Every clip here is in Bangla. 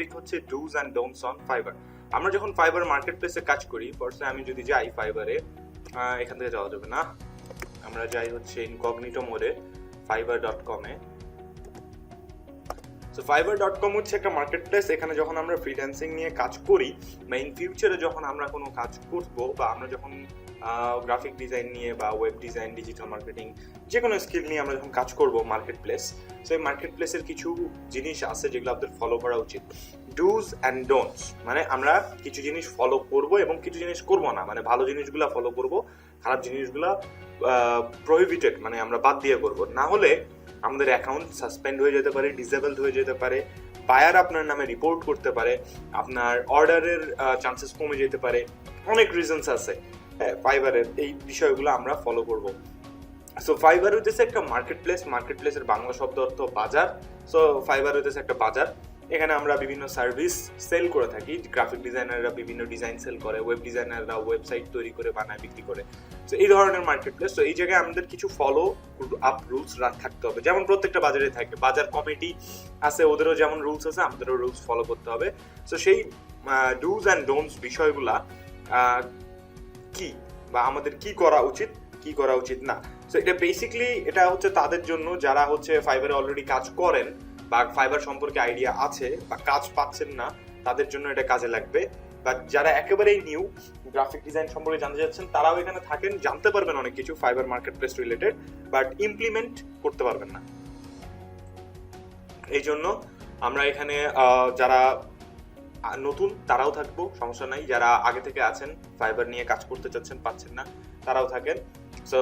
টপিক হচ্ছে dos and don'ts on fibre. আমরা যখন ফাইবার মার্কেট প্লেসে কাজ করি, ফার্স্টে আমি যদি যাই ফাইবারে, এখান থেকে যাওয়া যাবে না, আমরা যাই হচ্ছে ইনকগনিটো মোডে fiverr.com এ। সো fiverr.com হচ্ছে একটা মার্কেট প্লেস। এখানে যখন আমরা ফ্রিল্যান্সিং নিয়ে কাজ করি বা ইন ফিউচারে যখন আমরা কোনো কাজ করব, বা আমরা যখন গ্রাফিক ডিজাইন নিয়ে বা ওয়েব ডিজাইন, ডিজিটাল মার্কেটিং, যে কোনো স্কিল নিয়ে আমরা যখন কাজ করব মার্কেট প্লেস, সো এই মার্কেট প্লেসের কিছু জিনিস আছে যেগুলো আপনাদের ফলো করা উচিত। ডুজ অ্যান্ড ডোন্টস মানে আমরা কিছু জিনিস ফলো করব এবং কিছু জিনিস করব না, মানে ভালো জিনিসগুলো ফলো করব, খারাপ জিনিসগুলো প্রহিবিটেড মানে আমরা বাদ দিয়ে করব, না হলে আমাদের অ্যাকাউন্ট সাসপেন্ড হয়ে যেতে পারে, ডিসেবলড হয়ে যেতে পারে, বায়ার আপনার নামে রিপোর্ট করতে পারে, আপনার অর্ডারের চান্সেস কমে যেতে পারে, অনেক রিজনস আছে। হ্যাঁ, ফাইবারের এই বিষয়গুলো আমরা ফলো করব। সো ফাইবার হইতেছে একটা মার্কেট প্লেস, মার্কেট প্লেসের বাংলা শব্দ অর্থ বাজার। সো ফাইবার হইতেছে একটা বাজার, এখানে আমরা বিভিন্ন সার্ভিস সেল করে থাকি। গ্রাফিক ডিজাইনাররা বিভিন্ন ডিজাইন সেল করে, ওয়েব ডিজাইনাররা ওয়েবসাইট তৈরি করে বানায় বিক্রি করে। তো এই ধরনের মার্কেট প্লেস। তো এই জায়গায় আমাদের কিছু ফলো আপ রুলস থাকতে হবে, যেমন প্রত্যেকটা বাজারে থাকে। বাজার কমিটি আছে, ওদেরও যেমন রুলস আছে, আমাদেরও রুলস ফলো করতে হবে। সো সেই ডুজ অ্যান্ড ডোন্টস বিষয়গুলা কি, বা আমাদের কি করা উচিত, কি করা উচিত না। সো এটা বেসিক্যালি এটা হচ্ছে তাদের জন্য যারা হচ্ছে ফাইবারে অলরেডি কাজ করেন বা ফাইবার সম্পর্কে আইডিয়া আছে বা কাজ পাচ্ছেন না, তাদের জন্য এটা কাজে লাগবে। বা যারা একেবারেই নিউ গ্রাফিক ডিজাইন সম্পর্কে জানতে চাচ্ছেন, তারাও এখানে থাকেন, জানতে পারবেন অনেক কিছু fibre market place related, but implement করতে পারবেন না। এই জন্য আমরা এখানে যারা নতুন তারাও থাকবো, সমস্যা নাই। যারা আগে থেকে আছেন, ফাইবার নিয়ে কাজ করতে চাচ্ছেন, পাচ্ছেন না, তারাও থাকেন। সো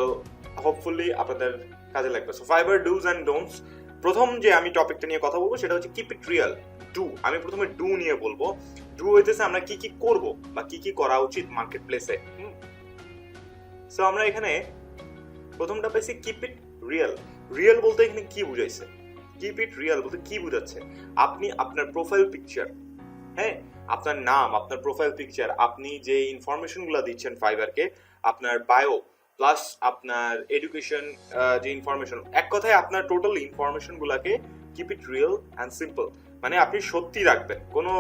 হোপফুলি আপনাদের কাজে লাগবে। So fibre dos and don'ts. প্রথম যে আমি টপিকটা নিয়ে কথা বলবো সেটা হচ্ছে কিপ ইট রিয়েল। ডু, আমি প্রথমে ডু নিয়ে বলবো। ডু হইতেছে আমরা কি কি করব বা কি কি করা উচিত মার্কেট প্লেসে। সো আমরা এখানে প্রথমটা পাইছি কিপ ইট রিয়েল। রিয়েল বলতে এখানে কি বুঝাইছে? কিপ ইট রিয়েল বলতে কি বুঝাচ্ছে? আপনি আপনার প্রোফাইল পিকচার, হ্যাঁ, আপনার নাম, আপনার প্রোফাইল পিকচার, আপনি যে ইনফরমেশনগুলো দিচ্ছেন ফাইবারকে, আপনার বায়ো প্লাস আপনার এডুকেশন যে ইনফরমেশন, এক কথায় আপনার টোটাল ইনফরমেশনগুলোকে keep it real and simple, মানে আপনি সত্যি রাখবেন, কোনো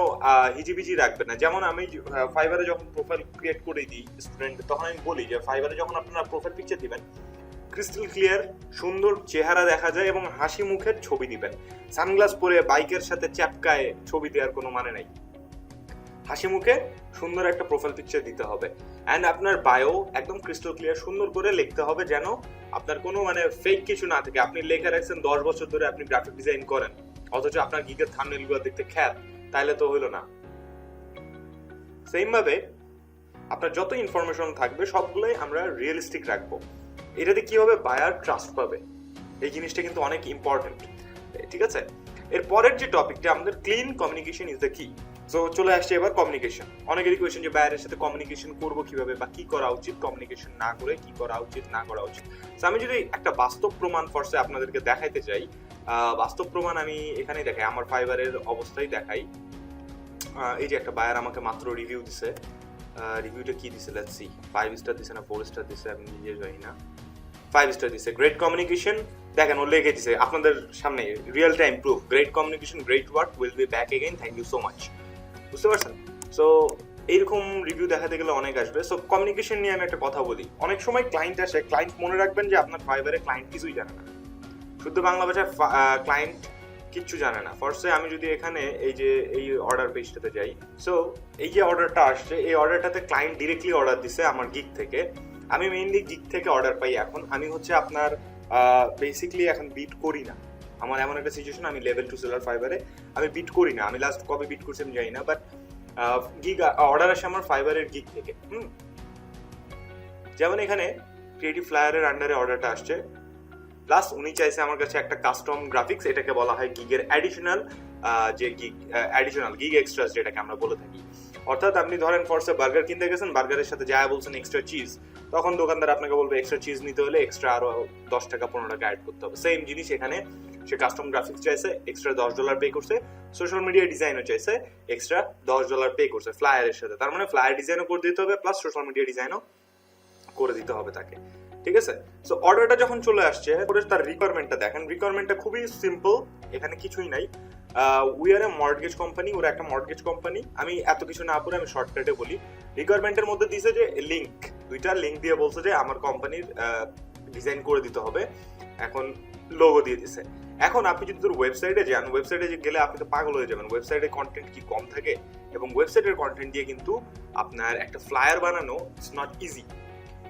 হিজিবিজি রাখবেন না। যেমন আমি ফাইবারে যখন প্রোফাইল ক্রিয়েট করে দিই স্টুডেন্ট, তখন আমি বলি যে ফাইবারে যখন আপনারা প্রোফাইল পিকচার দিবেন, ক্রিস্টাল ক্লিয়ার সুন্দর চেহারা দেখা যায় এবং হাসি মুখের ছবি দিবেন। সানগ্লাস পরে বাইকের সাথে চ্যাপকায় ছবি দেওয়ার কোনো মানে নাই। হাসি মুখে সুন্দর একটা প্রোফাইল পিকচার দিতে হবে। অ্যান্ড আপনার বায়ো একদম ক্রিস্টাল ক্লিয়ার সুন্দর করে লিখতে হবে, যেন আপনার কোনো মানে ফেক কিছু না থাকে। আপনি লেখা রাখছেন 10 বছর ধরে আপনি গ্রাফিক ডিজাইন করেন, অথচ আপনার গিগের থাম্বনেলগুলো দেখতে খ্যাত, তাইলে তো হইলো না। সেম ভাবে আপনার যত ইনফরমেশন থাকবে সবগুলোই আমরা রিয়েলিস্টিক রাখবো। এটাতে কি হবে? বায়ার ট্রাস্ট পাবে। এই জিনিসটা কিন্তু অনেক ইম্পর্টেন্ট, ঠিক আছে? এর পরের যে টপিকটা আমাদের ক্লিন কমিউনিকেশন ইজ দ্য কি। সো চলে আসছে এবার কমিউনিকেশন। অনেকেরই কোয়েশ্চেন যে বায়ারের সাথে কমিউনিকেশন করবো কিভাবে বা কি করা উচিত, কমিউনিকেশন না করে কি করা উচিত না করা উচিত। সো আমি যদি একটা বাস্তব প্রমাণ ফর্সে আপনাদেরকে দেখাইতে চাই, বাস্তব প্রমাণ আমি এখানেই দেখাই, আমার ফাইবারের অবস্থায় দেখাই। এই যে একটা বায়ার আমাকে মাত্র রিভিউ দিছে। রিভিউটা কি দিছে, লেটস সি। 5 স্টার দিছে না 4 স্টার দিছে আমি নিজে জানি না। 5 স্টার দিছে। গ্রেট কমিউনিকেশন, দেখেন ও লিখে দিছে আপনাদের সামনে, real time proof. Great communication, great work, will be back again, thank you so much. বুঝতে পারছেন? সো এইরকম রিভিউ দেখাতে গেলে অনেক আসবে। সো কমিউনিকেশন নিয়ে আমি একটা কথা বলি। অনেক সময় ক্লায়েন্ট আসে, ক্লায়েন্ট মনে রাখবেন যে আপনার ফাইবারে ক্লায়েন্ট কিছুই জানে না, শুদ্ধ বাংলা ভাষায় ক্লায়েন্ট কিচ্ছু জানে না। ফার্স্টে আমি যদি এখানে এই যে এই অর্ডার পেজটাতে যাই, সো এই যে অর্ডারটা আসছে, এই অর্ডারটাতে ক্লায়েন্ট ডিরেক্টলি অর্ডার দিছে আমার গিগ থেকে। আমি মেইনলি গিগ থেকে অর্ডার পাই। এখন আমি হচ্ছে আপনার বেসিক্যালি এখন বিট করি না। আমার এমন একটা সিচুয়েশন, আমি লেভেল 2 সেলার ফাইবারে, আমি বিট করি না। আমি লাস্ট কবে বিট করছি আমি জানি না, বাট গিগ অর্ডার আসে আমার ফাইবারের গিগ থেকে। যেমন এখানে ক্রিয়েটিভ ফ্লায়ারের আন্ডারে অর্ডারটা আসছে, প্লাস উনি চাইছে আমার কাছে একটা কাস্টম গ্রাফিক্স, এটাকে বলা হয় গিগের অ্যাডিশনাল যে গিগ, অ্যাডিশনাল গিগ এক্সট্রাস যেটাকে আমরা বলে থাকি। অর্থাৎ আপনি ধরেন ফর্সে বার্গার কিনতে গেছেন, বার্গারের সাথে যা বলছেন এক্সট্রা চিজ, তখন দোকানদার আপনাকে বলবে এক্সট্রা চিজ নিতে হলে এক্সট্রা আরো 10 টাকা 15 টাকা অ্যাড করতে হবে। সেম জিনিস এখানে, সে কাস্টম গ্রাফিক্স চাইছে, এক্সট্রা $10 পে করছে। সোশ্যাল মিডিয়া ডিজাইনও চাইছে, এক্সট্রা $10 পে করছে ফ্লায়ারের সাথে। তার মানে ফ্লায়ার ডিজাইনও করে দিতে হবে, প্লাস সোশ্যাল মিডিয়া ডিজাইনও করে দিতে হবে তাকে। ঠিক আছে? সো অর্ডারটা যখন চলে আসছে, তার রিকোয়ারমেন্টটা দেখেন, রিকোয়ারমেন্টটা খুবই সিম্পল, এখানে কিছুই নাই। We are A mortgage company, ওরা একটা মর্টগেজ কোম্পানি। আমি এত কিছু না পড়ে আমি শর্টকাটে বলি। রিকোয়ারমেন্টের মধ্যে দিয়েছে যে লিঙ্ক, দুইটা লিঙ্ক দিয়ে বলছে যে আমার কোম্পানির ডিজাইন করে দিতে হবে, এখন লোগো দিয়ে দিছে। এখন আপনি যদি তোর ওয়েবসাইটে যান, ওয়েবসাইটে গেলে আপনি তো পাগল হয়ে যাবেন, ওয়েবসাইটে কন্টেন্ট কি কম থাকে, এবং ওয়েবসাইটের কন্টেন্ট দিয়ে কিন্তু আপনার একটা ফ্লায়ার বানানো ইটস নট ইজি।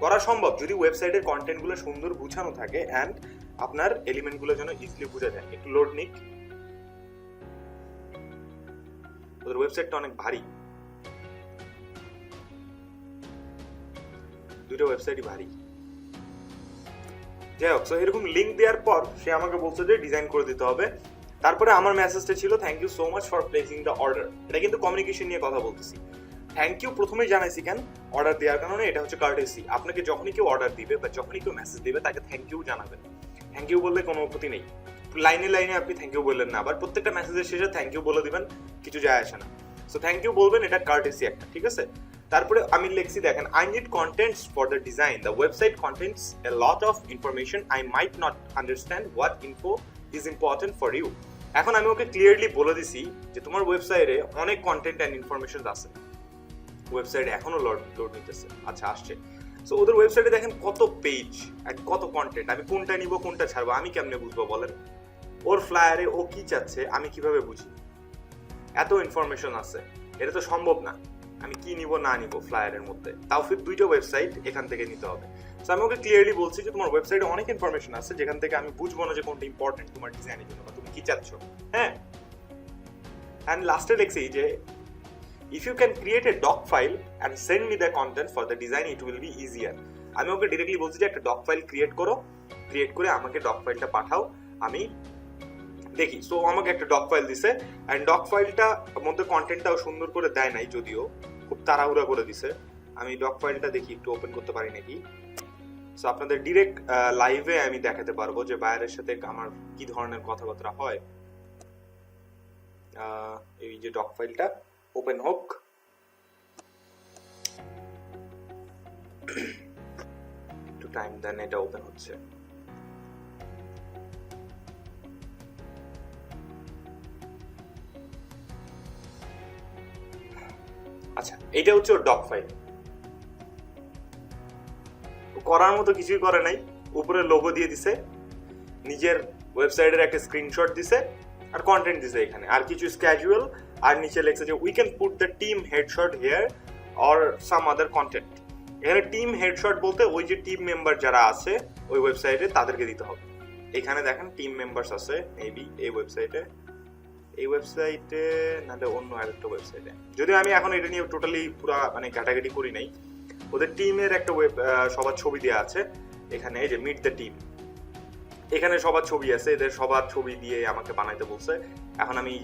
করা সম্ভব যদি ওয়েবসাইটের কন্টেন্টগুলো সুন্দর গুছানো থাকে অ্যান্ড আপনার এলিমেন্টগুলো যেন ইজিলি বোঝা যায়। একটু লোড নিক, ওদের ওয়েবসাইটটা অনেক ভারী, দুটো ওয়েবসাইটই ভারী। যাই হোক, এরকম লিঙ্ক দেওয়ার পর সে আমাকে বলছে যে ডিজাইন করে দিতে হবে। তারপরে আমার মেসেজটা ছিল thank you so much for placing the order. এটা কিন্তু কমিউনিকেশন নিয়ে কথা বলতেছি। থ্যাংক ইউ প্রথমেই জানাইছি কেন, অর্ডার দেওয়ার কারণে এটা হচ্ছে কার্টেসি। আপনাকে যখনই কেউ অর্ডার দিবে বা যখনই কেউ মেসেজ দিবে তাকে থ্যাংক ইউ জানাবেন। থ্যাংক ইউ বললে কোনো ক্ষতি নেই, লাইনে লাইনে আপনি থ্যাংক ইউ বললেন না, আবার প্রত্যেকটা মেসেজের শেষে থ্যাংক ইউ বলে দিবেন, কিছু যায় আসে না। সো থ্যাংক ইউ বলবেন, এটা কার্টেসি একটা, ঠিক আছে? তারপরে আমি লিখছি দেখেন, I need contents for the design, the website contents a lot of information, I might not understand what info is important for you. এখন আমি ওকে ক্লিয়ারলি বলে দিছি যে তোমার ওয়েবসাইটে অনেক কন্টেন্ট অ্যান্ড ইনফরমেশন আছে, ওয়েবসাইটে এখনো লোড নিতেছে। আচ্ছা, আসছে। সো ওদের ওয়েবসাইটে দেখেন কত পেজ আর কত কন্টেন্ট, আমি কোনটা নিব কোনটা ছাড়বো আমি কেমনে বুঝবো বলেন? ওর ফ্লায়ারে ও কি চাচ্ছে আমি কিভাবে বুঝি? এত ইনফরমেশন আছে, এটা তো সম্ভব না আমি কি নিব না নিব ফ্লায়ারের মধ্যে, তাও ফির দুইটা ওয়েবসাইট এখান থেকে নিতে হবে। সো আমি ওকে ক্লিয়ারলি বলছি যে তোমার ওয়েবসাইটে অনেক ইনফরমেশন আছে যেখান থেকে আমি বুঝবো না যে কোনটা ইম্পর্টেন্ট তোমার ডিজাইনের জন্য বা তুমি কি চাচ্ছ। হ্যাঁ, অ্যান্ড লাস্টে লিখছি যে if you can create a doc file and send me the content for the design it will be easier। আমি ওকে ডিরেক্টলি বলছি যে একটা ডক ফাইল ক্রিয়েট করো, ক্রিয়েট করে আমাকে ডক ফাইলটা পাঠাও, আমি দেখি। সো আমাকে একটা ডক ফাইল দিছে, এন্ড ডক ফাইলটা মধ্যে কন্টেন্টটাও সুন্দর করে দেয় নাই, যদিও খুব তাড়াহুড়া করে দিছে। আমি ডক ফাইলটা দেখি একটু ওপেন করতে পারি নাকি। সো আপনাদের ডিরেক্ট লাইভে আমি দেখাতে পারবো যে বায়ারের সাথে আমার কি ধরনের কথাবার্তা হয়। এই যে ডক ফাইলটা ওপেন হোক, একটু টাইম দেন, এটা ওপেন হচ্ছে। আচ্ছা, এটা হচ্ছে ওর ডক ফাইল। করার মতো কিছুই করে নাই, উপরে লোগো দিয়ে দিছে, নিজের ওয়েবসাইটের একটা স্ক্রিনশট দিছে আর কন্টেন্ট দিছে এখানে, আর কিছু স্ক্যাজুয়াল, আর নিচে লেখছে যে we can put the team headshot here or some other content. এখানে টিম হেডশট বলতে ওই যে টিম মেম্বার যারা আছে ওই ওয়েবসাইটে তাদেরকে দিতে হবে। এখানে দেখেন টিম মেম্বার্স আছে মেবি এই ওয়েবসাইটে নাহলে অন্য আরেকটা ওয়েবসাইটে, যদিও আমি এখন এটা নিয়ে টোটালি পুরা মানে ঘাটাঘাটি করি নাই। ওদের টিমের একটা সবার ছবি দেওয়া আছে এখানে, এই যে মিট দ্য টিম, এখানে সবার ছবি আছে, এদের সবার ছবি দিয়ে আমাকে বানাইতে বলছে। এখন আমি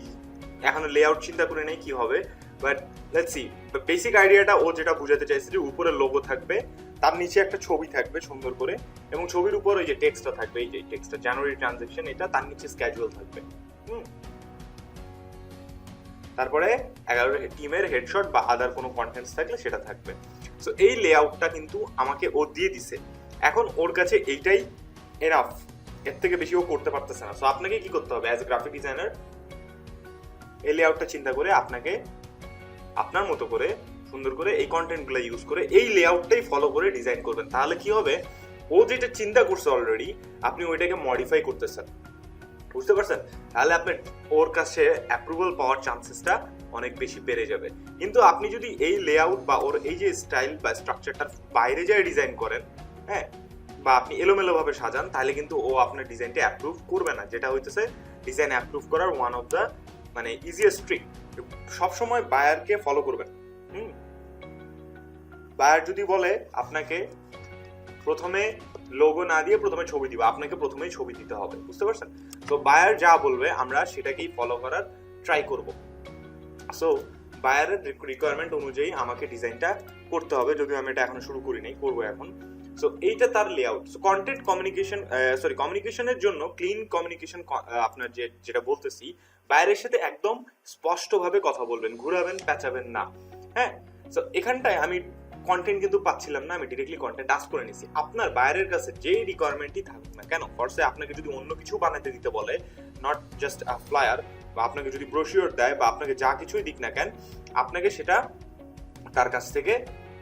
এখনো লেআউট চিন্তা করে নেই কি হবে, বাট লেটস সি। বেসিক আইডিয়াটা ও যেটা বুঝাতে চাইছে যে উপরে লোগো থাকবে, তার নিচে একটা ছবি থাকবে সুন্দর করে, এবং ছবির উপর ওই যে টেক্সটটা থাকবে, এই যে টেক্সটটা জানুয়ারি ট্রানজাকশন, এটা তার নিচে স্ক্যাজুয়াল থাকবে। তারপরে 11 টিমের হেডশট বা আদার কোনো কন্টেন্টস থাকলে সেটা থাকবে। সো এই লেআউটটা কিন্তু আমাকে ও দিয়ে দিছে, এখন ওর কাছে এইটাই এনাফ, এর থেকে বেশি ও করতে পারতেছে না। সো আপনাকে কি করতে হবে অ্যাজ এ গ্রাফিক ডিজাইনার, এই লেআউটটা চিন্তা করে আপনাকে আপনার মতো করে সুন্দর করে এই কন্টেন্টগুলো ইউজ করে এই লেআউটটাই ফলো করে ডিজাইন করবেন। তাহলে কি হবে, ও যেটা চিন্তা করছে অলরেডি আপনি ওইটাকে মডিফাই করতেছেন, বুঝতে পারছেন? তাহলে আপনার ওর কাছে অ্যাপ্রুভাল পাওয়ার চান্সেসটা অনেক বেশি বেড়ে যাবে। কিন্তু আপনি যদি এই লেআউট বা ওর এই যে স্টাইল বা স্ট্রাকচারটার বাইরে যায় ডিজাইন করেন, হ্যাঁ, বা আপনি এলোমেলো ভাবে সাজান, তাহলে কিন্তু ও আপনার ডিজাইনটা অ্যাপ্রুভ করবে না, যেটা হইতেছে ডিজাইন অ্যাপ্রুভ করার ওয়ান অফ দ্য মানে ইজিয়েস্ট ট্রিক। সবসময় বায়ারকে ফলো করবেন। বায়ার যদি বলে আপনাকে প্রথমে লোগো না দিয়ে প্রথমে ছবি দিব, আপনাকে প্রথমেই ছবি দিতে হবে, বুঝতে পারছেন? তো বায়ার যা বলবে আমরা সেটাকেই ফলো করার ট্রাই করব। সো বায়ারের রিকোয়ারমেন্ট অনুযায়ী আমাকে ডিজাইনটা করতে হবে, যদিও আমি এটা এখনো শুরু করি নাই, করবো এখন। সো এইটা তার লেআউট। সো কন্টেন্ট কমিউনিকেশন, কমিউনিকেশনের জন্য ক্লিন কমিউনিকেশন, আপনার যেটা বলতেছি, বায়ারের সাথে একদম স্পষ্টভাবে কথা বলবেন, ঘুরাবেন পেঁচাবেন না। হ্যাঁ, সো এখানটায় আমি কন্টেন্ট কিন্তু পাচ্ছিলাম না, আমি ডিরেক্টলি কন্টেন্ট আস্ক করে নিছি। আপনার বায়ারের কাছে যেই রিকোয়ারমেন্টই থাকুক না কেন, ফরসে আপনাকে যদি অন্য কিছু বানাতে দিতে বলে, নট জাস্ট আ ফ্লায়ার, বা আপনাকে যদি ব্রোশিওর দেয় বা আপনাকে যা কিছুই দিক না কেন, আপনাকে সেটা তার কাছ থেকে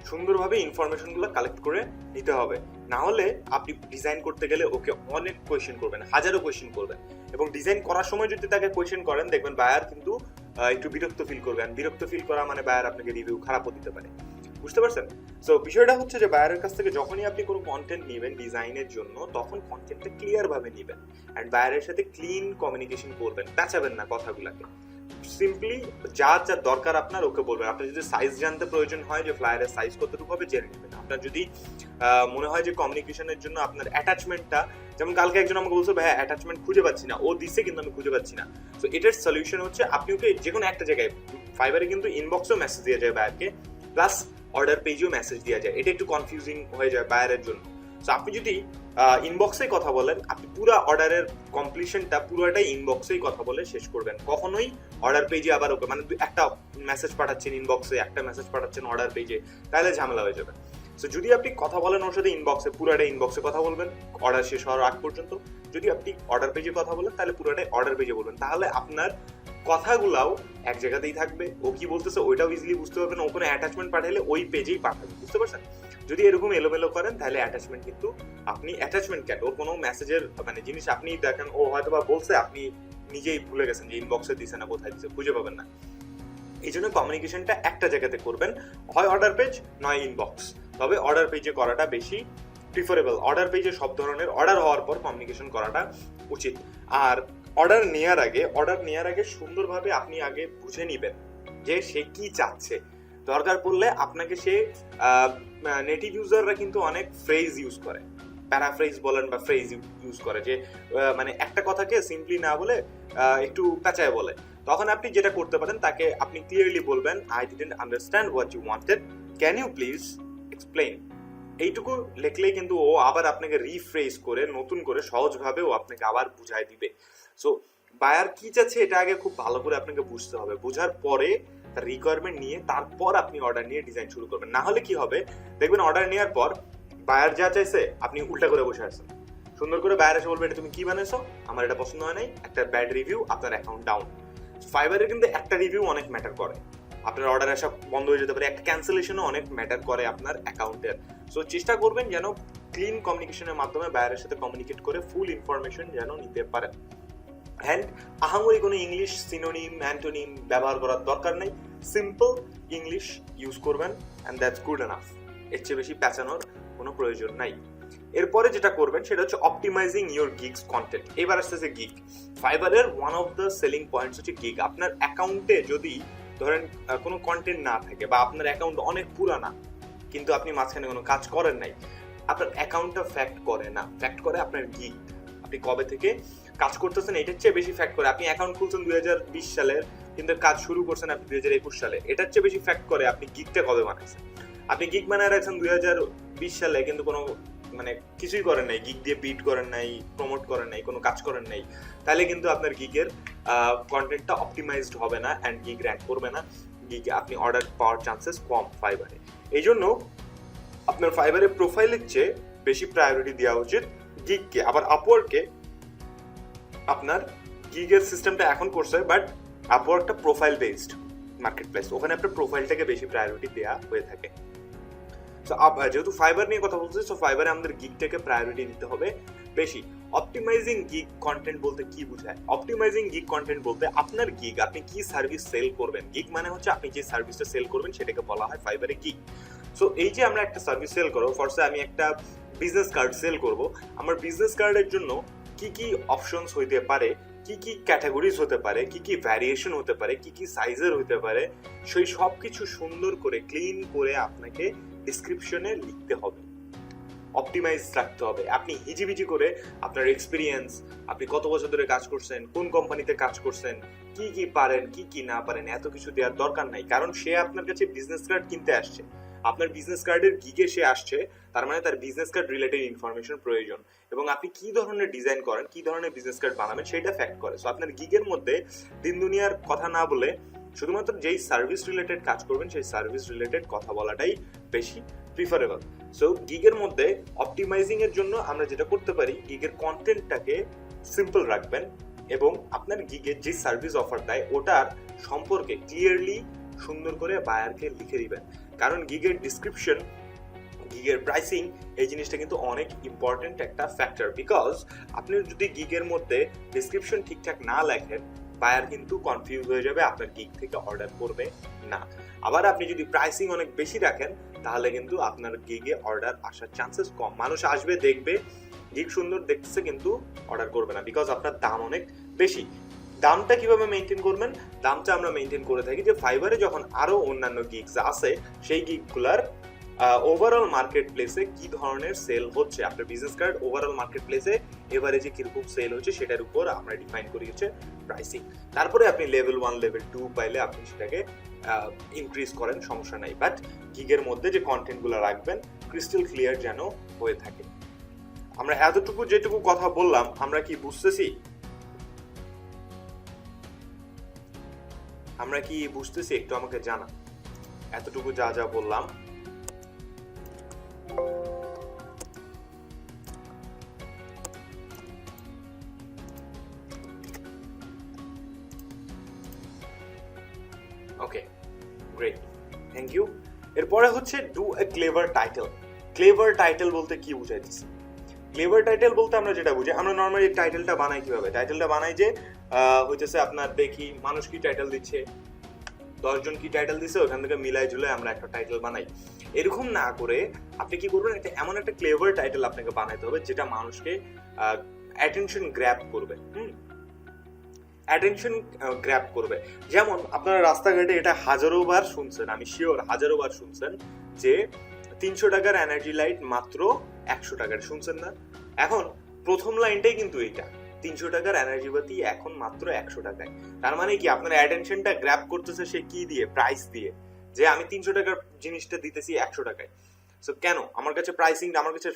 সুন্দরভাবে ইনফরমেশনগুলো কালেক্ট করে নিতে হবে। না হলে আপনি ডিজাইন করতে গেলে ওকে অনেক কোয়েশ্চেন করবেন, হাজারো কোয়েশ্চেন করবেন, এবং ডিজাইন করার সময় যদি তাকে কোয়েশ্চেন করেন দেখবেন বায়ার কিন্তু একটু বিরক্ত ফিল করবেন। বিরক্ত ফিল করা মানে বায়ার আপনাকে রিভিউ খারাপও দিতে পারে, বুঝতে পারছেন? সো বিষয়টা হচ্ছে যে বায়ারের কাছ থেকে যখনই আপনি কোনো কন্টেন্ট নেবেন ডিজাইনের জন্য, তখন কন্টেন্টটা ক্লিয়ার ভাবে নেবেন অ্যান্ড বায়ারের সাথে ক্লিন কমিউনিকেশন করবেন, পেঁচাবেন না কথাগুলোকে। সিম্পলি যা যা দরকার আপনার ওকে বলবেন। আপনার যদি সাইজ জানতে প্রয়োজন হয় যে ফ্লায়ারের সাইজ কতটুকু হবে জেনে নেবেন। আপনার যদি মনে হয় যে কমিউনিকেশনের জন্য আপনার অ্যাটাচমেন্টটা, যেমন কালকে একজন আমাকে বলছে ভাই অ্যাটাচমেন্ট খুঁজে পাচ্ছি না, ও দিছে কিন্তু আমি খুঁজে পাচ্ছি না। তো এটার সলিউশন হচ্ছে আপনি ওকে যে কোনো একটা জায়গায়, ফাইবারে কিন্তু ইনবক্সেও মেসেজ দেওয়া যায় বায়ারকে, প্লাস অর্ডার পেজেও মেসেজ দেওয়া যায়। এটা একটু কনফিউজিং হয়ে যায় বায়ারের জন্য। তো আপনি যদি ইনবক্সে কথা বলেন, আপনি পুরো অর্ডারের কমপ্লিশনটা পুরোটাই ইনবক্সেই কথা বলে শেষ করবেন। কখনোই অর্ডার পেজে আবার ওকে মানে একটা মেসেজ পাঠাচ্ছেন ইনবক্সে, একটা মেসেজ পাঠাচ্ছেন অর্ডার পেজে, তাহলে ঝামেলা হয়ে যাবে। সো যদি আপনি কথা বলেন ওর সাথে ইনবক্সে, পুরোটাই ইনবক্সে কথা বলবেন অর্ডার শেষ হওয়ার আগ পর্যন্ত। যদি আপনি অর্ডার পেজে কথা বলেন তাহলে পুরোটাই অর্ডার পেজে বলবেন, তাহলে আপনার কথাগুলাও এক জায়গাতেই থাকবে। ও কি বলতেছে ওইটাও ইজিলি বুঝতে পারবেন। ও কোনো অ্যাটাচমেন্ট পাঠালে ওই পেজেই পাঠাবে, বুঝতে পারছেন? যদি এরকম এলোমেলো করেন তাহলে অ্যাটাচমেন্ট কিন্তু আপনি অ্যাটাচমেন্ট কেন, ওর কোনো মেসেজের মানে জিনিস আপনি দেখেন ও হয়তো বা বলছে, আপনি নিজেই ভুলে গেছেন যে ইনবক্সে দিছে না কোথায় দিছে, খুঁজে পাবেন না। এই জন্য কমিউনিকেশনটা একটা জায়গাতে করবেন, হয় অর্ডার পেজ নয় ইনবক্স। তবে অর্ডার পেজে করাটা বেশি প্রিফারেবল। অর্ডার পেজে সব ধরনের অর্ডার হওয়ার পর কমিউনিকেশন করাটা উচিত। আর অর্ডার নেওয়ার আগে সুন্দরভাবে আপনি আগে বুঝে নিবেন যে সে কি চাচ্ছে। দরকার পড়লে আপনাকে সে নেটিভ ইউজাররা কিন্তু অনেক ফ্রেজ ইউজ করে, প্যারাফ্রেজ বলেন বা ফ্রেজ ইউজ করে, যে মানে একটা কথাকে সিম্পলি না বলে একটু পেঁচায় বলে। তখন আপনি যেটা করতে পারেন, তাকে আপনি ক্লিয়ারলি বলবেন I didn't understand what you wanted, can you please explain. এইটুকু লিখলেই কিন্তু ও আবার আপনাকে রিফ্রেজ করে নতুন করে সহজভাবে ও আপনাকে আবার বুঝাই দিবে। সো বায়ার কি চাচ্ছে এটা আগে খুব ভালো করে আপনাকে বুঝতে হবে। বোঝার পরে তার রিকোয়ারমেন্ট নিয়ে তারপর আপনি অর্ডার নিয়ে ডিজাইন শুরু করবেন। না হলে কি হবে দেখবেন, অর্ডার নেওয়ার পর বায়ার যা চাইছে আপনি উল্টা করে বসে আছেন। সুন্দর করে বায়ার এসে বলবে এটা তুমি কি বানাইছো, আমার এটা পছন্দ হয় নাই, একটা ব্যাড রিভিউ, আপনার অ্যাকাউন্ট ডাউন। ফাইবারে কিন্তু একটা রিভিউ অনেক ম্যাটার করে, আপনার অর্ডার আসা বন্ধ হয়ে যেতে পারে, একটা ক্যান্সেলেশনও অনেক ম্যাটার করে আপনার অ্যাকাউন্টের। সো চেষ্টা করবেন যেন ক্লিন কমিউনিকেশনের মাধ্যমে বায়ারের সাথে কমিউনিকেট করে ফুল ইনফরমেশন যেন নিতে পারেন। অ্যান্ড আহামরি কোনো ইংলিশ সিনোনিম অ্যান্টোনিম ব্যবহার করার দরকার নেই, সিম্পল ইংলিশ ইউজ করবেন অ্যান্ড দ্যাটস গুড এনাফ। এর চেয়ে বেশি পেঁচানোর কোনো প্রয়োজন নাই। এরপরে যেটা করবেন সেটা হচ্ছে অপটিমাইজিং ইউর গিগস কন্টেন্ট। এবার আসতেছে গিগ। ফাইবারের one of the selling points হচ্ছে গিগ। আপনার অ্যাকাউন্টে যদি ধরেন কোনো কন্টেন্ট না থাকে বা আপনার অ্যাকাউন্ট অনেক পুরানা কিন্তু আপনি মাঝখানে কোনো কাজ করেন নাই, আপনার অ্যাকাউন্টটা ফ্যাক্ট করে না, ফ্যাক্ট করে আপনার গিগ। আপনি কবে থেকে কাজ করতেছেন এটার চেয়ে বেশি ফ্যাক্ট করে। আপনি অ্যাকাউন্ট খুলছেন 2020 সালের কিন্তু কাজ শুরু করছেন আপনি 2021 সালে, এটার চেয়ে বেশি ফ্যাক্ট করে আপনি গিগটা কবে বানাইছেন। আপনি গিগ বানায় রাখছেন 2020 সালে কিন্তু কোনো মানে কিছুই করেন নাই, গিগ দিয়ে বিট করেন নাই, প্রমোট করেন নাই, কোনো কাজ করেন নাই, তাহলে কিন্তু আপনার গিগের কন্টেন্টটা অপটিমাইজড হবে না অ্যান্ড গিগ র্যাঙ্ক করবে না। গিগে আপনি অর্ডার পাওয়ার চান্সেস কম ফাইবারে। এই জন্য আপনার ফাইবারের প্রোফাইলের চেয়ে বেশি প্রায়োরিটি দেওয়া উচিত গিগকে। আবার আপওয়ার্কে আপনার গিগের সিস্টেমটা এখন করছে, বাট আপওয়ার্কটা profile based market place আপনার প্রোফাইলটাকে বেশি প্রায়োরিটি দেওয়া হয়ে থাকে। যেহেতু ফাইবার নিয়ে কথা বলছি, সো ফাইবারে আমাদের গিগটাকে প্রায়োরিটি দিতে হবে বেশি। অপটিমাইজিং গিগ কন্টেন্ট বলতে কি বোঝায়? অপটিমাইজিং গিগ কন্টেন্ট বলতে আপনার গিগ, আপনি কি সার্ভিস সেল করবেন। গিগ মানে হচ্ছে আপনি যে সার্ভিসটা সেল করবেন সেটাকে বলা হয় ফাইবারে গিগ। সো এই যে আমরা একটা সার্ভিস সেল করবো, ফরসে আমি একটা বিজনেস কার্ড সেল করব, আমার বিজনেস কার্ডের জন্য কি কি অপশনস হইতে পারে, কি কি ক্যাটাগরিজ হতে পারে, কি কি ভ্যারিয়েশন হতে পারে, কি কি সাইজের হতে পারে, সেই সব কিছু সুন্দর করে ক্লিন করে আপনাকে ডিসক্রিপশনে লিখতে হবে, অপটিমাইজ রাখতে হবে। আপনি হিজিবিজি করে আপনার এক্সপিরিয়েন্স, আপনি কত বছর ধরে কাজ করছেন, কোন কোম্পানিতে কাজ করছেন, কি কি পারেন কি কি না পারেন, এত কিছু দেওয়ার দরকার নাই। কারণ সে আপনার কাছে বিজনেস কার্ড কিনতে আসছে, আপনার বিজনেস কার্ডের গিগে সে আসছে, তার মানে তার বিজনেস কার্ড রিলেটেড ইনফরমেশন প্রয়োজন, এবং আপনি কি ধরনের ডিজাইন করেন, কি ধরনের বিজনেস কার্ড বানাবেন সেটা ফ্যাক্ট করে। সো আপনার গিগের মধ্যে দিন দুনিয়ার কথা না বলে শুধুমাত্র যেই সার্ভিস রিলেটেড কাজ করবেন সেই সার্ভিস রিলেটেড কথা বলাটাই বেশি প্রিফারেবল। সো গিগের মধ্যে অপটিমাইজিং এর জন্য আমরা যেটা করতে পারি, গিগের কন্টেন্টটাকে সিম্পল রাখবেন এবং আপনার গিগের যে সার্ভিস অফার দেয় ওটার সম্পর্কে ক্লিয়ারলি সুন্দর করে বায়ারকে লিখে দিবেন। কারণ গিগের ডিসক্রিপশন, গিগের প্রাইসিং, এই জিনিসটা কিন্তু অনেক ইম্পর্টেন্ট একটা ফ্যাক্টর। বিকজ আপনি যদি গিগের মধ্যে ডিসক্রিপশন ঠিকঠাক না লেখেন, বায়ার কিন্তু কনফিউজ হয়ে যাবে, আপনার গিগ থেকে অর্ডার করবে না। আবার আপনি যদি প্রাইসিং অনেক বেশি রাখেন তাহলে কিন্তু আপনার গিগে অর্ডার আসার চান্সেস কম। মানুষ আসবে, দেখবে গিগ সুন্দর দেখতেছে কিন্তু অর্ডার করবে না, বিকজ আপনার দাম অনেক বেশি। দামটা কিভাবে মেনটেন করবেন? দামটা আমরা মেনটেন করে থাকি যে ফাইবারে যখন আরো অন্যান্য গিগস আছে সেই গিগগুলার ওভারঅল মার্কেট প্লেসে কি ধরনের সেল হচ্ছে, আপনার বিজনেস কার্ড ওভারঅল মার্কেট প্লেসে এভারেজে কিরকম সেল হচ্ছে সেটার উপর আমরা ডিফাইন করি হচ্ছে প্রাইসিং। তারপরে আপনি লেভেল 1 লেভেল 2 পাইলে আপনি সেটাকে ইনক্রিজ করেন, সমস্যা নাই। বাট গিগের মধ্যে যে কন্টেন্টগুলো রাখবেন ক্রিস্টাল ক্লিয়ার যেন হয়ে থাকে। আমরা এতটুকু যেটুকু কথা বললাম আমরা কি বুঝতেছি? আমরা কি বুঝতেছি? একটু আমাকে জানা এতটুকু যা যা বললাম। ওকে, গ্রেট, থ্যাংক ইউ। এরপরে হচ্ছে do a clever title. Clever title বলতে কি বুঝাইতেছি? ক্লেভার টাইটেল বলতে আমরা যেটা বুঝি, আমরা নর্মালি টাইটেলটা বানাই কিভাবে? টাইটেলটা বানাই যে হইতেছে আপনার দেখি মানুষ কি টাইটেল দিচ্ছে, 10 জন কি টাইটেল দিচ্ছে, ওখান থেকে মিলাই ঝুলাই আমরা একটা টাইটেল বানাই। এরকম না করে আপনি কি করবেন, এমন একটা ক্লেভার টাইটেল আপনাকে বানাইতে হবে যেটা মানুষকে অ্যাটেনশন গ্র্যাব করবে। অ্যাটেনশন গ্র্যাব করবে। যেমন আপনারা রাস্তাঘাটে এটা হাজারো বার শুনছেন, আমি শিওর হাজারো বার শুনছেন যে 300 টাকার এনার্জি লাইট মাত্র 100 টাকার, শুনছেন না? এখন প্রথম লাইনটাই কিন্তু এইটা, 300 টাকার এনার্জি বাতি এখন মাত্র 100 টাকায়। তার মানে কি আপনার অ্যাটেনশনটা গ্র্যাব করতেছে সে কি দিয়ে? প্রাইস দিয়ে, যে আমি 300 টাকার জিনিসটা দিতেছি 100 টাকায়। সো কেন? আমার কাছে প্রাইসিংটা, আমার কাছে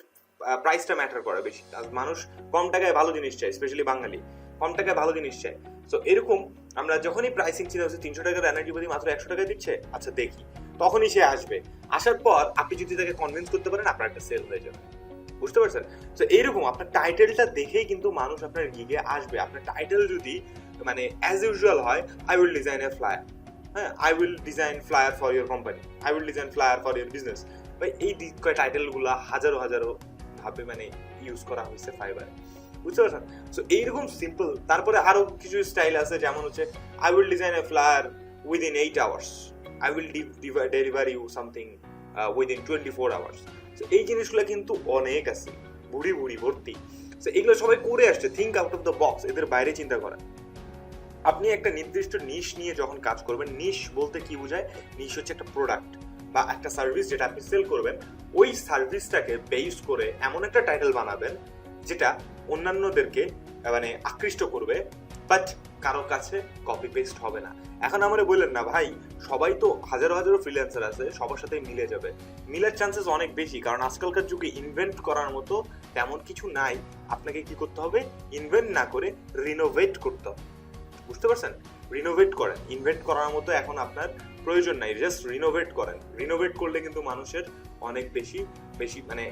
প্রাইসটা ম্যাটার করে বেশি। মানুষ কম টাকায় ভালো জিনিস চায়, স্পেশালি বাঙালি কম টাকায় ভালো জিনিস চায়। সো এরকম আমরা যখনই প্রাইসিং চিন্তা হচ্ছে 300 টাকার এনার্জি বাতি মাত্র 100 টাকায় দিচ্ছে, আচ্ছা দেখি, তখনই সে আসবে। আসার পর আপনি যদি তাকে কনভিন্স করতে পারেন আপনার একটা সেল হয়ে যাবে। বুঝতে পারছেন? তো এইরকম আপনার টাইটেলটা দেখেই কিন্তু মানুষ আপনার গিগে আসবে। আপনার টাইটেল যদি মানে অ্যাজ ইউজুয়াল হয়, I will design a flyer, হ্যাঁ, I will design flyer for your company, I will design flyer for your business, ভাই এই টাইটেলগুলো হাজারো হাজারো ভাবে মানে ইউজ করা হয়েছে ফাইবারে। বুঝতে পারছেন? সো এইরকম সিম্পল। তারপরে আরো কিছু স্টাইল আছে, যেমন হচ্ছে I will design a flyer within 8 hours, I will deliver you something within 24 hours. তো এই জিনিসগুলো কিন্তু অনেক আছে, বুড়ি বুড়ি ভর্তি। তো এগুলো সবাই করে আসছে, think out of the box, এদের বাইরে চিন্তা করা। আপনি একটা নির্দিষ্ট নিশ নিয়ে যখন কাজ করবেন, নিশ বলতে কি বোঝায়? নিশ হচ্ছে একটা প্রোডাক্ট বা একটা সার্ভিস যেটা আপনি সেল করবেন, ওই সার্ভিসটাকে বেস করে এমন একটা টাইটেল বানাবেন যেটা অন্যান্যদেরকে মানে আকৃষ্ট করবে, বাট কারো কাছে কপি পেস্ট হবে না। এখন আমরা বললেন না ভাই, সবাই তো হাজারো হাজারো ফ্রিল্যান্সার আছে, সবার সাথে মিলে যাবে। মিলার চান্সেস অনেক বেশি, কারণ আজকালকার যুগে ইনভেন্ট করার মতো তেমন কিছু নাই। আপনাকে কি করতে হবে? ইনভেন্ট না করে রিনোভেট করতে হবে। বুঝতে পারছেন? রিনোভেট করেন, ইনভেন্ট করার মতো এখন আপনার প্রয়োজন নাই, জাস্ট রিনোভেট করেন। রিনোভেট করলে কিন্তু মানুষের অনেক বেশি বেশি মানে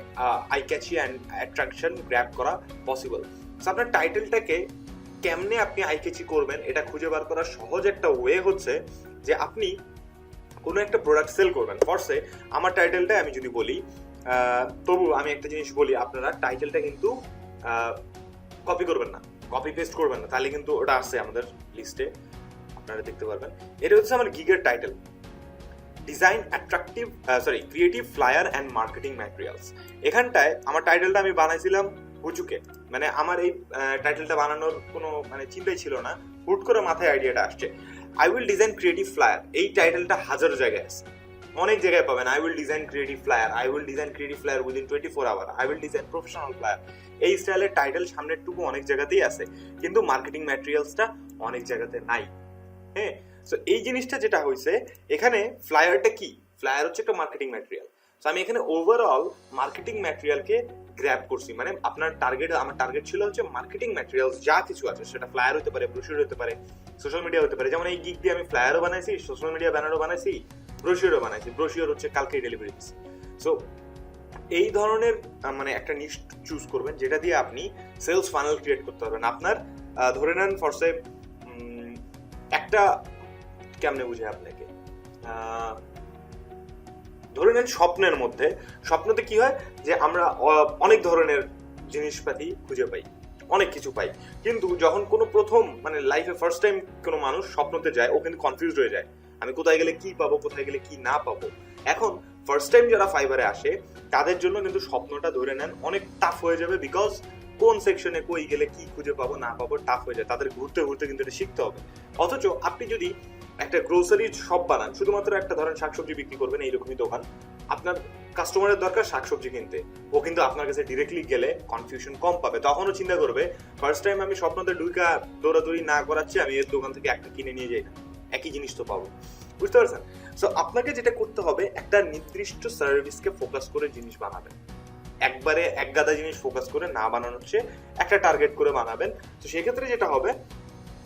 eye catchy and attraction grab করা পসিবল। আপনার টাইটেলটাকে কেমনে আপনি আই ক্যাচি করবেন এটা খুঁজে বার করার সহজ একটা ওয়ে হচ্ছে যে আপনি কোনো একটা প্রোডাক্ট সেল করবেন। ফরসে আমার টাইটেলটা আমি যদি বলি, তবু আমি একটা জিনিস বলি, আপনারা টাইটেলটা কিন্তু কপি করবেন না, কপি পেস্ট করবেন না, তাহলে কিন্তু ওটা আসছে আমাদের লিস্টে, আপনারা দেখতে পারবেন। এটা হচ্ছে আমার গিগের টাইটেল, design attractive creative flyer and marketing materials. এখানটায় আমার টাইটেলটা আমি বানাইছিলাম হুজুকে, মানে আমার এই টাইটেলটা বানানোর কোনো মানে চিন্তাই ছিল না, হুট করে মাথায় আইডিয়াটা আসছে। I will design creative flyer, এই টাইটেলটা হাজার জায়গায় আছে, অনেক জায়গায় পাবেন। I will design creative flyer, I will design creative flyer within 24 hour, I will design professional flyer. এই স্টাইলের টাইটেল সামনের টুকু অনেক জায়গাতেই আছে, কিন্তু মার্কেটিং ম্যাটেরিয়ালসটা অনেক জায়গাতে নাই। হ্যাঁ, সো এই জিনিসটা যেটা হয়েছে এখানে, ফ্লায়ারটা কি? ফ্লায়ার হচ্ছে একটা মার্কেটিং ম্যাটেরিয়াল। সো আমি এখানে ওভারঅল মার্কেটিং ম্যাটেরিয়ালকে গ্র্যাব করছি, মানে আপনার আমার টার্গেট ছিল হচ্ছে মার্কেটিং ম্যাটেরিয়ালস যা কিছু আছে, সেটা ফ্লায়ার হতে পারে, ব্রোশিওর হতে পারে, সোশ্যাল মিডিয়া হতে পারে। যেমন এই গিগ দিয়ে আমি ফ্লায়ারও বানাইছি, সোশ্যাল মিডিয়া ব্যানারও বানাইছি, ব্রোশিওরও বানাইছি। ব্রোশিওর হচ্ছে কালকেই ডেলিভারি দিচ্ছি। সো এই ধরনের মানে একটা নিশ চুজ করবেন যেটা দিয়ে আপনি সেলস ফানেল ক্রিয়েট করতে পারবেন। আপনার ধরে নেন ফরসে একটা, কেমনে বুঝে আপনাকে, ধরে নেন স্বপ্নের মধ্যে, স্বপ্নতে কি হয় যে আমরা অনেক ধরনের জিনিসপাতি খুঁজে পাই, অনেক কিছু পাই, কিন্তু যখন কোনো প্রথম মানে লাইফে ফার্স্ট টাইম কোনো মানুষ স্বপ্নতে যায়, ও কিন্তু কনফিউজড হয়ে যায়, আমি কোথায় গেলে কি পাবো, কোথায় গেলে কি না পাবো। এখন ফার্স্ট টাইম যারা ফাইবারে আসে তাদের জন্য কিন্তু স্বপ্নটা ধরে নেন অনেক টাফ হয়ে যাবে, বিকজ কোন সেকশনে কই গেলে কি খুঁজে পাবো না পাবো টাফ হয়ে যায়, তাদের ঘুরতে ঘুরতে কিন্তু এটা শিখতে হবে। অথচ আপনি যদি একটা গ্রোসারি শপ বানান, শুধুমাত্র একটা ধরেন শাকসবজি বিক্রি করবেন এইরকমই দোকান, আপনার কাস্টমারের দরকার শাকসবজি কিনতে, ও কিন্তু আপনার কাছে ডিরেক্টলি গেলে কনফিউশন কম পাবে। তখনও চিন্তা করবে ফার্স্ট টাইম আমি স্বপ্নতে ঢুকা দৌড়াদৌড়ি না করাচ্ছি, আমি এর দোকান থেকে একটা কিনে নিয়ে যাই না, একই জিনিস তো পাবো। বুঝতে পারছেন? সো আপনাকে যেটা করতে হবে, একটা নির্দিষ্ট সার্ভিসকে ফোকাস করে জিনিস বানাবেন, একবারে এক গাদা জিনিস ফোকাস করে না বানানো, হচ্ছে একটা টার্গেট করে বানাবেন। তো সেক্ষেত্রে যেটা হবে,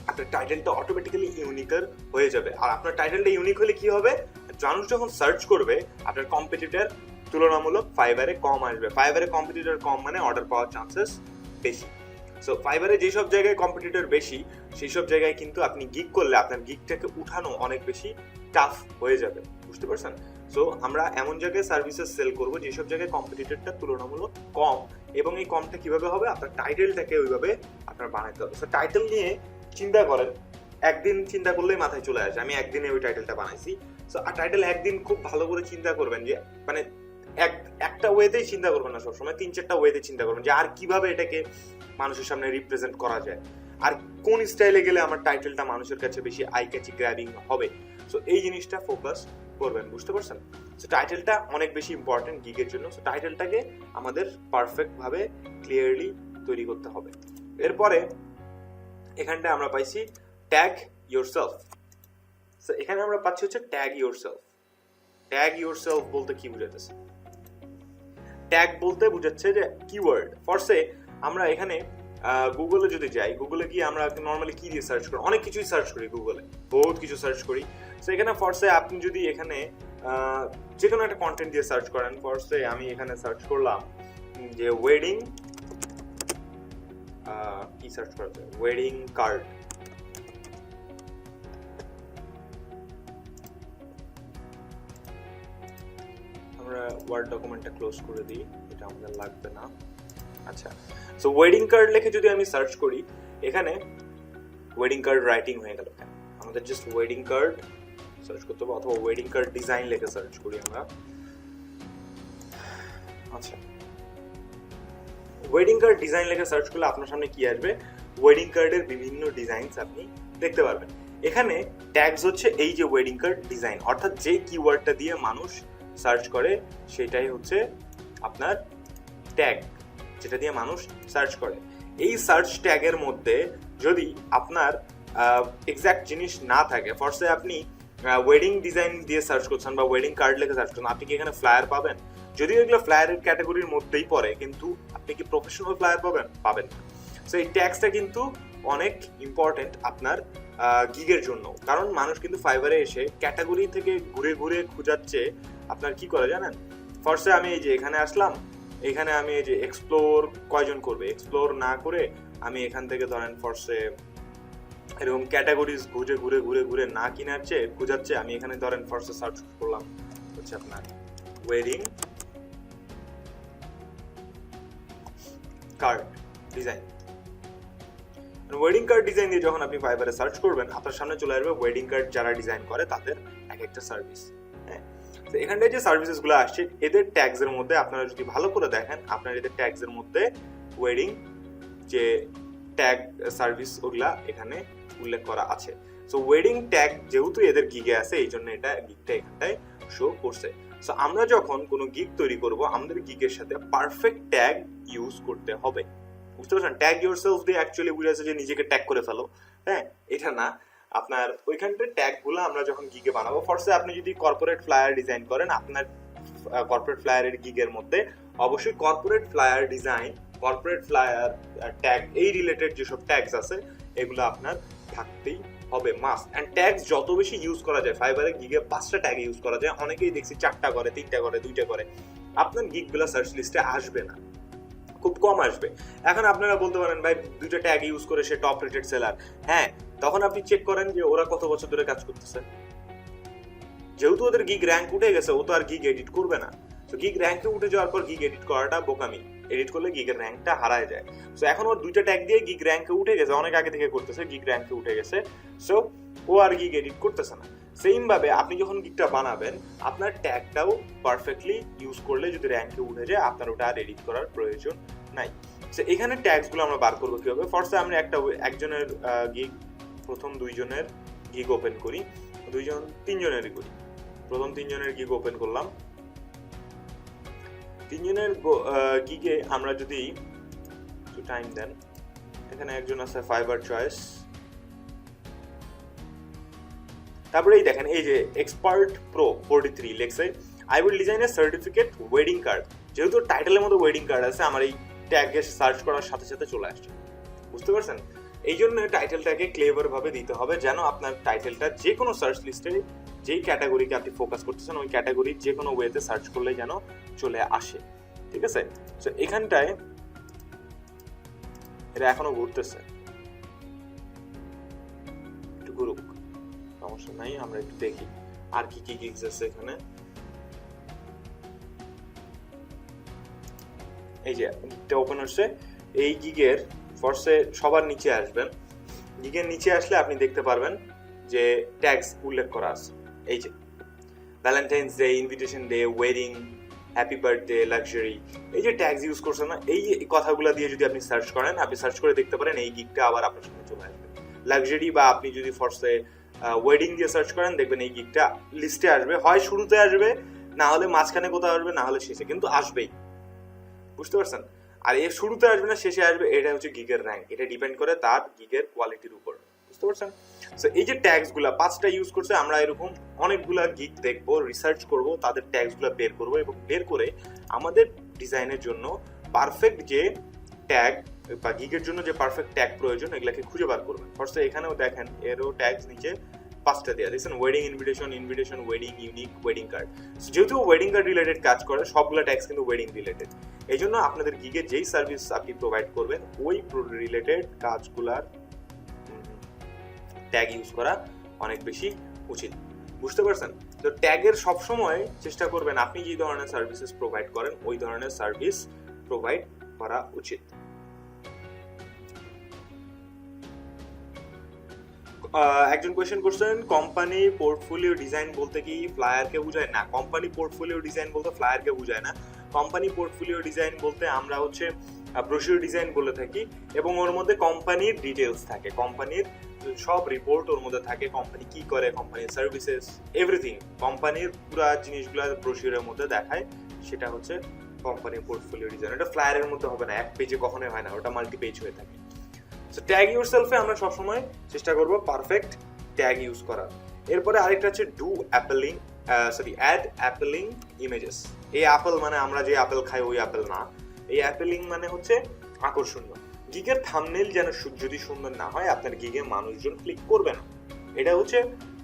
আপনার টাইটেলটা অটোমেটিক্যালি ইউনিকার হয়ে যাবে। আর আপনার টাইটেলটা ইউনিক হলে কি হবে, মানুষ যখন সার্চ করবে আপনার কম্পিটিটর তুলনামূলক ফাইবারে কম আসবে। ফাইবারে কম্পিটিটর কম মানে অর্ডার পাওয়ার চান্সেস বেশি। সো ফাইবারে যেসব জায়গায় কম্পিটিটর বেশি, সেই সব জায়গায় কিন্তু আপনি গিগ করলে আপনার গিগটাকে উঠানো অনেক বেশি টাফ হয়ে যাবে। বুঝতে পারছেন? সো আমরা এমন জায়গায় সার্ভিসেস সেল করবো যেসব জায়গায় কম্পিটিটরটা তুলনামূলক কম, এবং এই কমটা কিভাবে হবে, আপনার টাইটেলটাকে ওইভাবে আপনার বানাইতে হবে। সো টাইটেল নিয়ে চিন্তা করেন, একদিন চিন্তা করলেই মাথায় চলে আসে, আমি একদিনে ওই টাইটেলটা বানাইছি। সো টাইটেল একদিন খুব ভালো করে চিন্তা করবেন, যে মানে একটা ওয়েতেই চিন্তা করবেন না সবসময়, 3-4টা ওয়েতে চিন্তা করবেন যে আর কিভাবে এটাকে মানুষের সামনে রিপ্রেজেন্ট করা যায়, আর কোন স্টাইলে গেলে আমার টাইটেলটা মানুষের কাছে বেশি আই ক্যাচি গ্র্যাবিং হবে। সো এই জিনিসটা ফোকাস করবেন। বুঝতে পারছেন? সো টাইটেলটা অনেক বেশি ইম্পর্টেন্ট গিগের জন্য। সো টাইটেলটাকে আমাদের পারফেক্ট ভাবে ক্লিয়ারলি তৈরি করতে হবে। এরপরে এখানটা আমরা পাইছি ট্যাগ ইয়োরসেলফ। সো এখানে আমরা পাচ্ছি হচ্ছে ট্যাগ ইয়োরসেলফ। ট্যাগ ইয়োরসেলফ বলতে কি বুঝাতেছে? ট্যাগ বলতে বুঝাচ্ছে যে কিওয়ার্ড। ফরসে আমরা এখানে গুগলে যদি যাই, গুগলে গিয়ে আমরা নর্মালি কি দিয়ে সার্চ করি, অনেক কিছুই সার্চ করি, গুগলে বহুত কিছু সার্চ করি। সো এখানে ফরসে আপনি যদি এখানে যে কোনো একটা কন্টেন্ট দিয়ে সার্চ করেন, ফরসে আমি এখানে সার্চ করলাম যে ওয়েডিং, কি সার্চ করা যায়, ওয়েডিং কার্ড। আমরা ওয়ার্ড ডকুমেন্টটা ক্লোজ করে দিই, এটা আমাদের লাগবে না। আচ্ছা, সো ওয়েডিং কার্ড লিখে যদি আমি সার্চ করি, এখানে ওয়েডিং কার্ড রাইটিং হয়ে গেল। আমাদের জাস্ট ওয়েডিং কার্ড সার্চ করতে হবে, অথবা ওয়েডিং কার্ড ডিজাইন লিখে সার্চ করি আমরা। আচ্ছা, ওয়েডিং কার্ড ডিজাইন লিখে সার্চ করলে আপনার সামনে কি আসবে, ওয়েডিং কার্ডের বিভিন্ন ডিজাইনস আপনি দেখতে পারবেন। এখানে ট্যাগস হচ্ছে এই যে ওয়েডিং কার্ড ডিজাইন, অর্থাৎ যে কিওয়ার্ডটা দিয়ে মানুষ সার্চ করে সেটাই হচ্ছে আপনার ট্যাগ, যেটা দিয়ে মানুষ সার্চ করে। এই সার্চ ট্যাগের মধ্যে যদি আপনার এক্সাক্ট জিনিস না থাকে, ফরসে আপনি ওয়েডিং ডিজাইন দিয়ে সার্চ করছেন বা ওয়েডিং কার্ড লিখে সার্চ করছেন, আপনি কি এখানে ফ্লায়ার পাবেন? যদিও এগুলো ফ্লায়ারের ক্যাটাগরির মধ্যেই পড়ে, কিন্তু আপনি কি প্রফেশনাল ফ্লায়ার পাবেন না। সো এই ট্যাগসটা কিন্তু অনেক ইম্পর্টেন্ট আপনার গিগের জন্য, কারণ মানুষ কিন্তু ফাইবারে এসে ক্যাটাগরি থেকে ঘুরে ঘুরে খুঁজাচ্ছে। আপনার কি করে জানেন, ফার্স্টে আমি এই যে এখানে আসলাম, এখানে আমি এই যে এক্সপ্লোর কয়জন করবে, এক্সপ্লোর না করে আমি এখান থেকে ধরেন ফার্স্টে এরকম ক্যাটাগরিজ ঘুরে ঘুরে ঘুরে ঘুরে না কিনাচ্ছে খুঁজাচ্ছে, আমি এখানে ধরেন ফার্স্টে সার্চ করলাম হচ্ছে আপনার wedding card design. Wedding card design দিয়ে যখন আপনি ফাইবারে সার্চ করবেন, আপনার সামনে চলে আসবে ওয়েডিং কার্ড যারা ডিজাইন করে তাদের এক একটা সার্ভিস। হ্যাঁ, তো এখানটায় যে সার্ভিসেস গুলো আসছে, এদের ট্যাগস এর মধ্যে আপনারা যদি ভালো করে দেখেন, আপনার এদের ট্যাগস এর মধ্যে ওয়েডিং যে ট্যাগ সার্ভিস ওগুলা এখানে উল্লেখ করা আছে। সো ওয়েডিং ট্যাগ যেহেতু এদের গিগে আছে, এই জন্য এটা গিগটা এখানটায় শো করছে। সো আমরা যখন কোনো গিগ তৈরি করব, আমাদের গিগের সাথে পারফেক্ট ট্যাগ ইউজ করতে হবে। বুঝতে পারছেন? ট্যাগ ইয়োরসেলফ দিয়ে অ্যাকচুয়ালি বুঝাচ্ছে যে নিজেকে ট্যাগ করে ফেলো, হ্যাঁ, এটা না। আপনার ওইখানটার ট্যাগ গুলো আমরা যখন গিগে বানাবো, ফরসে আপনি যদি কর্পোরেট ফ্লায়ার ডিজাইন করেন, আপনার কর্পোরেট ফ্লায়ারের গিগের মধ্যে অবশ্যই corporate flyer design, corporate flyer tag, এই রিলেটেড যেসব ট্যাগস আছে এগুলো আপনার থাকতেই হবে, মাস্ট। অ্যান্ড ট্যাগস যত বেশি ইউজ করা যায়, ফাইবারে গিগে 5টা ট্যাগ ইউজ করা যায়, অনেকেই দেখছি 4টা করে, 3টা করে, 2টা করে, আপনার গিগগুলো সার্চ লিস্টে আসবে না, খুব কম আসবে। এখন আপনারা বলতে পারেন ভাই 2টা ট্যাগ ইউজ করে সে টপ রেটেড সেলার, হ্যাঁ, তখন আপনি চেক করেন যে ওরা কত বছর ধরে কাজ করতেছে। যেহেতু ওদের গিগ র্যাঙ্ক উঠে গেছে, ও তো আর গিগ এডিট করবে না। তো গিগ র্যাঙ্কে উঠে যাওয়ার পর গিগ এডিট করাটা বোকামি, এডিট করলে গিগের র্যাঙ্কটা হারায় যায়। সো এখন ওর 2টা ট্যাগ দিয়ে গিগ র্যাঙ্কে উঠে গেছে, অনেক আগে থেকে করতেছে, গিগ র্যাঙ্কে উঠে গেছে, সো ও আর গিগ এডিট করতেছে না। সেম ভাবে আপনি যখন গিগটা বানাবেন, আপনার ট্যাগটাও পারফেক্টলি ইউজ করলে যদি র্যাঙ্কে উঠে যায়, আপনার ওটা আর এডিট করার প্রয়োজন নাই। সো এখানে ট্যাগসগুলো আমরা বার করবো কিভাবে? ফার্স্টে আমরা একজনের গিগ, প্রথম 2জনের গিগ ওপেন করি, 3জনেরই করি। প্রথম 3জনের গিগ ওপেন করলাম। 3জনের গিগে আমরা যদি একটু টাইম দেন, এখানে একজন আছে ফাইবার চয়েস, তারপরে এই দেখেন এই যে এক্সপার্ট প্রো 43 লেখছে I will design A certificate wedding card. যেহেতু টাইটেলের মধ্যে ওয়েডিং কার্ড আছে, আমার এই ট্যাগে সার্চ করার সাথে সাথে চলে আসছে, বুঝতে পারছেন? এই জন্য টাইটেলটাকে ক্লেভার ভাবে দিতে হবে, যেন আপনার টাইটেলটা যে কোনো সার্চ লিস্টে যেই ক্যাটাগরিকে আপনি ফোকাস করতেছেন ওই ক্যাটাগরির যে কোনো ওয়েতে সার্চ করলে যেন চলে আসে, ঠিক আছে? তো এখানটায় এটা এখনো ঘুরতেছে, একটু ঘুরুক, সমস্যা নাই, আমরা একটু দেখি আর কি কি গিগস আছে এখানে। এই যে গিগটা ওপেন হচ্ছে, এই গিগের ফার্স্টে সবার নিচে আসবেন, গিগের নিচে আসলে আপনি দেখতে পারবেন যে ট্যাগস উল্লেখ করা আছে, এই যে Valentine's day, invitation day, wedding, happy birthday, luxury, এই যে ট্যাগস ইউজ করছেন না, এই কথাগুলো দিয়ে যদি আপনি সার্চ করেন, আপনি সার্চ করে দেখতে পারেন এই গিগটা আবার আপনার সামনে চলে আসবে। লাক্সারি বা আপনি যদি ফার্স্টে ওয়েডিং দিয়ে সার্চ করেন, দেখবেন এই গিগটা লিস্টে আসবে, হয় শুরুতে আসবে, না হলে মাঝখানে কোথাও আসবে, না হলে শেষে, কিন্তু আসবেই, বুঝতে পারছেন? আর এর শুরুতে আসবে না শেষে আসবে, এটা হচ্ছে গিগের র্যাঙ্ক, এটা ডিপেন্ড করে তার গিগের কোয়ালিটির উপর, বুঝতে পারছেন? সো এই যে ট্যাগস গুলা 5টা ইউজ করছে, আমরা এরকম অনেকগুলা গিগ দেখবো, রিসার্চ করব, তাদের ট্যাগস গুলা বের করবো এবং বের করে আমাদের ডিজাইনের জন্য পারফেক্ট যে ট্যাগ বা গিগের জন্য যে পারফেক্ট ট্যাগ প্রয়োজন এগুলাকে খুঁজে বার করবেন। ফার্স্টে এখানেও দেখেন এরও ট্যাগস নিচে 5টা দেওয়া, দেখছেন? Wedding invitation, invitation wedding, unique, wedding card. যেহেতু ওয়েডিং কার্ড রিলেটেড কাজ করে, সবগুলো ট্যাগস কিন্তু ওয়েডিং রিলেটেড। এই জন্য আপনাদের গিগে যেই সার্ভিস আপনি প্রোভাইড করবেন ওই রিলেটেড কাজগুলার ট্যাগ ইউজ করা অনেক বেশি উচিত, বুঝতে পারছেন? তো ট্যাগের সবসময় চেষ্টা করবেন আপনি যে ধরনের সার্ভিসেস প্রোভাইড করেন ওই ধরনের সার্ভিস প্রোভাইড করা উচিত। একজন কোয়েশ্চেন করছেন, কোম্পানি পোর্টফোলিও ডিজাইন বলতে কি ফ্লায়ারকে বোঝায়? না, কোম্পানি পোর্টফোলিও ডিজাইন বলতে ফ্লায়ারকে বোঝায় না। কোম্পানি পোর্টফোলিও ডিজাইন বলতে আমরা হচ্ছে ব্রোশিওর ডিজাইন বলে থাকি এবং ওর মধ্যে কোম্পানির ডিটেলস থাকে, কোম্পানির সব রিপোর্ট ওর মধ্যে থাকে, কোম্পানি কি করে, কোম্পানির সার্ভিসেস, এভরিথিং, কোম্পানির পুরো জিনিসগুলো ব্রোশিওরের মধ্যে দেখায়, সেটা হচ্ছে কোম্পানির পোর্টফোলিও ডিজাইন। এটা ফ্লায়ারের মধ্যে হবে না, এক পেজে কখনোই হয় না, ওটা মাল্টি পেজ হয়ে থাকে। সো ট্যাগ ইউরসেলফে আমরা সবসময় চেষ্টা করব পারফেক্ট ট্যাগ ইউজ করার। এরপরে আরেকটা হচ্ছে অ্যাড অ্যাপেলিং ইমেজেস। এই অ্যাপেল মানে আমরা যে অ্যাপেল খাই ওই অ্যাপেল না, এই অ্যাপেলিং মানে হচ্ছে আকর্ষণীয়। গিগের থাম্বনেইল যেন যদি সুন্দর না হয়, আপনার গিগে মানুষজন ক্লিক করবে না, এটা হচ্ছে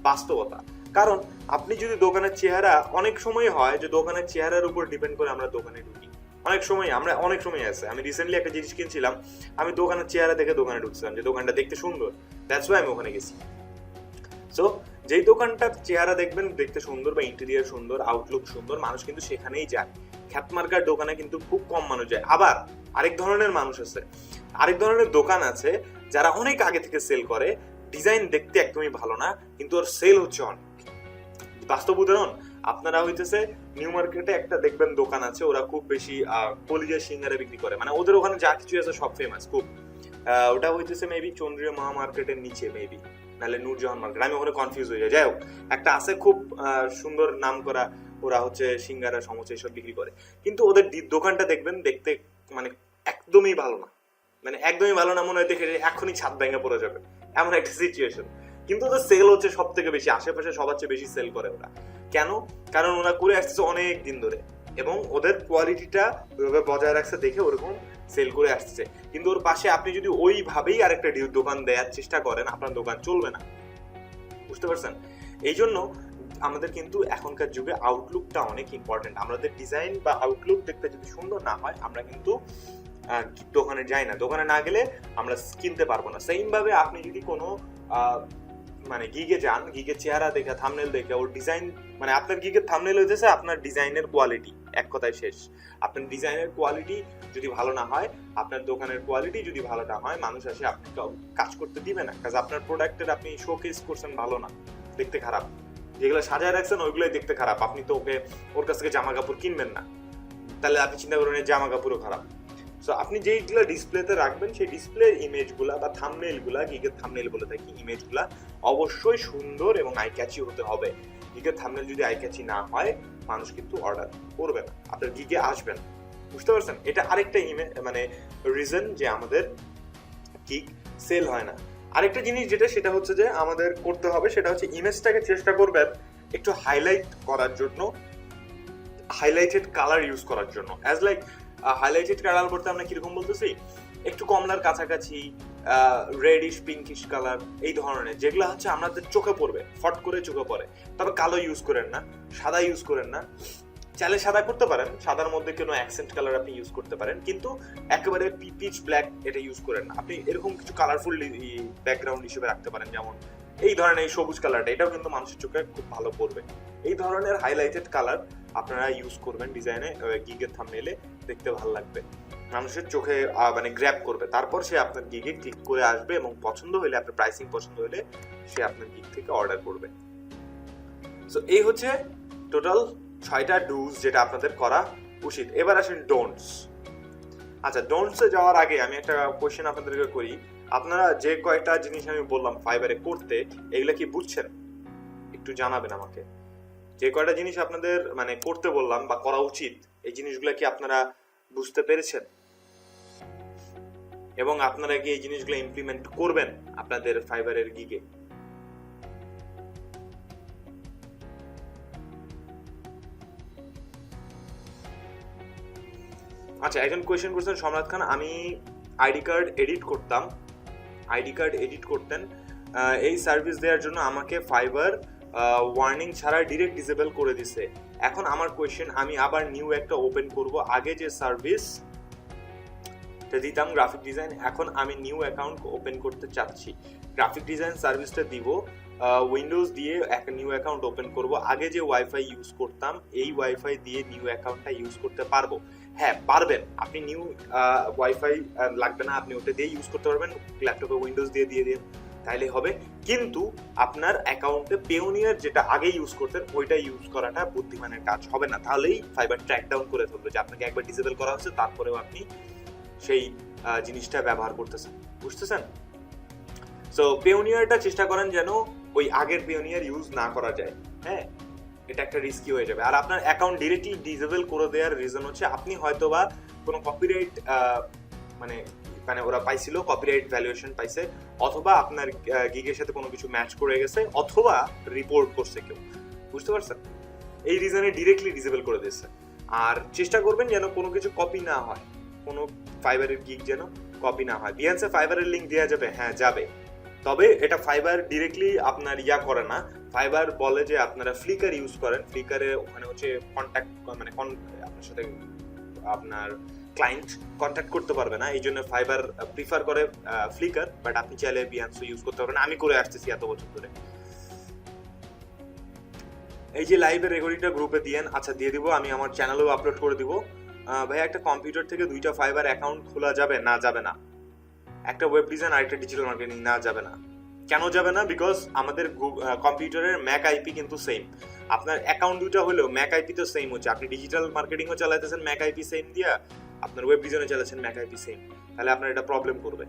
বাস্তবতা। কারণ আপনি যদি দোকানের চেহারা, অনেক সময় হয় যে দোকানের চেহারার উপর ডিপেন্ড করে আমরা দোকানে ঢুকি, অনেক সময় আছে। আমি রিসেন্টলি একটা জিনিস কিনছিলাম, আমি দোকানের চেহারা দেখে দোকানে ঢুকছিলাম যে দোকানটা দেখতে সুন্দর, দ্যাটস ওয়াই আমি ওখানে গেছি। সো যেই দোকানটার চেহারা দেখবেন দেখতে সুন্দর বা ইন্টেরিয়ার সুন্দর, আউটলুক সুন্দর, মানুষ কিন্তু সেখানেই যায়। খ্যাতমার্কার দোকানে কিন্তু খুব কম মানুষ যায়। আবার আরেক ধরনের মানুষ আছে, আরেক ধরনের দোকান আছে যারা অনেক আগে থেকে সেল করে, ডিজাইন দেখতে একদমই ভালো না, কিন্তু ওর সেল হচ্ছে অনেক। বাস্তব উদাহরণ, আপনারা হইতেছে নিউ মার্কেটে একটা দেখবেন দোকান আছে, ওরা খুব বেশি কলিজা সিঙ্গারা বিক্রি করে, মানে ওদের ওখানে যা কিছু আছে সব ফেমাস খুব। ওটা হইতেছে মেবি চন্দ্রিয়া মহা মার্কেটের নিচে, মেবি নাহলে নূরজাহান মার্কেট, আমি ওখানে কনফিউজ হয়ে যাই। যাই হোক, একটা আছে খুব সুন্দর নাম করা, ওরা হচ্ছে সিঙ্গারা, সমোসা এসব বিক্রি করে, কিন্তু ওদের দোকানটা দেখবেন দেখতে মানে একদমই ভালো না, মানে একদমই ভালো না, মনে হয় দেখে এখনই ছাদ ভেঙে পড়ে যাবে, এমন একটা সিচুয়েশন। কিন্তু ওদের সেল হচ্ছে সব থেকে বেশি, আশেপাশে সবার চেয়ে বেশি সেল করে ওরা। কেন? কারণ ওরা করে আসছে অনেক দিন ধরে এবং ওদের কোয়ালিটিটা ওইভাবে বজায় রাখছে দেখে ওরকম সেল করে আসছে। কিন্তু ওর পাশে আপনি যদি ওইভাবেই আরেকটা দোকান দেওয়ার চেষ্টা করেন, আপনার দোকান চলবে না। বুঝতে পারছেন? এই জন্য আমাদের কিন্তু এখনকার যুগে আউটলুকটা অনেক ইম্পর্টেন্ট। আমাদের ডিজাইন বা আউটলুক দেখতে যদি সুন্দর না হয়, আমরা কিন্তু দোকানে যাই না। দোকানে না গেলে আমরা কিনতে পারবো না। সেম ভাবে আপনি যদি কোনো মানে গিগে যান, গিগের চেহারা দেখে, থাম্বনেল দেখে, ওর ডিজাইন, মানে আপনার গিগের থাম্বনেল হইতেছে আপনার ডিজাইনের কোয়ালিটি, এক কথায় শেষ। আপনার ডিজাইনের কোয়ালিটি যদি ভালো না হয়, আপনার দোকানের কোয়ালিটি যদি ভালো না হয়, মানুষ আসে আপনাকে কাজ করতে দিবে না। কাজ আপনার প্রোডাক্টের আপনি শোকেস করছেন ভালো না, দেখতে খারাপ, যেগুলো সাজায় রাখছেন ওইগুলোই দেখতে খারাপ, আপনি তো ওর কাছ থেকে জামা কাপড় কিনবেন না, তাহলে আপনি চিন্তা করেন জামা কাপড়ও খারাপ। সো আপনি যেইগুলো ডিসপ্লেতে রাখবেন, সেই ডিসপ্লে ইমেজগুলা বা থাম্বনেলগুলা, গিগের থাম্বনেল বলে থাকি, ইমেজগুলা অবশ্যই সুন্দর এবং আই ক্যাচি হতে হবে। গিগের থাম্বনেল যদি আই ক্যাচি না হয়, মানুষ কিন্তু অর্ডার করবে না, আপনার গিগে আসবেন। বুঝতে পারছেন? এটা আরেকটা মানে রিজন যে আমাদের গিগ সেল হয় না। আরেকটা জিনিস যেটা, সেটা হচ্ছে যে আমাদের করতে হবে, সেটা হচ্ছে ইমেজটাকে চেষ্টা করবেন একটু হাইলাইট করার জন্য, হাইলাইটেড কালার ইউজ করার জন্য। অ্যাজ লাইক হাইলাইটেড কালার বলতে আমরা কিরকম বলতেছি, একটু কমলার কাছাকাছি, রেডিশ পিঙ্কিশ কালার, এই ধরনের, যেগুলো হচ্ছে আমাদের চোখে পড়বে, ফট করে চোখে পড়ে। তবে কালো ইউজ করেন না, সাদা ইউজ করেন না। চাইলে সাদা করতে পারেন, সাদার মধ্যে কোনো অ্যাকসেন্ট কালার আপনি ইউজ করতে পারেন, কিন্তু একেবারে পিচ ব্ল্যাক এটা ইউজ করেন না। আপনি এরকম কিছু কালারফুল ব্যাকগ্রাউন্ড হিসেবে রাখতে পারেন, যেমন এই ধরনের এই সবুজ কালারটা, এটাও কিন্তু মানুষের চোখে খুব ভালো পড়বে। এই ধরনের হাইলাইটেড কালার আপনারা ইউজ করবেন ডিজাইনে, গিগের থাম্বনেলে, দেখতে ভালো লাগবে, মানুষের চোখে মানে গ্র্যাব করবে। তারপর সে আপনার গিগে ক্লিক করে আসবে এবং পছন্দ হলে, আপনার প্রাইসিং পছন্দ হলে সে আপনার গিগ থেকে অর্ডার করবে। সো এই হচ্ছে টোটাল 6টা ডুজ যেটা আপনাদের করা উচিত। এবার আসেন ডোন্টস। আচ্ছা, ডোন্টসে যাওয়ার আগে আমি একটা কোয়েশ্চেন আপনাদেরকে করি। আপনারা যে কয়টা জিনিস আমি বললাম ফাইবারে করতে, এগুলা কি বুঝছেন? একটু জানাবেন আমাকে। যে কয়টা জিনিস আপনাদের মানে করতে বললাম বা করা উচিত, এই জিনিসগুলো কি আপনারা বুঝতে পেরেছেন? এবং আপনারা কি এই জিনিসগুলো ইমপ্লিমেন্ট করবেন আপনাদের ফাইবারের গিগে? আচ্ছা, একজন কোয়েশ্চেন করছেন সম্রাট খান, আমি আইডি কার্ড এডিট করতাম, আইডি কার্ড এডিট করতেন, এই সার্ভিস দেওয়ার জন্য আমাকে ফাইবার ওয়ার্নিং ছাড়া ডিরেক্ট ডিসেবল করে দিছে। এখন আমার কোয়েশ্চেন, আমি আবার নিউ একটা ওপেন করব, আগে যে সার্ভিস দিতাম গ্রাফিক ডিজাইন, এখন আমি নিউ অ্যাকাউন্ট ওপেন করতে চাচ্ছি, গ্রাফিক ডিজাইন সার্ভিসটা দিব, উইন্ডোজ দিয়ে একটা নিউ অ্যাকাউন্ট ওপেন করব, আগে যে ওয়াইফাই ইউজ করতাম এই ওয়াইফাই দিয়ে নিউ অ্যাকাউন্টটা ইউজ করতে পারবো? হ্যাঁ, পারবেন। আপনি নিউ ওয়াইফাই লাগবে না, আপনি ওটা দিয়ে ইউজ করতে পারবেন, ল্যাপটপে উইন্ডোজ দিয়ে তাইলে হবে। কিন্তু আপনার অ্যাকাউন্টে পেওনিয়ার যেটা আগে ইউজ করতেন ওইটা ইউজ করাটা বুদ্ধিমানের কাজ হবে না, তাহলেই ফাইবার ট্র্যাক ডাউন করে ফেলবে যে আপনাকে একবার ডিসেবল করা হয়েছে, তারপরেও আপনি সেই জিনিসটা ব্যবহার করতেছেন। বুঝতেছেন? সো পেওনিয়ারটা চেষ্টা করেন যেন ওই আগের পেওনিয়ার ইউজ না করা যায়। হ্যাঁ, এটা একটা রিস্কি হয়ে যাবে। আর আপনার অ্যাকাউন্ট ডিরেক্টলি ডিসেবল করে দেওয়ার রিজন হচ্ছে আপনি হয়তোবা কোনো কপিরাইট মানে মানে ওরা পাইছিল, কপিরাইট ভ্যালুয়েশন পাইছে, অথবা আপনার গিগের সাথে কোনো কিছু ম্যাচ করে গেছে, অথবা রিপোর্ট করছে কেউ। বুঝতে পারছেন? এই রিজনে ডিরেক্টলি ডিসেবল করে দিয়েছে। আর চেষ্টা করবেন যেন কোনো কিছু কপি না হয়, কোনো ফাইবারের গিগ যেন কপি না হয়। বিহান্সে ফাইবারের লিঙ্ক দেওয়া যাবে, হ্যাঁ যাবে, তবে এটা ফাইবার ডিরেক্টলি আপনার করে না। ফাইবার বলে যে আপনারা ফ্লিকার ইউজ করেন, ফ্লিকারে ওখানে হচ্ছে কন্ট্যাক্ট মানে আপনার সাথে আপনার ক্লায়েন্ট কন্ট্যাক্ট করতে পারবে না, এই জন্য ফাইবার প্রিফার করে ফ্লিকার, বাট আপনি চাইলে বিহান্সও ইউজ করতে পারবেন, আমি করে আসতেছি এত বছর ধরে। এই যে লাইভের রেকর্ডিংটা গ্রুপে দিয়েন। আচ্ছা, দিয়ে দিব, আমি আমার চ্যানেলেও আপলোড করে দিব। ভাই, একটা কম্পিউটার থেকে 2টা ফাইবার অ্যাকাউন্ট খোলা যাবে? না, যাবে না। একটা ওয়েব ডিজাইন আর একটা ডিজিটাল মার্কেটিং, না, যাবে না। কেন যাবে না? বিকজ আমাদের কম্পিউটারের ম্যাক আইপি কিন্তু সেম। আপনার অ্যাকাউন্ট 2টা হলেও ম্যাক আইপি তো সেম হচ্ছে। আপনি ডিজিটাল মার্কেটিংও চালাইতেছেন ম্যাক আইপি সেম দিয়া, আপনার ওয়েব ডিজাইনও চালাচ্ছেন ম্যাক আইপি সেম, তাহলে আপনার এটা প্রবলেম করবে।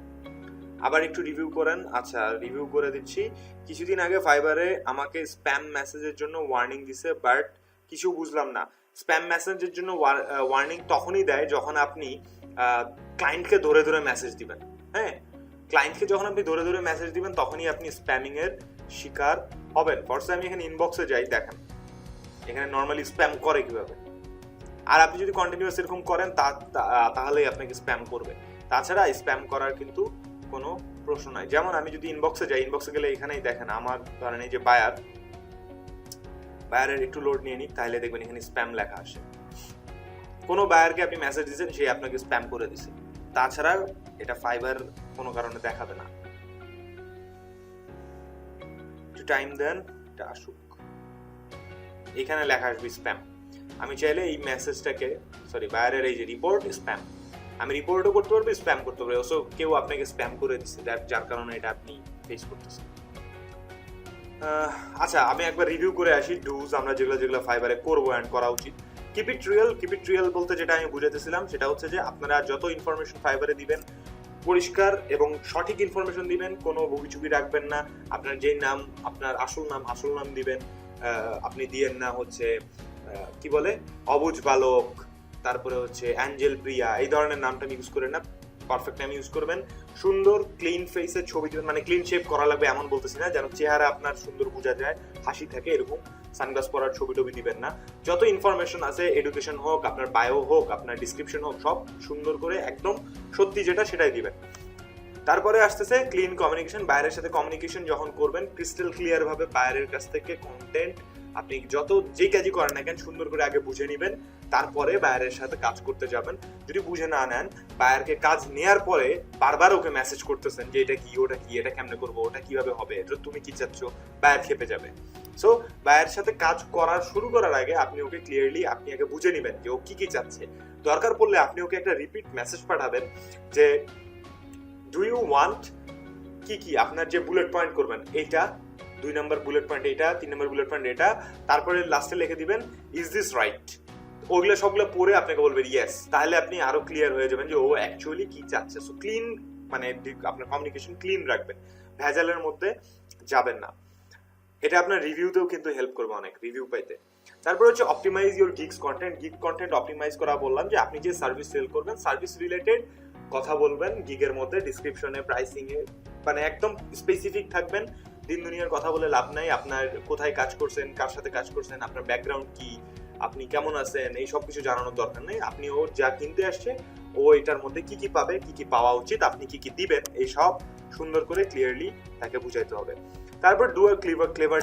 আবার একটু রিভিউ করেন। আচ্ছা, রিভিউ করে দিচ্ছি। কিছুদিন আগে ফাইবারে আমাকে স্প্যাম মেসেজের জন্য ওয়ার্নিং দিছে, বাট কিছু বুঝলাম না। স্প্যাম মেসেজের জন্য ওয়ার্নিং তখনই দেয় যখন আপনি ক্লায়েন্টকে ধরে ধরে মেসেজ দিবেন। হ্যাঁ, ক্লায়েন্টকে যখন আপনি ধরে ধরে মেসেজ দিবেন তখনই আপনি স্প্যামিং এর শিকার হবেন। ফার্স্ট আমি এখানে ইনবক্সে যাই, দেখেন এখানে নর্মালি স্প্যাম করে কিভাবে। আর আপনি যদি কন্টিনিউয়াস এরকম করেন তাহলেই আপনাকে স্প্যাম করবে, তাছাড়া স্প্যাম করার কিন্তু কোনো প্রশ্ন নাই। যেমন আমি যদি ইনবক্সে যাই, ইনবক্সে গেলে এখানেই দেখেন আমার ধরেন এই যে বায়ারের একটু লোড নিয়ে নিক, তাহলে দেখবেন এখানে স্প্যাম লেখা আসে। কোনো বায়ারকে আপনি মেসেজ দিয়েছেন, সে আপনাকে স্প্যাম করে দিছে, তাছাড়া এটা ফাইবার কোনো কারণে দেখাবে না। একটু টাইম দেন, এটা আসুক, এখানে লেখা আসবে স্প্যাম। আমি চাইলে এই মেসেজটাকে বায়ারের এই যে রিপোর্ট স্প্যাম, আমি রিপোর্টও করতে পারবো, স্প্যাম করতে পারবো। সো কেউ আপনাকে স্প্যাম করে দিচ্ছে, যার কারণে এটা আপনি ফেস করতেছেন। আচ্ছা, আমি একবার রিভিউ করে আসি ডুজ আমরা যেগুলো ফাইবারে করবো অ্যান্ড করা উচিত। কিপ ইট রিয়েল বলতে যেটা আমি বুঝাতেছিলাম সেটা হচ্ছে যে আপনারা যত ইনফরমেশন ফাইবারে দিবেন পরিষ্কার এবং সঠিক ইনফরমেশন দিবেন, কোনো বগিচুগি রাখবেন না। আপনার যে নাম, আপনার আসল নাম দিবেন, আপনি দিয়েন না হচ্ছে কি বলে অবুজ বালক, তারপরে হচ্ছে অ্যাঞ্জেল প্রিয়া, এই ধরনের নামটা ইউজ করেন না। পারফেক্ট নাম ইউজ করবেন। সুন্দর ক্লিন ফেসের ছবি দিবেন, মানে ক্লিন শেপ করা লাগবে এমন বলতেছি না, যেন চেহারা আপনার সুন্দর বোঝা যায়, হাসি থাকে, এরকম সানগ্লাস পরার ছবি টবি দিবেন না। যত ইনফরমেশন আছে, এডুকেশন হোক, আপনার বায়ো হোক, আপনার ডিসক্রিপশন হোক, সব সুন্দর করে একদম সত্যি যেটা সেটাই দিবেন। তারপরে আসতেছে ক্লিন কমিউনিকেশন। বাইরের সাথে কমিউনিকেশন যখন করবেন, ক্রিস্টাল ক্লিয়ার ভাবে বাইরের কাছ থেকে কন্টেন্ট আপনি যে কাজই করেন না কেন সুন্দর করে আগে বুঝে নেবেন, তারপরে বায়ারের সাথে কাজ করতে যাবেন। যদি বুঝে না নেন, বায়ারকে কাজ নেওয়ার পরে বারবার ওকে মেসেজ করতেছেন যে এটা কি, ওটা কি, এটা কেমনে করবো, ওটা কিভাবে হবে, এটা তুমি কি চাচ্ছ, বায়ার খেপে যাবে। সো বায়ারের সাথে কাজ শুরু করার আগে আপনি ওকে ক্লিয়ারলি আপনি আগে বুঝে নেবেন যে ও কি চাচ্ছে। দরকার পড়লে আপনি ওকে একটা রিপিট মেসেজ পাঠাবেন যে ডু ইউ ওয়ান্ট কি আপনার যে বুলেট পয়েন্ট করবেন, এইটা 2 নম্বর বুলেট পয়েন্ট, এটা 3 নম্বর বুলেট পয়েন্ট, এটা, তারপরে লাস্টে লিখে দিবেন ইজ দিস রাইট। ওগুলো সবগুলো পড়ে আপনাকে বলবেন ইয়েস, তাহলে আপনি আরো ক্লিয়ার হয়ে যাবেন যে ও অ্যাকচুয়ালি কি চাচ্ছে। সো ক্লিন, মানে আপনার কমিউনিকেশন ক্লিন রাখবেন, ভেজালের মধ্যে যাবেন না। এটা আপনার রিভিউতেও কিন্তু হেল্প করবে, অনেক রিভিউ পাইতে। তারপর হচ্ছে optimize your gigs content. Gig content optimize করা বললাম যে আপনি যে সার্ভিস সেল করবেন, সার্ভিস রিলেটেড কথা বলবেন গিগের মধ্যে, ডিসক্রিপশনে, প্রাইসিং এ, মানে একদম স্পেসিফিক থাকবেন। দিন দুনিয়ার কথা বলে লাভ নাই। আপনার কোথায় কাজ করছেন, কার সাথে কাজ করছেন, আপনার ব্যাকগ্রাউন্ড কি, আপনি কেমন আছেন, এই সব কিছু জানানোর দরকার নেই। আপনি ও যা কিনতে আসছে, ও এটার মধ্যে কি পাবে, কি পাওয়া উচিত, আপনি কি দিবেন, এই সব সুন্দর করে ক্লিয়ারলি তাকে বুঝাইতে হবে। তারপর ডু আ ক্লেভার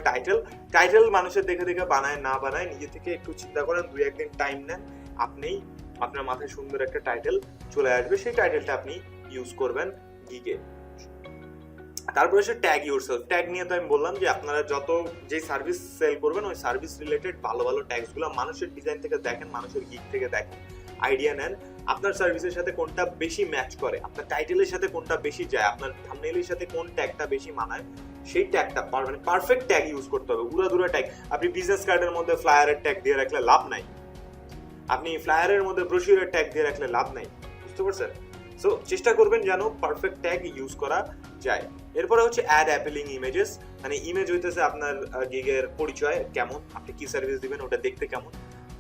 টাইটেল মানুষের দেখে বানায় না বানায়, নিজে থেকে একটু চিন্তা করেন, 2-1 দিন টাইম নেন, আপনার মাথায় সুন্দর একটা টাইটেল চলে আসবে, সেই টাইটেলটা আপনি ইউজ করবেন গিগে। তারপরে সে ট্যাগ ইউরসেলফ। ট্যাগ নিয়ে তো আমি বললাম যে আপনারা যে সার্ভিস সেল করবেন, ওই সার্ভিস রিলেটেড ভালো ট্যাগস গুলো মানুষের ডিজাইন থেকে দেখেন, মানুষের গিগ থেকে দেখেন, আইডিয়া নেন আপনার সার্ভিসের সাথে কোনটা বেশি ম্যাচ করে, আপনার টাইটেলের সাথে কোনটা বেশি যায়, আপনার থাম্বনেইলের সাথে কোন ট্যাগটা বেশি মানায়, সেই ট্যাগটা মানে পারফেক্ট ট্যাগ ইউজ করতে হবে। উড়াধুরা ট্যাগ, আপনি বিজনেস কার্ডের মধ্যে ফ্লায়ারের ট্যাগ দিয়ে রাখলে লাভ নাই, আপনি ফ্লায়ারের মধ্যে ব্রোশিউরের ট্যাগ দিয়ে রাখলে লাভ নাই, বুঝতে পারছেন? সো চেষ্টা করবেন যেন পারফেক্ট ট্যাগ ইউজ করা যায়। এরপরে হচ্ছে অ্যাড অ্যাপিলিং ইমেজেস, মানে ইমেজ হইতেছে আপনার গিগের পরিচয় কেমন, আপনি কি সার্ভিস দিবেন, ওটা দেখতে কেমন,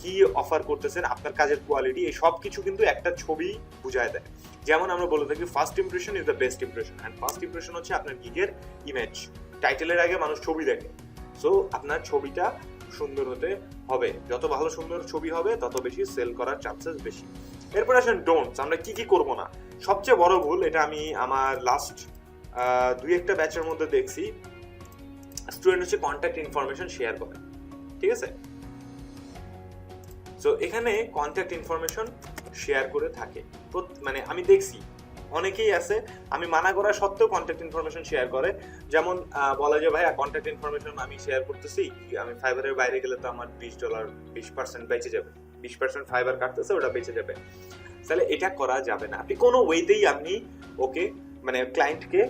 কি অফার করতেছেন, আপনার কাজের কোয়ালিটি, এই সব কিছু কিন্তু একটা ছবি বুঝায় দেয়। যেমন আমরা বলে থাকি first impression is the best impression, and first impression হচ্ছে আপনার গিগের ইমেজ। টাইটেলের আগে মানুষ ছবি দেখে, সো আপনার ছবিটা সুন্দর হতে হবে। যত ভালো সুন্দর ছবি হবে, তত বেশি সেল করার চান্সেস বেশি। এরপর আসেন ডোন্টস, আমরা কি করবো না। সবচেয়ে বড় ভুল, এটা আমি আমার লাস্ট 2-1টা ব্যাচের মধ্যে দেখছি, স্টুডেন্ট হচ্ছে কন্ট্যাক্ট ইনফরমেশন শেয়ার করে, ঠিক আছে? সো এখানে কন্ট্যাক্ট ইনফরমেশন শেয়ার করে থাকে, মানে আমি দেখছি অনেকেই আছে, আমি মানা করা সত্ত্বেও কন্ট্যাক্ট ইনফরমেশন শেয়ার করে। যেমন বলা যায় ভাইয়া কন্ট্যাক্ট ইনফরমেশন আমি শেয়ার করতেছি, আমি ফাইবারের বাইরে গেলে তো আমার $20 20% বেঁচে যাবে, 20% ফাইবার কাটতেছে, ওটা বেঁচে যাবে। তাহলে এটা করা যাবে না। আপনি কোনো ওয়েতেই আপনি ওকে, মানে ক্লায়েন্টকে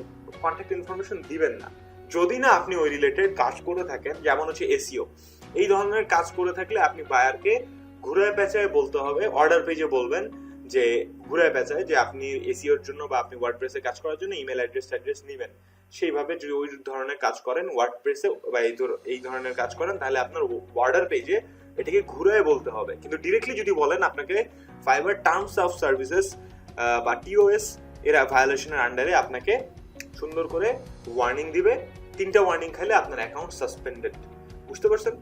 কন্ট্যাক্ট ইনফরমেশন দিবেন না, যদি না আপনি ওই রিলেটেড কাজ করে থাকেন। যেমন হচ্ছে এসইও, এই ধরনের কাজ করে থাকলে আপনি বায়ারকে ঘুরায় পেঁচায় বলতে হবে, অর্ডার পেজে বলবেন যে ঘুরায় পেঁচায় যে আপনি এসইওর জন্য বা আপনি ওয়ার্ডপ্রেসে কাজ করার জন্য ইমেল অ্যাড্রেস নেবেন। সেইভাবে যদি ওই ধরনের কাজ করেন ওয়ার্ডপ্রেসে বা এই ধরনের কাজ করেন, তাহলে আপনার অর্ডার পেজে এটাকে ঘুরায় বলতে হবে। কিন্তু ডিরেক্টলি যদি বলেন, আপনাকে ফাইবার টার্মস অফ সার্ভিসেস বা টিওএস এরা ভায়োলেশনের আন্ডারে আপনাকে সুন্দর করে ওয়ার্নিং দিবে। 3টা ওয়ার্নিং খাইলে আপনার অ্যাকাউন্ট সাসপেন্ডেড, বুঝতে পারছেন?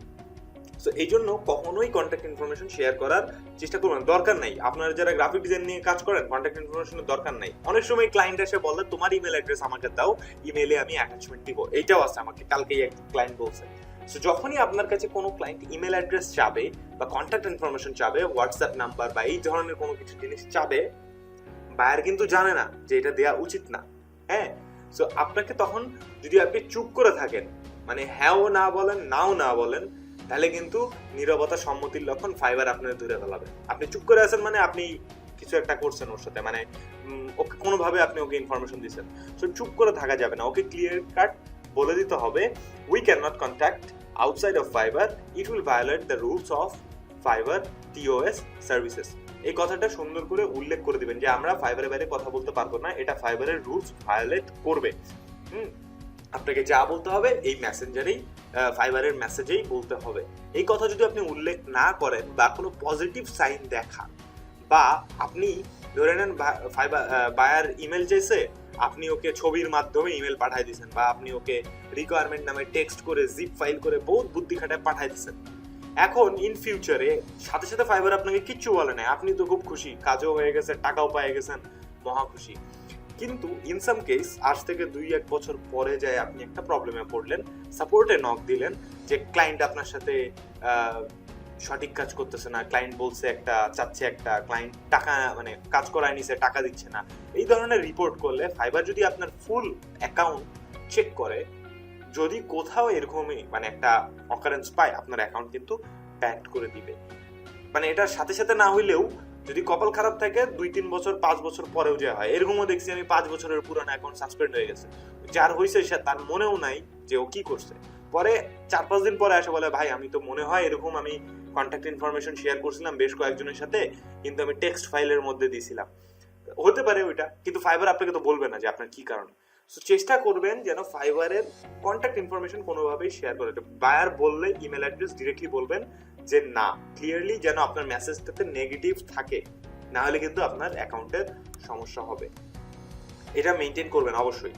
সো এই জন্য কখনোই কন্ট্যাক্ট ইনফরমেশন শেয়ার করার চেষ্টা করবেন, দরকার নাই। আপনারা যারা গ্রাফিক ডিজাইন নিয়ে কাজ করেন, কন্ট্যাক্ট ইনফরমেশনের দরকার নাই। অনেক সময় ক্লায়েন্ট এসে বলে তোমার ইমেল অ্যাড্রেস আমাকে দাও, ইমেলে আমি অ্যাটাচমেন্ট দিব। এইটাও আছে, আমাকে কালকেই এক ক্লায়েন্ট বলছে। সো যখনই আপনার কাছে কোনো ক্লায়েন্ট ইমেল অ্যাড্রেস চাবে বা কন্ট্যাক্ট ইনফরমেশন চাবে, হোয়াটসঅ্যাপ নাম্বার বা এই ধরনের কোনো কিছু জিনিস চাবে, বায়ার কিন্তু জানে না যে এটা দেওয়া উচিত না। হ্যাঁ, সো আপনাকে তখন যদি আপনি চুপ করে থাকেন, মানে হ্যাঁও না বলেন নাও না বলেন, তাহলে কিন্তু নীরবতা সম্মতির লক্ষণ, ফাইবার আপনার ধরে ফেলাবে। আপনি চুপ করে আছেন মানে আপনি কিছু একটা করছেন ওর সাথে, মানে ওকে কোনোভাবে আপনি ওকে ইনফরমেশন দিচ্ছেন। সো চুপ করে থাকা যাবে না, ওকে ক্লিয়ার কাট বলে দিতে হবে, we can not contact outside of Fiverr, it will violate the rules of Fiverr TOS services. এই কথাটা সুন্দর করে উল্লেখ করে দিবেন যে আমরা ফাইবারের বাইরে কথা বলতে পারবো না, এটা ফাইবারের রুলস ভায়োলেট করবে। আপনাকে যা বলতে হবে এই মেসেঞ্জারেই, ফাইবারের মেসেজেই বলতে হবে। এই কথা যদি আপনি উল্লেখ না করেন বা কোনো পজিটিভ সাইন দেখান, বা আপনি ধরে নেন ফাইবার বায়ার ইমেল চাইছে, আপনি ওকে ছবির মাধ্যমে ইমেল পাঠাই দিয়েছেন, বা আপনি ওকে রিকোয়ারমেন্ট নামে টেক্সট করে জিপ ফাইল করে বহুত বুদ্ধি খাটায় পাঠাই দিয়েছেন। এখন ইন ফিউচারে সাথে সাথে ফাইবার আপনাকে কিচ্ছু বলে না, আপনি তো খুব খুশি, কাজও হয়ে গেছে, টাকাও পেয়ে গেছেন, মহা খুশি। কিন্তু ইন সাম কেস আজ থেকে 2-1 বছর পরে যায় আপনি একটা প্রবলেমে পড়লেন, সাপোর্টে নক দিলেন যে ক্লায়েন্ট আপনার সাথে সঠিক কাজ করতেছে না, ক্লায়েন্ট বলছে একটা, চাচ্ছে একটা, ক্লায়েন্ট টাকা মানে কাজ করায় নিছে, টাকা দিচ্ছে না, এই ধরনের রিপোর্ট করলে ফাইবার যদি আপনার ফুল অ্যাকাউন্ট চেক করে, যদি কোথাও এরকমই মানে একটা অকারেন্স পায়, আপনার অ্যাকাউন্ট কিন্তু ব্যান করে দিবে। মানে এটার সাথে সাথে না হইলেও যদি কপাল খারাপ থাকে 2-3 বছর 5 বছর পরেও যে হয়, এরকমও দেখছি আমি 5 বছরের পুরানো অ্যাকাউন্ট সাসপেন্ড হয়ে গেছে, যার হয়েছে সে তার মনেও নাই যে ও কি করছে। পরে 4-5 দিন পরে আসে বলে ভাই আমি তো মনে হয় এরকম আমি কন্ট্যাক্ট ইনফরমেশন শেয়ার করছিলাম বেশ কয়েকজনের সাথে, কিন্তু আমি টেক্সট ফাইলের মধ্যে দিয়েছিলাম। হতে পারে ওইটা, কিন্তু ফাইবার আপনাকে তো বলবে না যে আপনার কি কারণ। সো চেষ্টা করবেন যেন ফাইবারের কন্ট্যাক্ট ইনফরমেশন কোনোভাবেই শেয়ার করে। বায়ার বললে ইমেল অ্যাড্রেস ডিরেক্টলি বলবেন যে না, ক্লিয়ারলি যেন আপনার মেসেজটাতে নেগেটিভ থাকে, না হলে কিন্তু আপনার অ্যাকাউন্টের সমস্যা হবে। এটা মেনটেন করবেন অবশ্যই।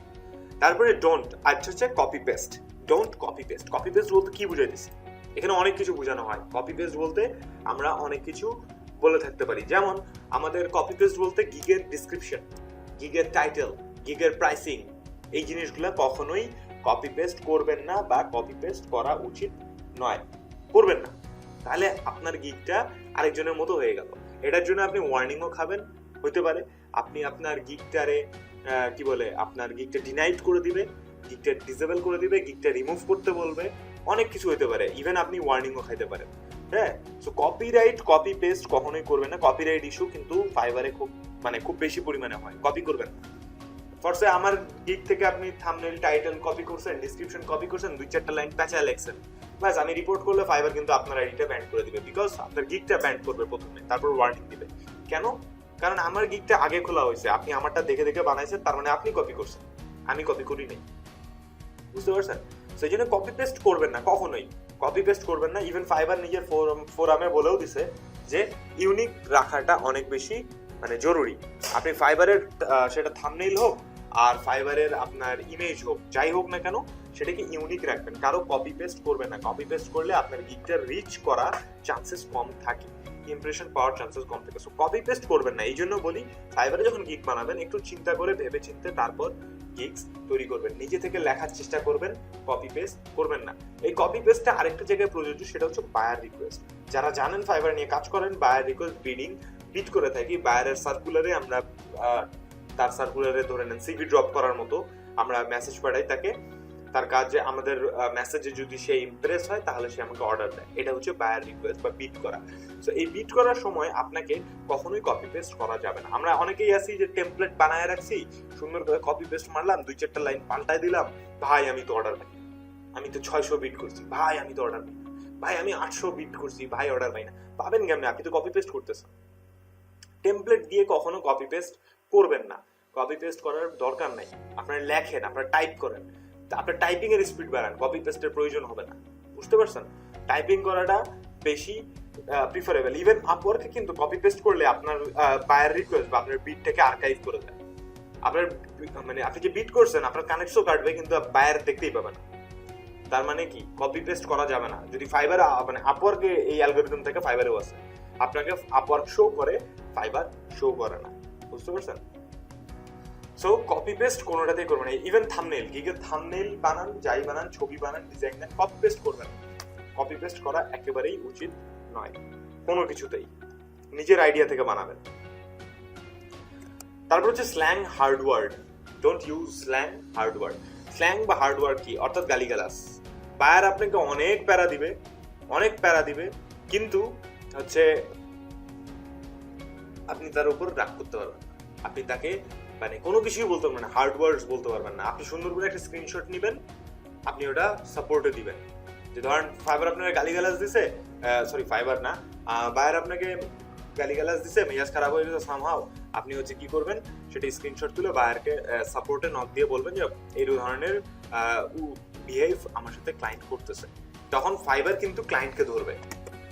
তারপরে ডোন্ট, আচ্ছা হচ্ছে copy paste. Don't copy paste. Copy paste বলতে কি বুঝাইতেছি, এখানে অনেক কিছু বোঝানো হয়। কপি পেস্ট বলতে আমরা অনেক কিছু বলে থাকতে পারি, যেমন আমাদের কপি পেস্ট বলতে গিগের ডিসক্রিপশন, গিগের টাইটেল, গিগের প্রাইসিং, এই জিনিসগুলো কখনোই কপি পেস্ট করবেন না, বা কপি পেস্ট করা উচিত নয়, করবেন না। তাহলে আপনার গিগটা আরেকজনের মতো হয়ে গেল। এটার জন্য আপনি ওয়ার্নিংও খাবেন, হতে পারে আপনি আপনার গিগটারে কি বলে আপনার গিগটা ডিনাইট করে দিবে, গিগটা ডিসেবল করে দিবে, গিগটা রিমুভ করতে বলবে, অনেক কিছু হতে পারে, ইভেন আপনি ওয়ার্নিংও খাইতে পারেন। হ্যাঁ, সো কপিরাইট কপি পেস্ট কখনোই করবেন না। কপিরাইট ইস্যু কিন্তু ফাইবারে খুব বেশি পরিমাণে হয়, কপি করবেন না। ফরসে আমার গিগ থেকে আপনি থাম্বনেল, টাইটেল কপি করছেন, ডেসক্রিপশন কপি করছেন, 2-4টা লাইন প্যাঁচা লেখছেন, বাস আমি রিপোর্ট করলে ফাইবার কিন্তু আপনার আইডিটা ব্যান করে দিবে, বিকজ আপনার গিগটা ব্যান করবে প্রথমে, তারপর ওয়ার্নিং দিবে। কেন? কারণ আমার গিগটা আগে খোলা হয়েছে, আপনি আমারটা দেখে দেখে বানাইছেন, তার মানে আপনি কপি করছেন, আমি কপি করি নাই। বুঝতে পারছেন? সেই জন্য কপি পেস্ট করবেন না, কখনোই কপি পেস্ট করবেন না। ইভেন ফাইবার নিজের ফোরামে বলেও দিছে যে ইউনিক রাখাটা অনেক বেশি মানে জরুরি। আপনি ফাইবারের সেটা থাম্বনেইল হোক আর ফাইবারের আপনার ইমেজ হোক, যাই হোক না কেন, সেটাকে ইউনিক রাখবেন, কারো কপি পেস্ট করবেন না। কপি পেস্ট করলে আপনার গিগটা রিচ করার চান্সেস কম থাকে, ইমপ্রেশন পাওয়ার চান্সেস কম থাকে। সো কপি পেস্ট করবেন না। এই জন্য বলি ফাইবারে যখন গিগ বানাবেন একটু চিন্তা করে ভেবে চিন্তে তারপর গিগস তৈরি করবেন, নিজে থেকে লেখার চেষ্টা করবেন, কপি পেস্ট করবেন না। এই কপি পেস্টটা আরেকটা জায়গায় প্রযোজ্য, সেটা হচ্ছে বায়ার রিকোয়েস্ট। যারা জানেন ফাইবার নিয়ে কাজ করেন, বায়ার রিকোয়েস্ট বিট করে থাকি। বায়ারের সার্কুলারে আমরা তার সার্কুলারে ধরে নেন সিভি ড্রপ করার মতো আমরা মেসেজ পাঠাই তাকে, তার কাজে আমাদের মেসেজে যদি সে ইমপ্রেস হয় তাহলে সে আমাকে অর্ডার দেয়। এটা হচ্ছে বায়ার রিকোয়েস্ট বা বিট করা। সো এই বিট করার সময় আপনাকে কখনোই কপি পেস্ট করা যাবে না। আমরা অনেকেই আছি যে টেমপ্লেট বানায় রাখছি, সুন্দর করে কপি পেস্ট মারলাম, 2-4টা লাইন পাল্টাই দিলাম, ভাই আমি তো অর্ডার পাই, আমি তো 600 বিট করছি, ভাই আমি তো অর্ডার পাই, ভাই আমি 800 বিট করছি, ভাই অর্ডার পাই না। পাবেন কেমনে? আপনি তো কপি পেস্ট করতেছেন। টেমপ্লেট দিয়ে কখনো কপি পেস্ট করবেন না, কপি পেস্ট করার দরকার নাই। আপনারা লেখেন, আপনারা টাইপ করেন, আপনার টাইপিং এর স্পিড বাড়ান, কপি পেস্টের প্রয়োজন হবে না। বুঝতে পারছেন? টাইপিং করাটা বেশি প্রিফারেবল। ইভেন আপওয়ার্কে কিন্তু কপি পেস্ট করলে আপনার বায়ার রিকোয়েস্ট বা আপনার বিটটাকে আর্কাইভ করে দেয়। আপনার মানে আপনি যে বিট করছেন আপনার কানেক্টও কাটবে, কিন্তু বায়ার দেখতেই পাবে না। তার মানে কি কপি পেস্ট করা যাবে না। যদি ফাইবার মানে আপওয়ার্কে এই অ্যালগরিদম থেকে ফাইবারেও আছে, আপনাকে আপওয়ার্ক শো করে, ফাইবার শো করে না। বুঝতে পারছেন? সো কপি পেস্ট কোনোটাতেই করবেন না। ইভেন থাম্বনেল, গিগের থাম্বনেল বানান, যাই বানান, ছবি বানান, ডিজাইন দেন, কপি পেস্ট করবেন। কপি পেস্ট করা একেবারেই উচিত নয় কোনো কিছুতেই। নিজের আইডিয়া থেকে বানাবেন। তারপর হচ্ছে slang hard word. Don't use slang hard word. Slang বা হার্ডওয়ার্ড কি? অর্থাৎ গালিগালাজ। বায়ার আপনাকে অনেক প্যারা দিবে, কিন্তু হচ্ছে আপনি তার উপর রাগ করতে পারবেন না। আপনি তাকে মানে কোনো কিছুই বলতে পারবেন না, হার্ড ওয়ার্ডস বলতে পারবেন না। আপনি সুন্দর করে একটা স্ক্রিনশট নেবেন, আপনি ওটা সাপোর্টে দিবেন। যে ধরেন ফাইবার আপনাকে গালিগালাজ দিছে, সরি ফাইবার না, বায়ার আপনাকে গালিগালাজ দিছে, মেজাজ খারাপ হয়ে গেছে সামহাও, আপনি হচ্ছে কি করবেন, সেটা স্ক্রিনশট তুলে বায়ারকে সাপোর্টে নক দিয়ে বলবেন যে এই ধরনের বিহেভ আমার সাথে ক্লায়েন্ট করতেছে। তখন ফাইবার কিন্তু ক্লায়েন্টকে ধরবে।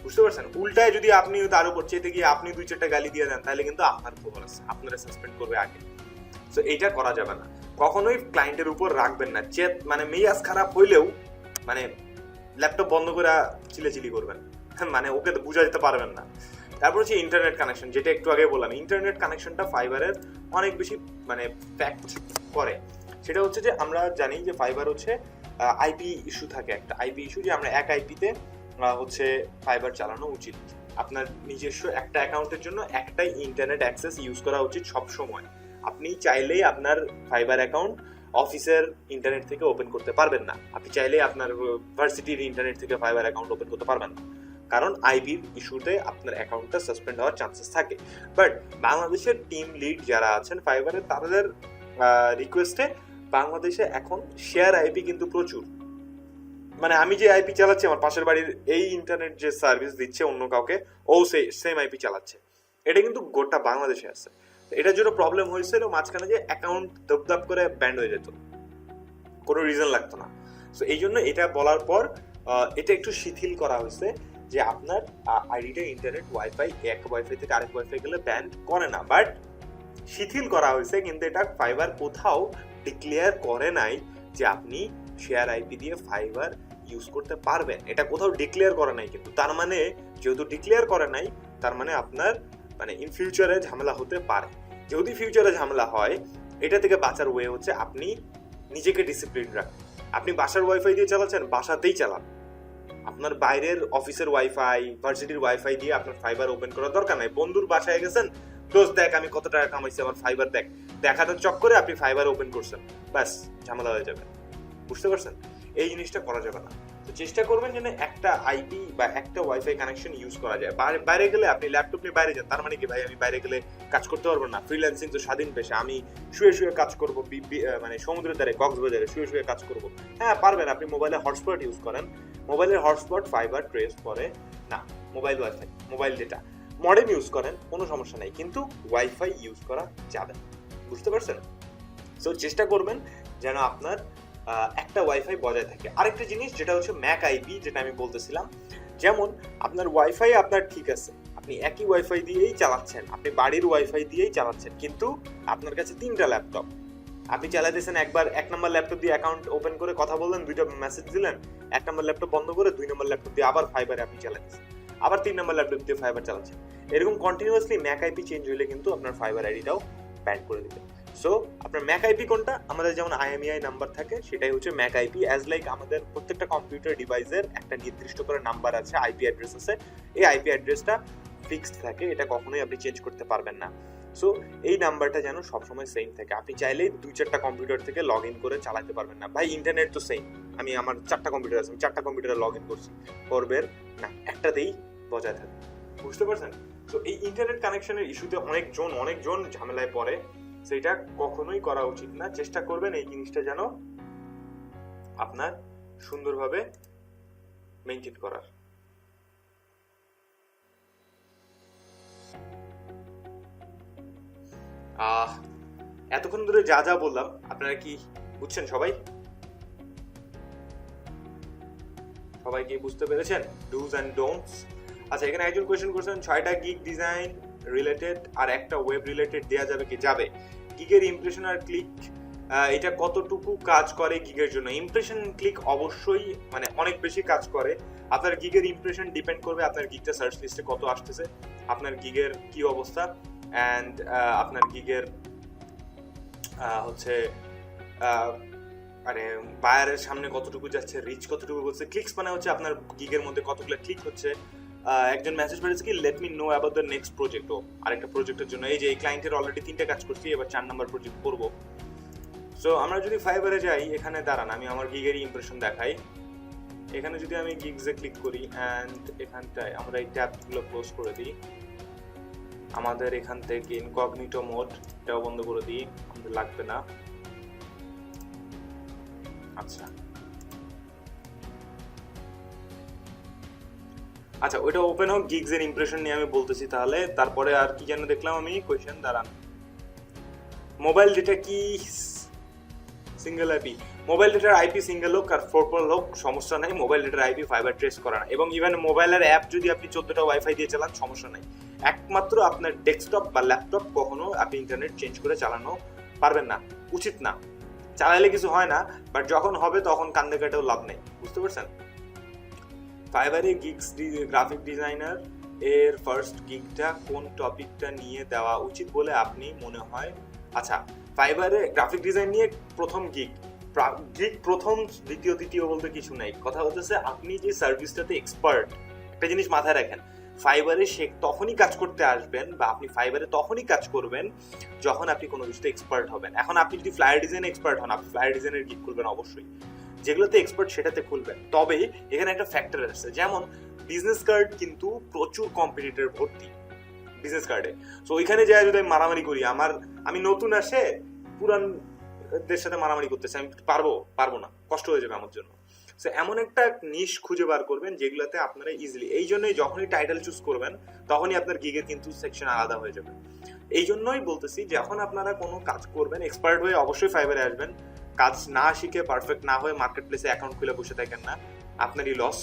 বুঝতে পারছেন? উল্টায় যদি আপনি তার উপর চেতে গিয়ে আপনি 2-4টা গালি দিয়ে দেন, তাহলে কিন্তু আপনার খবর আছে, আপনারা সাসপেন্ড করবে আগে। সো এইটা করা যাবে না। কখনোই ক্লায়েন্টের উপর রাখবেন না। মানে মেজাজ খারাপ হইলেও মানে ল্যাপটপ বন্ধ করে চিলেচিলি করবেন, মানে ওকে বুঝা দিতে পারবেন না। তারপর হচ্ছে ইন্টারনেট কানেকশন, যেটা একটু আগে বললাম। ইন্টারনেট কানেকশনটা ফাইবারের অনেক বেশি মানে ফ্যাক্ট করে। সেটা হচ্ছে যে আমরা জানি যে ফাইবার হচ্ছে আইপি ইস্যু থাকে, একটা আইপি ইস্যু, যে আমরা এক আইপিতে হচ্ছে ফাইবার চালানো উচিত। আপনার নিজস্ব একটা অ্যাকাউন্টের জন্য একটাই ইন্টারনেট অ্যাক্সেস ইউজ করা উচিত সব সময়। আপনি চাইলেই আপনার ফাইবার অ্যাকাউন্ট অফিসের ইন্টারনেট থেকে ওপেন করতে পারবেন না, আপনি চাইলেই আপনার ভার্সিটির ইন্টারনেট থেকে ফাইবার অ্যাকাউন্ট ওপেন করতে পারবেন না, কারণ আইপির ইস্যুতে আপনার অ্যাকাউন্টটা সাসপেন্ড হওয়ার চান্সেস থাকে। বাট বাংলাদেশের টিম লিড যারা আছেন ফাইবারের, তাদের রিকোয়েস্টে বাংলাদেশে এখন শেয়ার আইপি কিন্তু প্রচুর। মানে আমি যে আইপি চালাচ্ছি, আমার পাশের বাড়ির এই ইন্টারনেট যে সার্ভিস দিচ্ছে অন্য কাউকে, ও সেম আইপি চালাচ্ছে। এটা কিন্তু গোটা বাংলাদেশে আছে। এটার জন্য প্রবলেম হয়েছিল মাঝখানে যে অ্যাকাউন্ট দপদপ করে ব্যান্ড হয়ে যেত, কোনো রিজন লাগতো না। সো এই জন্য এটা বলার পর এটা একটু শিথিল করা হয়েছে যে আপনার আইডিটা ইন্টারনেট ওয়াইফাই, এক ওয়াইফাই থেকে আরেক ওয়াইফাই গেলে ব্যান্ড করে না, বাট শিথিল করা হয়েছে। কিন্তু এটা ফাইবার কোথাও ডিক্লেয়ার করে নাই যে আপনি শেয়ার আইপি দিয়ে ফাইবার ইউজ করতে পারবেন, এটা কোথাও ডিক্লেয়ার করে নাই। কিন্তু তার মানে যেহেতু ডিক্লেয়ার করে নাই, তার মানে আপনার মানে ইন ফিউচারে ঝামেলা হতে পারে। যদি ফিউচারে ঝামেলা হয়, এটা থেকে বাঁচার ওয়ে হচ্ছে আপনি নিজেকে ডিসিপ্লিন রাখুন। আপনি বাসার ওয়াইফাই দিয়ে চালাচ্ছেন, বাসাতেই চালান। আপনার বাইরের অফিসের ওয়াইফাই, ভার্সিটির ওয়াইফাই দিয়ে আপনার ফাইবার ওপেন করার দরকার নাই। বন্ধুর বাসায় গেছেন, ক্লোজ দেখ আমি কত টাকা কামাইছি, আমার ফাইবার দেখ, দেখানোর চক্করে আপনি ফাইবার ওপেন করছেন, ব্যাস ঝামেলা হয়ে যাবে। বুঝতে পারছেন? এই জিনিসটা করা যাবে না। তো চেষ্টা করবেন যেন একটা আইপি বা একটা ওয়াইফাই কানেকশন ইউজ করা যায়। বাইরে গেলে আপনি ল্যাপটপ নিয়ে বাইরে যান, তার মানে কি ভাই আমি বাইরে গেলে কাজ করতে পারবো না? ফ্রিল্যান্সিং তো স্বাধীন পেশা, আমি শুয়ে কাজ করবো, মানে সমুদ্রের ধারে কক্সবাজারে শুয়ে কাজ করবো। হ্যাঁ পারবেন, আপনি মোবাইলে হটস্পট ইউজ করেন। মোবাইলের হটস্পট ফাইবার ট্রেস করে না, mobile wifi, mobile data, modem use করেন, কোনো সমস্যা নাই, কিন্তু ওয়াইফাই ইউজ করা যাবে। বুঝতে পারছেন? সো চেষ্টা করবেন যেন আপনার একটা ওয়াইফাই বজায় থাকে। আরেকটা জিনিস যেটা হচ্ছে ম্যাক আইপি, যেটা আমি বলতেছিলাম, যেমন আপনার ওয়াইফাই আপনার ঠিক আছে, আপনি একই ওয়াইফাই দিয়েই চালাচ্ছেন, আপনি বাড়ির ওয়াইফাই দিয়েই চালাচ্ছেন, কিন্তু আপনার কাছে 3টা ল্যাপটপ, আপনি চালাতেছেন। একবার 1 নম্বর ল্যাপটপ দিয়ে অ্যাকাউন্ট ওপেন করে কথা বললেন, 2টা মেসেজ দিলেন, 1 নম্বর ল্যাপটপ বন্ধ করে 2 নম্বর ল্যাপটপ দিয়ে আবার ফাইবারে আপনি চালাচ্ছেন, আবার 3 নম্বর ল্যাপটপ দিয়ে ফাইবার চালাচ্ছেন। এরকম কন্টিনিউয়াসলি ম্যাক আইপি চেঞ্জ হলে কিন্তু আপনার ফাইবার আইডিটাও ব্যান করে দিবে। সো আপনার ম্যাক আইপি কোনটা? আমাদের যেমন IMEI নাম্বার থাকে, সেটাই হচ্ছে ম্যাক আইপি। অ্যাজ লাইক আমাদের প্রত্যেকটা কম্পিউটার ডিভাইসের একটা নির্দিষ্ট করে নাম্বার আছে, আইপি অ্যাড্রেস আছে। এই আইপি অ্যাড্রেসটা ফিক্সড থাকে, এটা কখনোই আপনি চেঞ্জ করতে পারবেন না। সো এই নাম্বারটা যেন সবসময় সেম থাকে। আপনি চাইলেই 2-4টা কম্পিউটার থেকে লগ ইন করে চালাতে পারবেন না। ভাই ইন্টারনেট তো সেম, আমি আমার 4টা কম্পিউটার আছে, আমি 4টা কম্পিউটারে লগ ইন করছি, করবেন না, একটাতেই বজায় থাকবে। বুঝতে পারছেন? তো এই ইন্টারনেট কানেকশনের ইস্যুতে অনেকজন ঝামেলায় পড়ে, সেটা কখনোই করা উচিত না। চেষ্টা করবেন এই জিনিসটা যেন আপনার সুন্দরভাবে মেইনটেইন করার। এতক্ষণ ধরে যা যা বললাম আপনারা কি বুঝছেন? সবাই কি বুঝতে পেরেছেন ডুজ অ্যান্ড ডোন্টস? আচ্ছা, এখানে একজন কোয়েশ্চেন করছেন 6টা গিগ ডিজাইন রিলেটেড আর একটা ওয়েব রিলেটেড দেয়া যাবে কি? যাবে। গিগের ইমপ্রেশন আর ক্লিক এটা কতটুকু কাজ করে গিগের জন্য। ইমপ্রেশন ক্লিক অবশ্যই মানে অনেক বেশি কাজ করে। আপনার গিগের ইমপ্রেশন ডিপেন্ড করবে আপনার গিগটা সার্চ লিস্টে কত আসতেছে, আপনার গিগের কি অবস্থা, অ্যান্ড আপনার গিগের হচ্ছে মানে বায়ারের সামনে কতটুকু যাচ্ছে, রিচ কতটুকু করছে। ক্লিকস মানে হচ্ছে আপনার গিগের মধ্যে কতগুলো ক্লিক হচ্ছে। একজন মেসেজ পেয়েছে কি let me know about the next project. ও আরেকটা প্রজেক্টের জন্য, এই যে এই ক্লায়েন্টের অলরেডি 3টা কাজ করছি, এবার 4 নাম্বার প্রজেক্ট করবো। সো আমরা যদি ফাইবারে যাই, এখানে দাঁড়ান আমি আমার গিগেরই ইমপ্রেশন দেখাই। এখানে যদি আমি গিগসে ক্লিক করি অ্যান্ড এখানটায় আমরা এই ট্যাবগুলো ক্লোজ করে দিই, আমাদের এখান থেকে ইনকগনিটো মোড এটাও বন্ধ করে দিই, আমাদের লাগবে না। আচ্ছা আচ্ছা ওইটা ওপেন হোক, গিগস এর ইমপ্রেশন নিয়ে আমি বলতেছি তাহলে। তারপরে আর কি যেন দেখলাম আমি কোয়েশ্চেন, দাঁড়ান। মোবাইল ডেটা কি সিঙ্গেল আইপি? মোবাইল ডেটার আইপি সিঙ্গেল হোক আর 4 হোক সমস্যা নাই, মোবাইল ডেটার আইপি ফাইবার ট্রেস করে না। এবং ইভেন মোবাইলের অ্যাপ যদি আপনি 14টা ওয়াইফাই দিয়ে চালান সমস্যা নাই। একমাত্র আপনার ডেস্কটপ বা ল্যাপটপ কখনো আপনি ইন্টারনেট চেঞ্জ করে চালানো পারবেন না, উচিত না। চালাইলে কিছু হয় না, বাট যখন হবে তখন কান্দে কাটেও লাভ নেই, বুঝতে পারছেন? ফাইবারে গিগস গ্রাফিক ডিজাইনার এর ফার্স্ট গিগটা কোন টপিকটা নিয়ে দেওয়া উচিত বলে আপনি মনে হয়? আচ্ছা, ফাইবারে গ্রাফিক ডিজাইন নিয়ে প্রথম গিগ প্রথম দ্বিতীয় বলতে কিছু নাই। কথা হচ্ছে আপনি যে সার্ভিসটাতে এক্সপার্ট, একটা জিনিস মাথায় রাখেন, ফাইবারে সে তখনই কাজ করতে আসবেন বা আপনি ফাইবারে তখনই কাজ করবেন যখন আপনি কোনো কিছুতে এক্সপার্ট হবেন। এখন আপনি যদি ফ্লায়ার ডিজাইনে এক্সপার্ট হন, আপনি ফ্লায়ার ডিজাইনের গিগ খুলবেন অবশ্যই, যেগুলোতে এক্সপার্ট সেটাতে খুলবেন। তবে এখানে একটা ফ্যাক্টর আছে, যেমন বিজনেস কার্ড কিন্তু প্রচুর কম্পিটিটর ভর্তি বিজনেস কার্ডে। সো ওইখানে যাই যদি আমি মারামারি করি, আমি নতুন আসে পুরানদের সাথে মারামারি করতেছি, আমি পারবো না, কষ্ট হয়ে যাবে আমার জন্য। সো এমন একটা নিশ খুঁজে বার করবেন যেগুলোতে আপনারা ইজিলি, এই জন্যই যখনই টাইটেল চুজ করবেন তখনই আপনার গিগের কিন্তু সেকশন আলাদা হয়ে যাবে। এই জন্যই বলতেছি যখন আপনারা কোনো কাজ করবেন এক্সপার্ট হয়ে অবশ্যই ফাইবারে আসবেন। কাজ না শিখে পারফেক্ট না হয়ে মার্কেট প্লেসে অ্যাকাউন্ট খুলে বসে থাকেন না, আপনারই লস।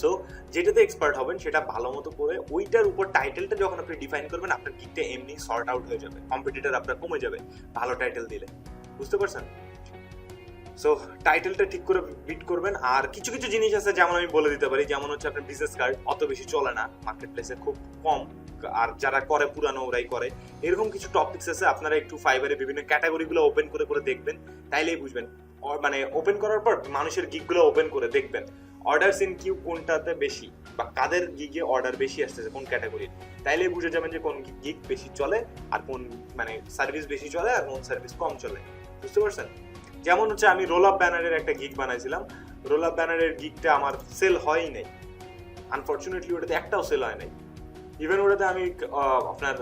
সো যেটাতে এক্সপার্ট হবেন সেটা ভালো মতো করে ওইটার উপর টাইটেলটা যখন আপনি ডিফাইন করবেন, আপনার গিগটা এমনি সর্ট আউট হয়ে যাবে, কম্পিটিটর আপনার কমে যাবে ভালো টাইটেল দিলে, বুঝতে পারছেন? সো টাইটেলটা ঠিক করে বিট করবেন। আর কিছু কিছু জিনিস আছে যেমন আমি বলে দিতে পারি, যেমন হচ্ছে আপনার বিজনেস কার্ড অত বেশি চলে না মার্কেট প্লেসে, খুব কম, আর যারা করে পুরানো ওরাই করে। এরকম কিছু টপিকস আছে, আপনারা একটু ফাইবারে বিভিন্ন ক্যাটাগরিগুলো ওপেন করে করে দেখবেন, তাইলেই বুঝবেন। মানে ওপেন করার পর মানুষের গিগগুলো ওপেন করে দেখবেন অর্ডারস ইন কিউ কোনটাতে বেশি বা কাদের গিগে অর্ডার বেশি আসতেছে কোন ক্যাটাগরির, তাইলেই বুঝে যাবেন যে কোন গিগ বেশি চলে আর কোন মানে সার্ভিস বেশি চলে আর কোন সার্ভিস কম চলে, বুঝতে পারছেন? যেমন হচ্ছে আমি রোল আপ ব্যানারের একটা গিগ বানাইছিলাম, রোল আপ ব্যানারের গিগটা আমার সেল হয়ই নাই, আনফরচুনেটলি ওটাতে একটাও সেল হয় নাই। ইভেন ওটাতে আমি আপনার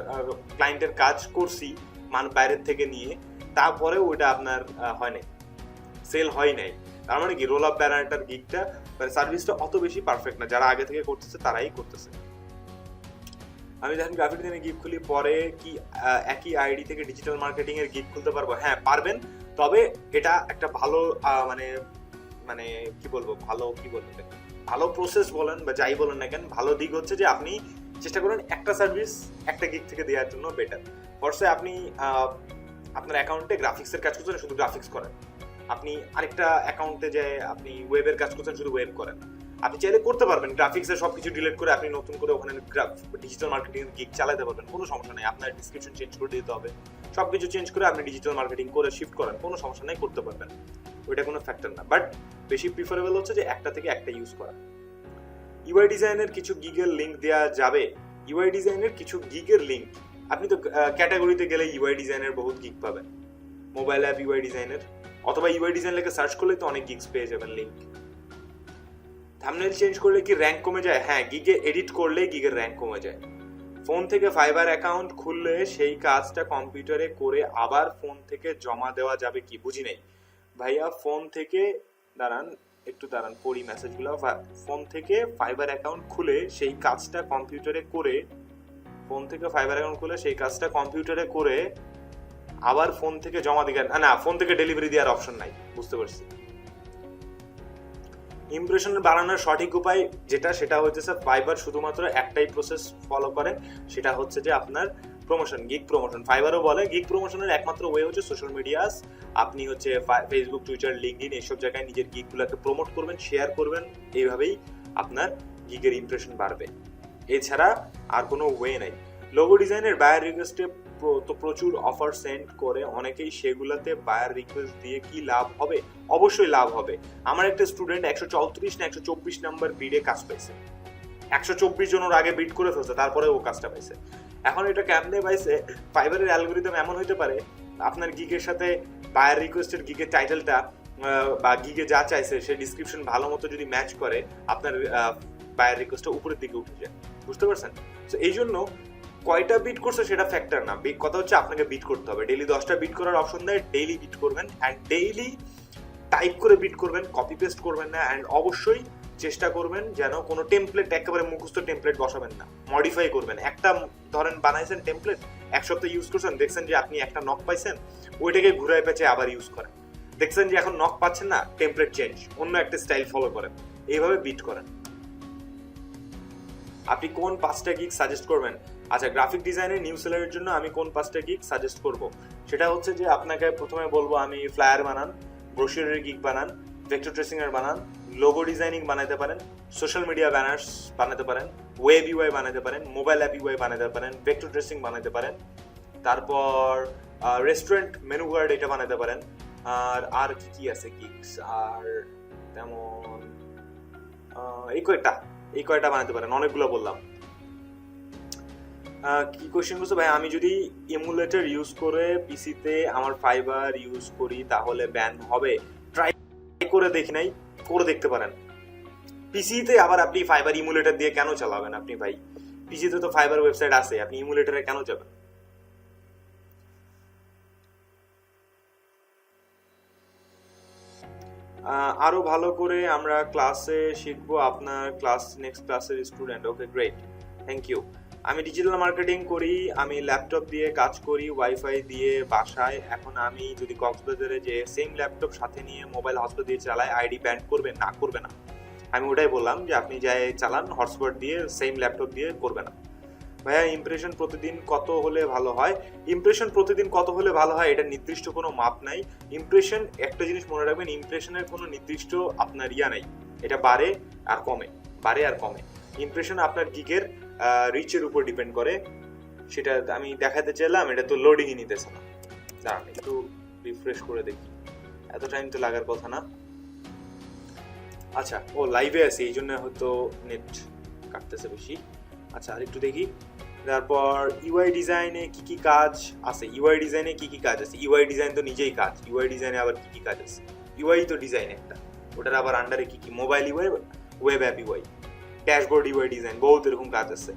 ক্লায়েন্টের কাজ করছি বাইরের থেকে নিয়ে, তারপরেও ওটা আপনার হয় নাই, সেল হয় নাই। তার মানে কি রোল আপ ব্যানারটার গিগটা মানে সার্ভিসটা অত বেশি পারফেক্ট না, যারা আগে থেকে করতেছে তারাই করতেছে। আমি যখন গ্রাফিক ডিজাইনের গিগ খুলি পরে কি একই আইডি থেকে ডিজিটাল মার্কেটিং এর গিগ খুলতে পারবো? হ্যাঁ পারবেন, তবে এটা একটা ভালো মানে মানে কি বলবো ভালো প্রসেস বলেন বা যাই বলেন না কেন, ভালো দিক হচ্ছে যে আপনি চেষ্টা করেন একটা সার্ভিস একটা গিগ থেকে দেওয়ার জন্য বেটার। ফরসে আপনি আপনার অ্যাকাউন্টে গ্রাফিক্সের কাজ করছেন, শুধু গ্রাফিক্স করেন। আপনি আরেকটা অ্যাকাউন্টে যে আপনি ওয়েবের কাজ করছেন, শুধু ওয়েব করেন। আপনি চাইলে করতে পারবেন গ্রাফিক্সের সবকিছু ডিলিট করে আপনি নতুন করে ওখানে ডিজিটাল মার্কেটিং গিগ চালাতে পারবেন, কোনো সমস্যা নেই। আপনার ডিসক্রিপশন চেঞ্জ করে দিতে হবে, সবকিছু চেঞ্জ করে আপনি ডিজিটাল মার্কেটিং করে শিফট করেন, কোনো সমস্যা নেই, করতে পারবেন, ওইটা কোনো ফ্যাক্টর না। বাট বেশি প্রিফারেবল হচ্ছে যে একটা থেকে একটা ইউজ করা। ইউআই ডিজাইনের কিছু গিগের লিঙ্ক দেওয়া যাবে? ইউআই ডিজাইনের কিছু গিগের লিঙ্ক আপনি তো ক্যাটাগরিতে গেলে ইউআই ডিজাইনের বহুত গিগ পাবেন, মোবাইল অ্যাপ ইউআই ডিজাইনের, অথবা ইউআই ডিজাইন লেখে সার্চ করলে তো অনেক গিগস পেয়ে যাবেন লিঙ্ক। থাম্বনেল চেঞ্জ করলে কি র্যাঙ্ক কমে যায়? হ্যাঁ, গিগে এডিট করলে গিগের র্যাঙ্ক কমে যায়। ফোন থেকে ফাইবার অ্যাকাউন্ট খুললে সেই কাজটা কম্পিউটারে করে আবার ফোন থেকে জমা দেওয়া যাবে কি? বুঝি নাই ভাইয়া। ফোন থেকে দাঁড়ান পড়ি মেসেজগুলো। ফোন থেকে ফাইবার অ্যাকাউন্ট খুলে সেই কাজটা কম্পিউটারে করে, ফোন থেকে ফাইবার অ্যাকাউন্ট খুলে সেই কাজটা কম্পিউটারে করে আবার ফোন থেকে জমা দিকে, না ফোন থেকে ডেলিভারি দেওয়ার অপশন নাই, বুঝতে পারছি। ইমপ্রেশন বাড়ানোর সঠিক উপায় যেটা, সেটা হচ্ছে ফাইবার শুধুমাত্র একটাই প্রসেস ফলো করে, সেটা হচ্ছে যে আপনার প্রমোশন, গিগ প্রমোশন ফাইবারও বলে। গিগ প্রমোশনের একমাত্র ওয়ে হচ্ছে সোশ্যাল মিডিয়াস। আপনি হচ্ছে ফেসবুক, টুইটার, লিঙ্কডইন এইসব জায়গায় নিজের গিগগুলোকে প্রমোট করবেন, শেয়ার করবেন, এইভাবেই আপনার গিগের ইমপ্রেশন বাড়বে। এছাড়া আর কোনো ওয়ে নাই। লোগো ডিজাইনের বায়ার রিকোয়েস্টে তো প্রচুর অফার সেন্ড করে অনেকেই, সেগুলাতে বায়ার রিকোয়েস্ট দিয়ে কি লাভ হবে? অবশ্যই লাভ হবে। আমার একটা স্টুডেন্ট 134 না 124 নাম্বার বিডে কাজ পাইছে, 124 জনের আগে বিট করে ফেলছে, তারপরে ও কাজটা পাইছে। এখন এটা কেমনে পাইছে? ফাইবারের অ্যালগোরিদম এমন হইতে পারে আপনার গিগের সাথে বায়ার রিকোয়েস্টের গিগের টাইটেলটা বা গিগে যা চাইছে সে ডিসক্রিপশন ভালো মতো যদি ম্যাচ করে, আপনার বায়ার রিকোয়েস্টটা উপরের দিকে উঠে যায়। বুঝতে পারছেন? তো এই জন্য কয়টা বিট করছে সেটা ফ্যাক্টর না, কথা হচ্ছে আপনাকে বিট করতে হবে। ডেইলি 10টা বিট করার অপশন দেয়, ডেইলি বিট করবেন, অ্যান্ড ডেইলি টাইপ করে বিট করবেন, কপি পেস্ট করবেন না। অ্যান্ড অবশ্যই চেষ্টা করবেন যেন কোনো টেমপ্লেট, একেবারে মুখস্থ টেমপ্লেট বসাবেন না, মডিফাই করবেন। একটা ধরেন বানাইছেন টেমপ্লেট, এক সপ্তাহ ইউজ করছেন, দেখছেন যে আপনি একটা নক পাইছেন, ওইটাকে ঘুরায় পেঁচে আবার ইউজ করেন। দেখছেন যে এখন নক পাচ্ছেন না, টেমপ্লেট চেঞ্জ, অন্য একটা স্টাইল ফলো করেন, এইভাবে বিট করেন। আপনি কোন 5টা গিগ সাজেস্ট করবেন? আচ্ছা, গ্রাফিক ডিজাইনের নিউ সেলারের জন্য আমি কোন 5টা গিগ সাজেস্ট করব, সেটা হচ্ছে যে আপনাকে প্রথমে বলবো আমি ফ্লায়ার বানান, ব্রোশিওরের গিগ বানান, ভেক্টর ট্রেসিং এর বানান, লোগো ডিজাইনিং বানাতে পারেন, সোশ্যাল মিডিয়া ব্যানার্স বানাতে পারেন, ওয়েব ইউআই বানাতে পারেন, মোবাইল অ্যাপ ইউআই বানাতে পারেন, ভেক্টর ট্রেসিং বানাতে পারেন, তারপর রেস্টুরেন্ট মেনু কার্ড এটা বানাতে পারেন। আর কি কি আছে গিগস? আর তেমন এই কয়টা বানাতে পারেন, অনেকগুলো বললাম। কি কোশ্চেন করছো ভাই? আমি যদি এমুলেটর ইউজ করে পিসিতে আমার ফাইবার ইউজ করি তাহলে ব্যান হবে? ট্রাই করে দেখি নাই, করে দেখতে পারেন। পিসিতে আবার আপনি ফাইবার ইমুলেটর দিয়ে কেন চালাবেন আপনি ভাই? পিসিতে তো ফাইবার ওয়েবসাইট আছে, আপনি ইমুলেটরে কেন যাবেন? আরো ভালো করে আমরা ক্লাসে শিখবো, আপনার নেক্সট ক্লাসের student. Okay, great, thank you. আমি ডিজিটাল মার্কেটিং করি, আমি ল্যাপটপ দিয়ে কাজ করি, ওয়াইফাই দিয়ে বাসায়। এখন আমি যদি কক্সবাজারে যে সেম ল্যাপটপ সাথে নিয়ে মোবাইল হটস্পট দিয়ে চালাই, আইডি ব্যান করবে? না, করবে না। আমি ওটাই বললাম যে আপনি যাই চালান হটস্পট দিয়ে, সেম ল্যাপটপ দিয়ে করবে না। ভাইয়া ইমপ্রেশন প্রতিদিন কত হলে ভালো হয়? ইমপ্রেশন প্রতিদিন কত হলে ভালো হয় এটা নির্দিষ্ট কোনো মাপ নাই। ইমপ্রেশন, একটা জিনিস মনে রাখবেন, ইমপ্রেশনের কোনো নির্দিষ্ট আপনার নাই, এটা বাড়ে আর কমে, বাড়ে আর কমে। ইমপ্রেশন আপনার গিগের রিচের উপর ডিপেন্ড করে। সেটা আমি দেখাতে চাইলাম, এটা তো লোডিংই নিতেছে না। দাঁড়ান একটু রিফ্রেশ করে দেখি, এত টাইম তো লাগার কথা না। আচ্ছা, ও লাইভে আছে এই জন্য হয়তো নেট কাটতেছে বেশি। আচ্ছা, আর একটু দেখি। তারপর ইউআই ডিজাইনে কি কি কাজ আছে? ইউআই ডিজাইনে কি কি কাজ আছে? ইউআই ডিজাইন তো নিজেই কাজ, ইউআই ডিজাইনে আবার কি কি কাজ আছে? ইউআই তো ডিজাইন একটা, ওটার আবার আন্ডারে কি কি? Mobile UI, web app UI, dashboard UI design, বহুত এরকম কাজ আছে।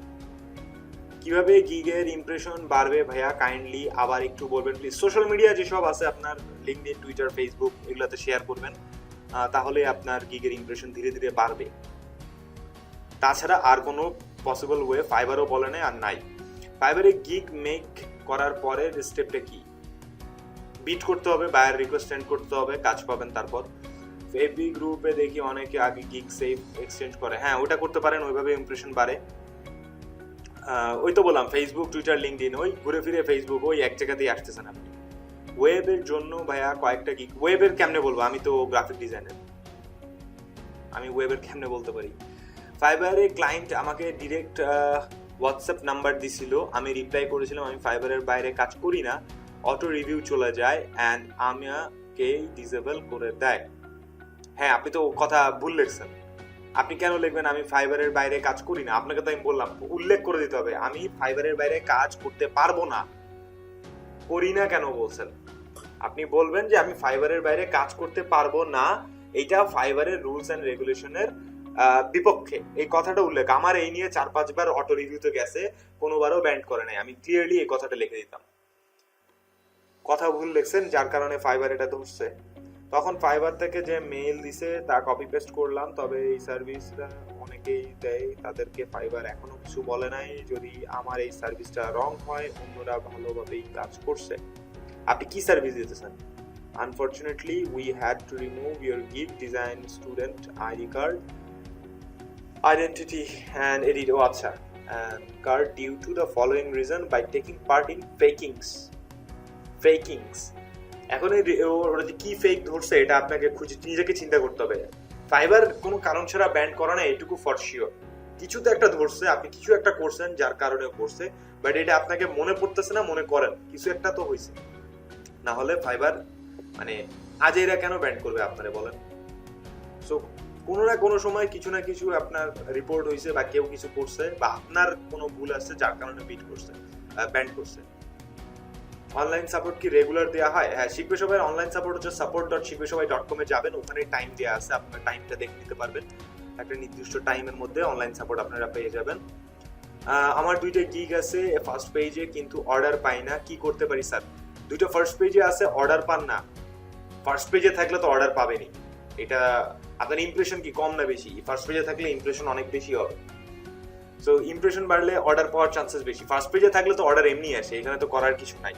কিভাবে গিগের ইমপ্রেশন বাড়বে ভাইয়া কাইন্ডলি আবার একটু বলবেন প্লিজ। সোশ্যাল মিডিয়া যেসব আছে আপনার লিঙ্কডইন, টুইটার, ফেসবুক, এগুলোতে শেয়ার করবেন, তাহলে আপনার গিগের ইমপ্রেশন ধীরে ধীরে বাড়বে। তাছাড়া আর কোনো পসিবল ওয়ে ফাইবারও বলে নেই আর নাই। ফাইবারে গিগ মেক করার পরের স্টেপটা কি? বিট করতে হবে, বায়ার রিকোয়েস্ট সেন্ড করতে হবে, কাজ পাবেন। তারপর এপি গ্রুপে দেখি অনেকে আগে গিগ সেভ এক্সচেঞ্জ করে, হ্যাঁ ওটা করতে পারেন, ওইভাবে ইমপ্রেশন বাড়ে। ওই তো বললাম ফেসবুক, টুইটার, লিঙ্কডইন, ওই ঘুরে ফিরে ফেসবুক, ওই এক জায়গাতেই আসতেছেন আপনি। ওয়েবের জন্য ভাইয়া কয়েকটা গিগ, ওয়েবের কেমনে বলবো? আমি তো গ্রাফিক ডিজাইনার, আমি ওয়েবের কেমনে বলতে পারি? ফাইবারে ক্লায়েন্ট আমাকে ডিরেক্ট হোয়াটসঅ্যাপ নাম্বার দিছিল, আমি রিপ্লাই করেছিলাম আমি ফাইবারের বাইরে কাজ করি না, অটো রিভিউ চলে যায় অ্যান্ড আমাকে ডিসেবল করে দেয়। হ্যাঁ, আপনি তো কথা ভুল লিখছেন। আপনি কেন লিখবেন আমি ফাইবারের বাইরে কাজ করি না? আপনাকে তো আমি বললাম, উল্লেখ করে দিতে হবে আমি ফাইবারের বাইরে কাজ করতে পারবো না। করি না কেন বলছেন? আপনি বলবেন যে আমি ফাইবারের বাইরে কাজ করতে পারবো না, এইটা ফাইবারের রুলস এন্ড রেগুলেশনের বিপক্ষে, এই কথাটা উল্লেখ। আমার এই নিয়ে 4-5 বার অটো রিভিউতে গেছে, কোনোবারও ব্যান্ড করে নাই, আমি ক্লিয়ারলি এই কথাটা লিখে দিতাম। কথা ভুল লিখছেন, যার কারণে ফাইবার এটা ধরছে। তখন ফাইবার থেকে যে মেইল দিছে তা কপি পেস্ট করলাম, তবে এই সার্ভিসটা অনেকেই দেয়, তাদেরকে ফাইবার এখনো কিছু বলে নাই। যদি আমার এই সার্ভিসটা রং হয়, অন্যরা ভালোভাবেই কাজ করছে। আপনি কি সার্ভিস দিতেছেন? Unfortunately, we had to remove your gig design student ID card, identity and edit. ও আচ্ছা, and card due to the following reason by taking part in fakings এখন ওরা যে কি ফেক ধরছে এটা আপনাকে নিজেকে চিন্তা করতে হবে ফাইবার কোনো কারণ ছাড়া ব্যান্ড করে না এটুকু ফর শিওর কিছু তো একটা ধরছে আপনি কিছু একটা করছেন যার কারণে করছে বাট এটা আপনাকে মনে পড়তেছে না মনে করেন কিছু একটা তো হয়েছে না হলে ফাইবার মানে আজ এরা কেন ব্যান্ড করবে আপনারা বলেন সো কোনো না কোনো সময় কিছু না কিছু আপনার রিপোর্ট হয়েছে বা কেউ কিছু করছে বা আপনার কোনো ভুল আছে যার কারণে বিট করছে ব্যান্ড করছে অনলাইন সাপোর্ট কি রেগুলার দেওয়া হয় হ্যাঁ শিখবে সবাই অনলাইন সাপোর্ট হচ্ছে support.শিখবেসবাই.com এ যাবেন ওখানে টাইম দেওয়া আছে আপনার টাইমটা দেখে নিতে পারবেন একটা নির্দিষ্ট টাইমের মধ্যে অনলাইন সাপোর্ট আপনারা পেয়ে যাবেন আমার দুইটা গিগ আছে ফার্স্ট পেজে কিন্তু অর্ডার পাই না কি করতে পারি স্যার দুইটা ফার্স্ট পেজে আছে অর্ডার পান না ফার্স্ট পেজে থাকলে তো অর্ডার পাবেনি এটা আপনার ইমপ্রেশন কি কম না বেশি ফার্স্ট পেজে থাকলে ইমপ্রেশন অনেক বেশি হবে সো ইমপ্রেশন বাড়লে অর্ডার পাওয়ার চান্সেস বেশি ফার্স্ট পেজে থাকলে তো অর্ডার এমনি আসে এখানে তো করার কিছু নাই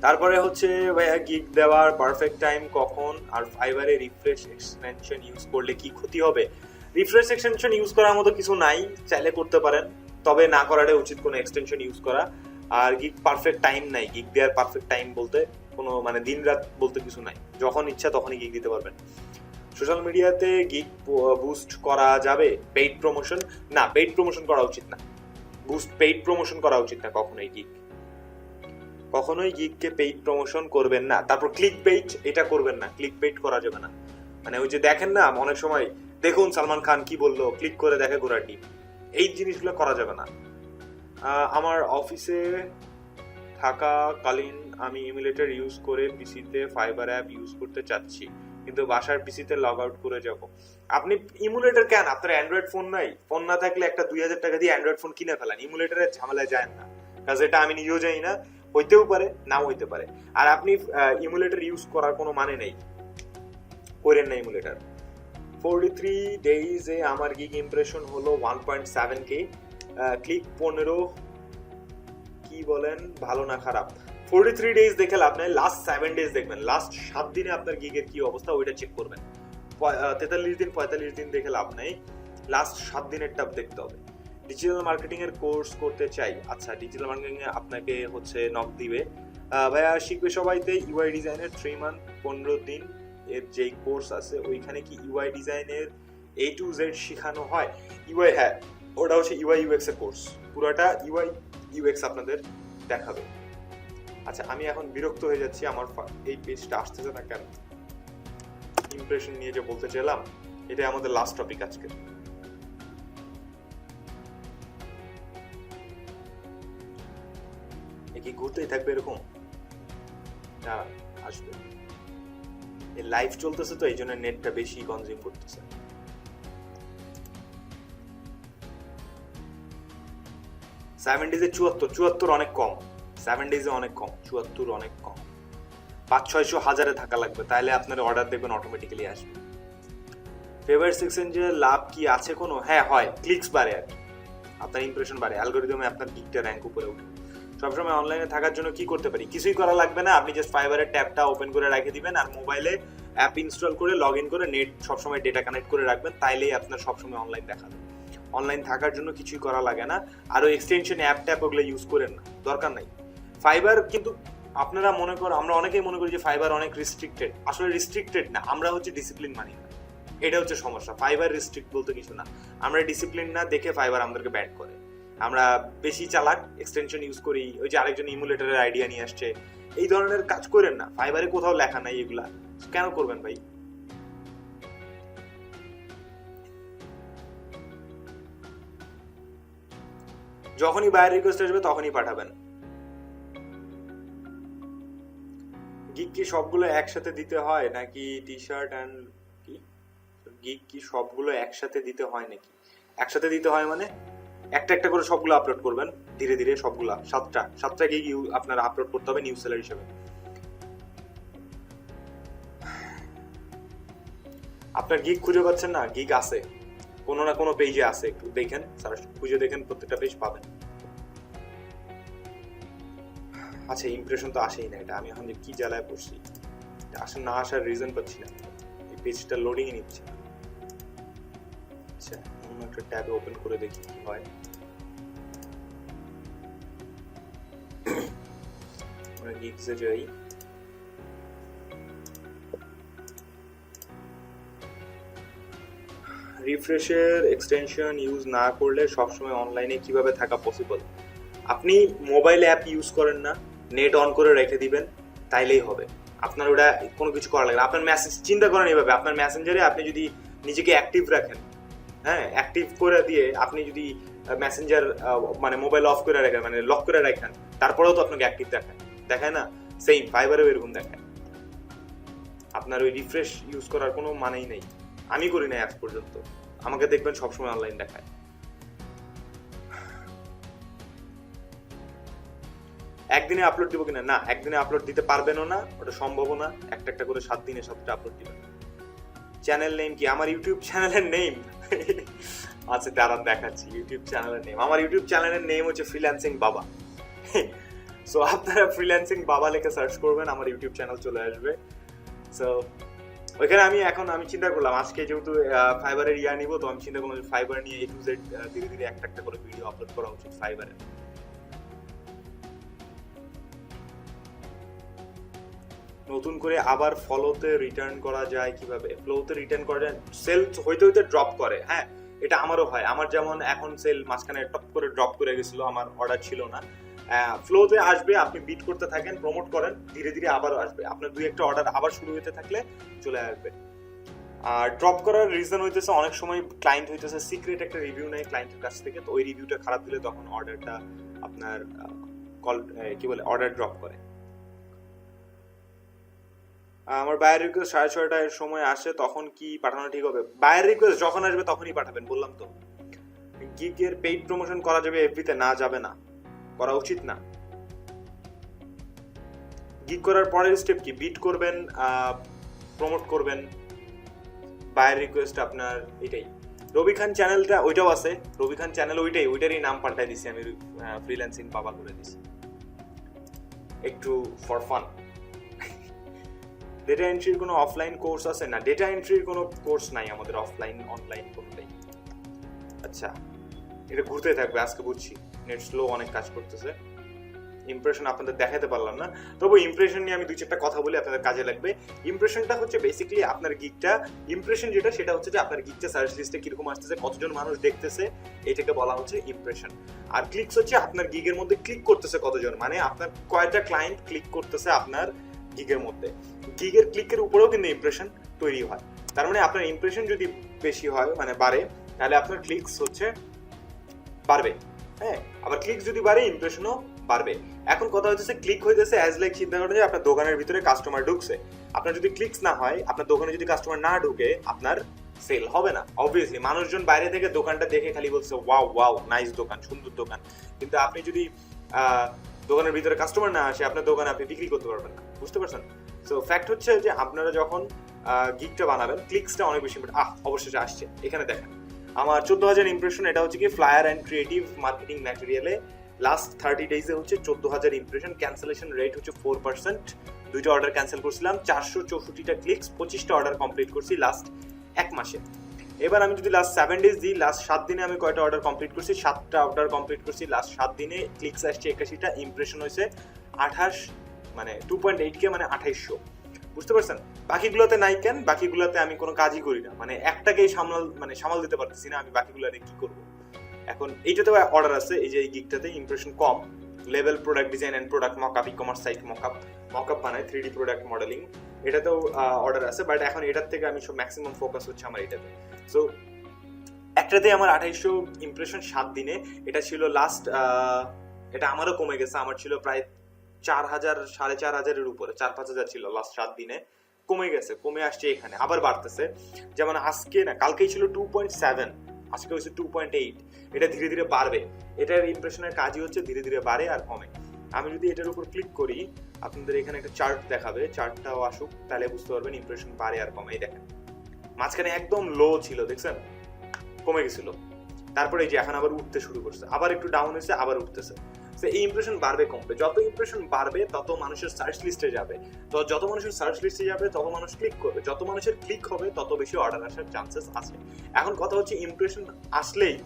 তারপরে হচ্ছে ভাইয়া গিগ দেওয়ার পারফেক্ট টাইম কখন আর ফাইবারে রিফ্রেশ এক্সটেনশন ইউজ করলে কি ক্ষতি হবে রিফ্রেশ এক্সটেনশন ইউজ করার মতো কিছু নাই চাইলে করতে পারেন তবে না করাটাই উচিত কোনো এক্সটেনশন ইউজ করা আর গিগ পারফেক্ট টাইম নাই গিগ দেওয়ার পারফেক্ট টাইম বলতে কোনো মানে দিন রাত বলতে কিছু নাই যখন ইচ্ছা তখনই গিগ দিতে পারবেন সোশ্যাল মিডিয়াতে গিগ বুস্ট করা যাবে পেইড প্রমোশন না পেইড প্রমোশন করা উচিত না পেইড প্রমোশন করা উচিত না কখনোই গিগকে পেইড প্রমোশন করবেন না তারপর ক্লিক বেইট এটা করবেন না ক্লিক বেইট করা যাবে না মানে ওই যে দেখেন না অনেক সময় দেখুন সালমান খান কি বললো ক্লিক করে দেখে ঘোড়াটি এই জিনিসগুলো করা যাবে না আমার অফিসে থাকাকালীন আমি ইমুলেটর ইউজ করে পিসিতে ফাইবার অ্যাপ ইউজ করতে চাচ্ছি কিন্তু বাসার পিসিতে লগ আউট করে যাব আপনি ইমুলেটর কেন আপনার অ্যান্ড্রয়েড ফোন নাই ফোন না থাকলে একটা 2000 টাকা দিয়ে অ্যান্ড্রয়েড ফোন কিনে ফেলেন ইমুলেটরের ঝামেলায় যায় না কাজ এটা আমি নিজেও জানি না হইতেও পারে নাও হইতে পারে আর আপনি ইমুলেটর ইউজ করার কোনো মানে নেই করেন না ইমুলেটর 43 ডেইজে আমার গিগ ইমপ্রেশন হলো 1.7k ক্লিক 15 কি বলেন ভালো না খারাপ 43 ডেজ দেখে লাভ নাই লাস্ট 7 ডেজ দেখবেন লাস্ট 7 দিনে আপনার গিগের কি অবস্থা ওইটা চেক করবেন 43 দিন 45 দিন দেখে লাভ নাই লাস্ট 7 দিনের টাপ দেখতে হবে ডিজিটাল মার্কেটিং এর কোর্স করতে চাই আচ্ছা ডিজিটাল মার্কেটিং এ আপনাকে হচ্ছে নক দিবে ভাইয়া শিখবে সবাইতে ইউআই ডিজাইনের 3 মান্থ 15 দিন এর যেই কোর্স আছে ওইখানে কি ইউআই ডিজাইনের A to Z শেখানো হয় ইউআই হ্যাঁ ওটা হচ্ছে ইউআই ইউএক্স এর কোর্স পুরোটা ইউআই ইউএক্স আপনাদের দেখাবে আচ্ছা আমি এখন বিরক্ত হয়ে যাচ্ছি আমার এই পেজটা আসতেছে না কেন ইমপ্রেশন নিয়ে যে বলতে চাইলাম এটাই আমাদের লাস্ট টপিক আজকে কি ঘুরতেই থাকবে এরকম না আসবে এই লাইভ চলতেছে তো এই জন্য নেটটা বেশি কনজিউম করতেছে 7 ডেজে 74 অনেক কম 7 ডেজে অনেক কম 74 অনেক কম 500-600 হাজারে থাকা লাগবে তাহলে আপনার অর্ডার দেখবেন অটোমেটিক্যালি আসবে ফেভারিট সেকশন যে লাভ কি আছে কোনো হ্যাঁ হয় ক্লিকস বাড়ে আর আপনার ইমপ্রেশন বাড়ে অ্যালগরিদমে আপনার গিগটা র্যাঙ্ক উপরে ওঠে সবসময় অনলাইনে থাকার জন্য কি করতে পারি কিছুই করা লাগবে না আপনি জাস্ট ফাইবারের ট্যাবটা ওপেন করে রেখে দিবেন আর মোবাইলে অ্যাপ ইনস্টল করে লগ ইন করে নেট সবসময় ডেটা কানেক্ট করে রাখবেন তাইলেই আপনার সবসময় অনলাইন দেখাবে অনলাইন থাকার জন্য কিছুই করা লাগে না আরও এক্সটেনশন অ্যাপ ট্যাপ ওগুলো ইউজ করেন না দরকার নাই ফাইবার কিন্তু আপনারা মনে করেন আমরা অনেকেই মনে করি যে ফাইবার অনেক রিস্ট্রিক্টেড আসলে রিস্ট্রিক্টেড না আমরা হচ্ছে ডিসিপ্লিন মানি না এটা হচ্ছে সমস্যা ফাইবার রিস্ট্রিক্ট বলতে কিছু না আমরা ডিসিপ্লিন না দেখে ফাইবার আমাদেরকে ব্যাড করে আমরা বেশি চালাক এক্সটেনশন ইউজ করি ওই যে আরেকজন ইমুলেটরের আইডিয়া নিয়ে আসছে এই ধরনের কাজ করেন না ফাইবারে কোথাও লেখা নাই এগুলা কেন করবেন ভাই যখনই বাইরের রিকোয়েস্ট আসবে তখনই পাঠাবেন গিগ কি সবগুলো একসাথে দিতে হয় নাকি টি শার্ট অ্যান্ড কি গিগ কি সবগুলো একসাথে দিতে হয় নাকি একসাথে দিতে হয় মানে একটা একটা করে সবগুলো আপলোড করবেন ধীরে ধীরে সবগুলা সাতটা গিগ আপনারা আপলোড করতে হবে নিউজ সেলার হিসেবে আপনার গিগ খুঁজে পাচ্ছেন না গিগ আছে কোনো না কোনো পেজে আছে একটু দেখেন খুঁজে দেখেন প্রত্যেকটা পেজ পাবেন আচ্ছা ইমপ্রেশন তো আসেই না এটা আমি এখন যে কি জ্বালায় পড়ছি আসলে না আসার রিজন পাচ্ছি না এই পেজটা লোডিং নিচ্ছে আচ্ছা অন্য একটা ট্যাবে ওপেন করে দেখি কি হয়। আমরা গিগসে যাই। রিফ্রেশের এক্সটেনশন ইউজ না করলে সবসময় অনলাইনে কিভাবে থাকা পসিবল? আপনি মোবাইল অ্যাপ ইউজ করেন না, নেট অন করে রেখে দিবেন, তাইলেই হবে। আপনার ওটা কোনো কিছু করা লাগে না। আপনার মেসেজ চিন্তা করেন এইভাবে, আপনার মেসেঞ্জারে আপনি যদি নিজেকে অ্যাক্টিভ রাখেন, হ্যাঁ অ্যাক্টিভ করে দিয়ে আপনি যদি মেসেঞ্জার মানে মোবাইল অফ করে রাখেন, মানে লক করে রাখেন, তারপরেও তো আপনাকে অ্যাক্টিভ দেখায় না? সেম ফাইবারেও এরকম দেখায়। আপনার ওই রিফ্রেশ ইউজ করার কোনো মানেই নেই। আমি করি না আজ পর্যন্ত, আমাকে দেখবেন সবসময় অনলাইন দেখায়। একদিনে আপলোড দিব কিনা? না, একদিনে আপলোড দিতে পারবেনও না, ওটা সম্ভবও না। একটা একটা করে 7 দিনে 7টা আপলোড দিবেন। চ্যানেল নেম কি? আমার ইউটিউব চ্যানেলের নেম আচ্ছা দাঁড়ান দেখাচ্ছি। ইউটিউব চ্যানেলের নেম, আমার ইউটিউব চ্যানেলের নেম হচ্ছে ফ্রিল্যান্সিং বাবা। সো আপনারা ফ্রিল্যান্সিং বাবা লিখে সার্চ করবেন, আমার ইউটিউব চ্যানেল চলে আসবে। সো ওইখানে আমি চিন্তা করলাম আজকে যেহেতু ফাইবারের নিব, তো আমি চিন্তা করলাম ফাইবার নিয়ে A to Z ধীরে ধীরে একটা একটা করে ভিডিও আপলোড করা উচিত ফাইবারে। নতুন করে আবার ফলোতে রিটার্ন করা যায় কিভাবে? ফ্লোতে রিটার্ন করা যায়, সেল হইতে হইতে ড্রপ করে। হ্যাঁ, এটা আমারও হয়। আমার যেমন এখন সেল মাঝখানে টপ করে ড্রপ করে গেছিল, আমার অর্ডার ছিল না। ফ্লোতে আসবে, আপনি বিট করতে থাকেন, প্রমোট করেন, ধীরে ধীরে আবারও আসবে। আপনার 2-1টা অর্ডার আবার শুরু হতে থাকলে চলে আসবে। আর ড্রপ করার রিজন হইতেছে অনেক সময় ক্লায়েন্ট হইতেছে সিক্রেট একটা রিভিউ নেয় ক্লায়েন্টের কাছ থেকে, তো ওই রিভিউটা খারাপ দিলে তখন অর্ডারটা আপনার অর্ডার ড্রপ করে। আমার বায়ার রিকোয়েস্ট 6:30টার সময় আসে, তখন কি পাঠানো ঠিক হবে? বায়ার রিকোয়েস্ট যখন আসবে তখনই পাঠাবেন, বললাম তো। গিগের পেইড প্রমোশন করা যাবে এফবিতে? না, যাবে না, করা উচিত না। গিগ করার পরের স্টেপ কি? বিট করবেন, প্রমোট করবেন, বায়ার রিকোয়েস্ট আপনার এটাই। রবি খান চ্যানেলটা ওইটাও আছে, রবি খান চ্যানেল ওইটারই নাম পাল্টাই দিছি আমি, ফ্রিল্যান্সিং বাবা করে দিছি একটু ফর ফান। ডেটা এন্ট্রির কোনো অফলাইন কোর্স আছে? না, ডেটা এন্ট্রির কোনো কোর্স নাই আমাদের, অফলাইন অনলাইন কোনোটাই। আচ্ছা, এটা ঘুরতে থাকবে, আজকে বুঝছি নেট স্লো অনেক কাজ করতেছে। ইমপ্রেশন আপনাদের দেখাতে পারলাম না, তবু ইমপ্রেশন নিয়ে আমি 2-4টা কথা বলি, আপনাদের কাজে লাগবে। ইমপ্রেশনটা হচ্ছে বেসিক্যালি আপনার গিগটা, ইমপ্রেশন যেটা সেটা হচ্ছে যে আপনার গিগটা সার্চ লিস্টে কিরকম আসতেছে, কতজন মানুষ দেখতেছে, এটাকে বলা হচ্ছে ইমপ্রেশন। আর ক্লিকস হচ্ছে আপনার গিগের মধ্যে ক্লিক করতেছে কতজন, মানে আপনার কয়টা ক্লায়েন্ট ক্লিক করতেছে আপনার গিগের মধ্যে। গিগের ক্লিকের উপরেও কিন্তু ইমপ্রেশন তৈরি হয়। তার মানে আপনার ইমপ্রেশন যদি বেশি হয়, মানে বাড়ে, তাহলে আপনার ক্লিকস হচ্ছে বাড়বে। হ্যাঁ, আবার ক্লিকস যদি বাড়ে ইমপ্রেশনও বাড়বে। এখন কথা হচ্ছে ক্লিক হইতেছে অ্যাজ লাইক চিন্তা করেন যে আপনার দোকানের ভিতরে কাস্টমার ঢুকছে, আপনার যদি ক্লিকস না হয়, আপনার দোকানে যদি কাস্টমার না ঢুকে, আপনার সেল হবে না। অবভিয়াসলি মানুষজন বাইরে থেকে দোকানটা দেখে খালি বলছে ওয়াও ওয়াও নাইস দোকান, সুন্দর দোকান, কিন্তু আপনি যদি দোকানের ভিতরে কাস্টমার না আসে, আপনার দোকানে আপনি বিক্রি করতে পারবেন না। বুঝতে পারছেন? সো ফ্যাক্ট হচ্ছে যে আপনারা যখন গিগটা বানাবেন, ক্লিকসটা অনেক বেশি অবশ্যই আসছে। এখানে দেখেন আমার 14,000 ইমপ্রেশন, এটা হচ্ছে কি ফ্লায়ার অ্যান্ড ক্রিয়েটিভ মার্কেটিং ম্যাটেরিয়ালে লাস্ট 30 ডেজে হচ্ছে 14,000 ইমপ্রেশন। ক্যান্সেলেশন রেট হচ্ছে 4%। 2টা অর্ডার ক্যান্সেল করছিলাম, 464টা ক্লিকস, 25টা অর্ডার কমপ্লিট করছি লাস্ট 1 মাসে। এবার আমি যদি লাস্ট 7 ডেজ দিই, লাস্ট 7 দিনে আমি কয়টা অর্ডার কমপ্লিট করছি? 7টা অর্ডার কমপ্লিট করছি লাস্ট 7 দিনে। ক্লিকস আসছে 81টা, ইমপ্রেশন হয়েছে 28, মানে 2.8K, মানে 2800। বুঝতে পারছেন? বাকিগুলোতে নাই কেন? বাকিগুলোতে আমি কোনো কাজই করি না, মানে একটাকেই সামাল দিতে পারতেছি না, আমি বাকিগুলোতে কি করব? এখন এইটাতেও অর্ডার আছে, এই যে এই গিগটাতে ইমপ্রেশন কম। Level product design and product mockup, e-commerce site mockup বানায়, 3D প্রোডাক্ট মডেলিং, এটাতেও অর্ডার আছে। বাট এখন এটার থেকে আমি সব ম্যাক্সিমাম ফোকাস হচ্ছে আমার এটাতে। সো একটাতে আমার 2800 ইমপ্রেশন 7 দিনে। এটা ছিল লাস্ট, এটা আমারও কমে গেছে, আমার ছিল প্রায় 4,000, 4,500-এর উপরে, 4-5,000 ছিল লাস্ট 7 দিনে। কমে গেছে, কমে আসছে, এখানে আবার বাড়তেছে। যেমন আজকে না, কালকেই ছিল 2.7, আজকে হচ্ছে 2.8। এটা ধীরে ধীরে বাড়বে। এটার ইমপ্রেশনের কাজই হচ্ছে ধীরে ধীরে বাড়ে আর কমে। আমি যদি এটার উপর ক্লিক করি, আপনাদের এখানে একটা চার্ট দেখাবে, চার্টটাও আসুক, তাহলে বুঝতে পারবেন ইমপ্রেশন বাড়ে আর কমে। দেখেন মাঝখানে একদম লো ছিল, দেখছেন, কমে গেছিল, তারপরে এই যে এখন আবার উঠতে শুরু করছে, আবার একটু ডাউন হয়েছে, আবার উঠতেছে। তো এই ইমপ্রেশন বাড়বে কমবে, যত ইমপ্রেশন বাড়বে তত মানুষের সার্চ লিস্টে যাবে, তো যত মানুষের সার্চ লিস্টে যাবে তত মানুষ ক্লিক করবে, যত মানুষের ক্লিক হবে তত বেশি অর্ডার আসার চান্সেস আছে। এখন কথা হচ্ছে ইমপ্রেশন আসলেই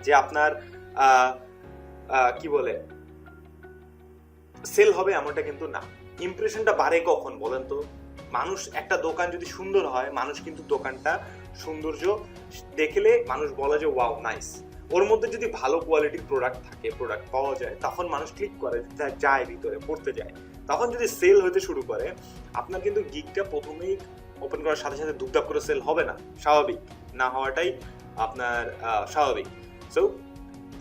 যে আপনার কি বলে সেল হবে এমনটা কিন্তু না। ইমপ্রেশনটা বাড়ে কখন বলেন তো? মানুষ, একটা দোকান যদি সুন্দর হয়, মানুষ কিন্তু দোকানটা সৌন্দর্য দেখলে মানুষ বলে যে ওয়াও নাইস। ওর মধ্যে যদি ভালো কোয়ালিটির প্রোডাক্ট থাকে, প্রোডাক্ট পাওয়া যায়, তখন মানুষ ক্লিক করে, যায় ভিতরে পড়তে যায়। তখন যদি সেল হতে শুরু করে, আপনার কিন্তু গিগটা প্রথমেই ওপেন করার সাথে সাথে দুপদাপ করে সেল হবে না, স্বাভাবিক না হওয়াটাই আপনার স্বাভাবিক। সো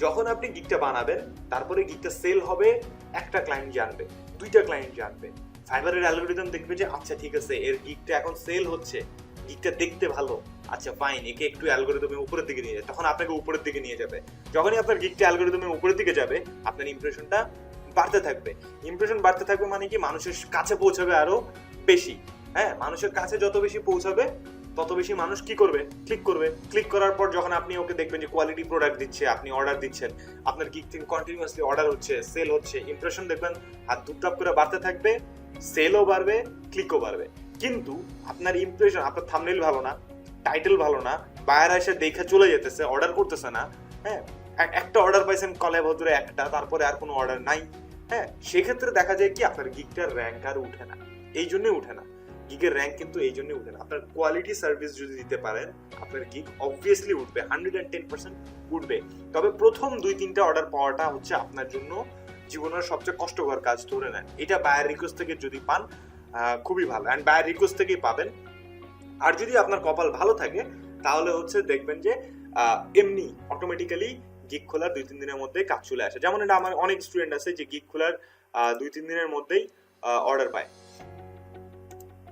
যখন আপনি গিগটা বানাবেন, তারপরে গিগটা সেল হবে, একটা ক্লায়েন্ট জানবে, দুইটা ক্লায়েন্ট জানবে, ফাইবারের অ্যালগরিদম দেখবে যে আচ্ছা ঠিক আছে এর গিগটা এখন সেল হচ্ছে, গিগটা দেখতে ভালো, আচ্ছা ফাইন, একে একটু অ্যালগরিদমের উপরের দিকে নিয়ে যায়, তখন আপনাকে উপরের দিকে নিয়ে যাবে। যখনই আপনার গিগটা অ্যালগরিদমের উপরের দিকে যাবে, আপনার ইমপ্রেশনটা বাড়তে থাকবে। ইমপ্রেশন বাড়তে থাকবে মানে কি, মানুষের কাছে পৌঁছাবে আরো বেশি। হ্যাঁ, মানুষের কাছে যত বেশি পৌঁছাবে তত বেশি মানুষ কি করবে, ক্লিক করবে। ক্লিক করার পর যখন আপনি ওকে দেখবেন যে কোয়ালিটি প্রোডাক্ট দিচ্ছে, আপনি অর্ডার দিচ্ছেন, আপনার গিগ থেকে কন্টিনিউয়াসলি অর্ডার হচ্ছে, সেল হচ্ছে, ইমপ্রেশন দেখবেন হাত দুপটাপ করে বাড়তে থাকবে, সেলও বাড়বে, ক্লিকও বাড়বে। কিন্তু আপনার ইমপ্রেশন, আপনার থাম্বনেইল ভালো না, টাইটেল ভালো না, বায়ার এসে দেখে চলে যেতেছে, অর্ডার করতেছে না, হ্যাঁ, একটা অর্ডার পাইছেন কলে ভদ্রে একটা, তারপরে আর কোনো অর্ডার নাই, হ্যাঁ, সেক্ষেত্রে দেখা যায় কি আপনার গিগটার র্যাঙ্ক আর উঠে না। এই জন্যই উঠে না, গিগের র্যাঙ্ক কিন্তু এই জন্যই উঠে না। আপনার কোয়ালিটি সার্ভিস যদি দিতে পারেন, আপনার গিগ অবভিয়াসলি উঠবে, 110% উঠবে। তবে প্রথম 2-3টা অর্ডার পাওয়াটা হচ্ছে আপনার জন্য জীবনের সবচেয়ে কষ্টকর কাজ, ধরে নেন। এটা বায়ার রিকোয়েস্ট থেকে যদি পান খুবই ভালো, অ্যান্ড বায়ার রিকোয়েস্ট থেকেই পাবেন। আর যদি আপনার কপাল ভালো থাকে তাহলে হচ্ছে দেখবেন যে এমনি অটোমেটিক্যালি গিগ খোলার 2-3 দিনের মধ্যে কাজ চলে আসে। যেমন এটা আমার অনেক স্টুডেন্ট আছে যে গিগ খোলার 2-3 দিনের মধ্যেই অর্ডার পায়,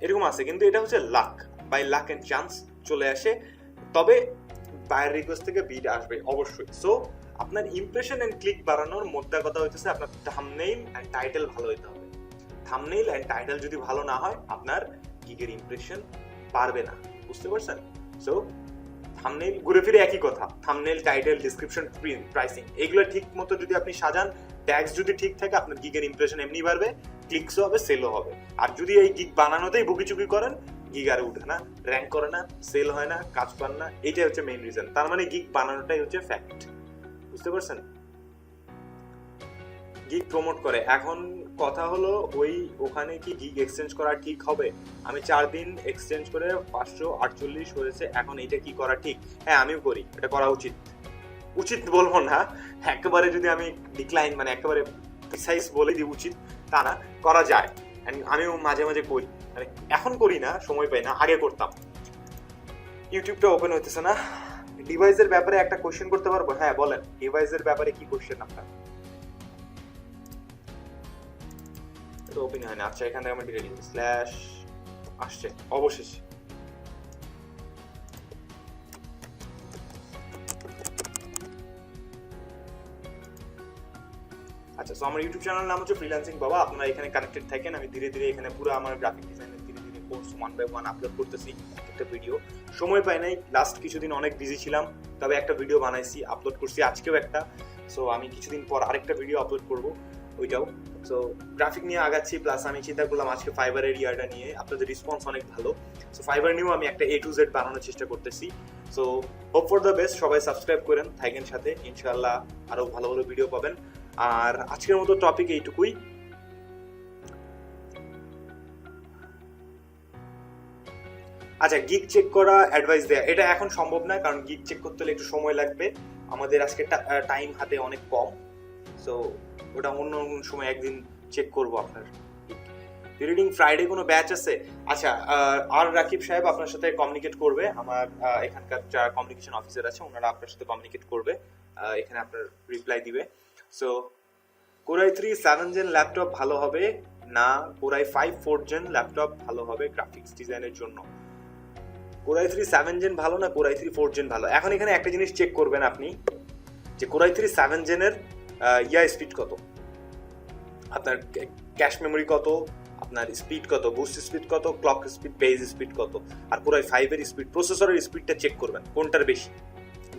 এরকম আছে। কিন্তু এটা হচ্ছে luck, by luck and chance চলে আসে। তবে বায়ার রিকোয়েস্ট থেকে বিড আসবে অবশ্যই। সো আপনার ইমপ্রেশন এন্ড ক্লিক বাড়ানোর মোদ্দা কথা হচ্ছে আপনার থাম্বনেইল এন্ড টাইটেল ভালো হতে হবে। থাম্বনেইল এন্ড টাইটেল যদি ভালো না হয়, আপনার গিগের ইমপ্রেশন পারবে না, বুঝতে পারছেন? সো থাম্বনেইল ঘুরে ফিরে একই কথা, থাম্বনেইল, টাইটেল, ডেসক্রিপশন, প্রাইসিং, এগুলো ঠিক মতো যদি আপনি সাজান, ট্যাগস যদি ঠিক থাকে, আপনার গিগের ইমপ্রেশন এমনি বাড়বে, ক্লিকসও হবে, সেলও হবে। আর যদি এই গিগ বানানোতেই বুকিচুকি করেন, গিগ আর উঠে না, র্যাঙ্ক করে না, সেল হয় না, কাজ পান না, এটাই হচ্ছে মেইন রিজন। তার মানে গিগ বানানোটাই হচ্ছে ফ্যাক্ট, বুঝতে পারছেন? গিগ প্রমোট করে। এখন কথা হলো ওখানে কি গিগ এক্সচেঞ্জ করা ঠিক হবে? আমি 4 দিন এক্সচেঞ্জ করে 548 হয়েছে, এখন এটা কি করা ঠিক? হ্যাঁ, আমিও করি, এটা করা উচিত। উচিত বলবো না, একেবারে যদি আমি ডিক্লাইন, মানে একেবারে প্রিসাইজ বলে দিই উচিত তা না, করা যায়। আমিও মাঝে মাঝে করি, মানে এখন করি না, সময় পাই না, আগে করতাম। ইউটিউবটা ওপেন হইতেছে না। ডিভাইসের ব্যাপারে একটা কোশ্চেন করতে পারবো? হ্যাঁ বলেন, ডিভাইসের ব্যাপারে কি কোশ্চেন আপনার? এটা ওপেন হয় না। আচ্ছা, এখানে আমি ডিলিট স্ল্যাশ আসছে অবশেষে। আচ্ছা, সো আমার ইউটিউব চ্যানেল নাম হচ্ছে ফ্রিল্যান্সিং বাবা। আপনারা এখানে কানেক্টেড থাকেন। আমি ধীরে ধীরে এখানে পুরো আমার গ্রাফিক ডিজাইনের ধীরে ধীরে কোর্স 1 by 1 আপলোড করতেছি। একটা ভিডিও সময় পাই নাই, লাস্ট কিছুদিন অনেক বিজি ছিলাম, তবে একটা ভিডিও বানাইছি, আপলোড করছি, আজকেও একটা। সো আমি কিছুদিন পর আরেকটা ভিডিও আপলোড করব, ওইটাও। সো গ্রাফিক নিয়ে আগাচ্ছি, প্লাস আমি চিন্তা করলাম আজকে ফাইবারের ইয়ারটা নিয়ে, আপনাদের রেসপন্স অনেক ভালো। সো ফাইবার নিয়েও আমি একটা A to Z বানানোর চেষ্টা করতেছি। So hope for the best, সবাই সাবস্ক্রাইব করেন, থাকেন সাথে, ইনশাআল্লাহ আরো ভালো ভালো ভিডিও পাবেন। আর আজকের মতো টপিক এইটুকুই। আচ্ছা, গিগ চেক করা, অ্যাডভাইস দেয়া, এটা এখন সম্ভব না, কারণ গিগ চেক করতে হলে একটু সময় লাগবে। আমাদের আজকে টাইম হাতে অনেক কম। সো ওটা অন্য সময় একদিন চেক করব আপনার। রিডিং ফ্রাইডে কোনো ব্যাচ আছে? আচ্ছা, আর রাকিব সাহেব আপনার সাথে কমিউনিকেট করবে, আমার এখানকার যারা কমিউনিকেশন অফিসার আছে ওনারা আপনার সাথে কমিউনিকেট করবে, এখানে আপনার রিপ্লাই দিবে। So Core i3 7th Gen laptop ভালো হবে না Core i5 4th Gen laptop ভালো হবে গ্রাফিক্স ডিজাইনের জন্য? Core i3 7th Gen ভালো না Core i3 4th Gen ভালো? এখন এখানে একটা জিনিস চেক করবেন আপনি, যে Core i3 7th Gen এর স্পিড কত, আপনার ক্যাশ মেমোরি কত, আপনার স্পিড কত, বুস্ট স্পিড কত, ক্লক স্পিড, পেজ স্পিড কত, আর Core i5 এর স্পিড, প্রসেসরের স্পিডটা চেক করবেন কোনটার বেশি।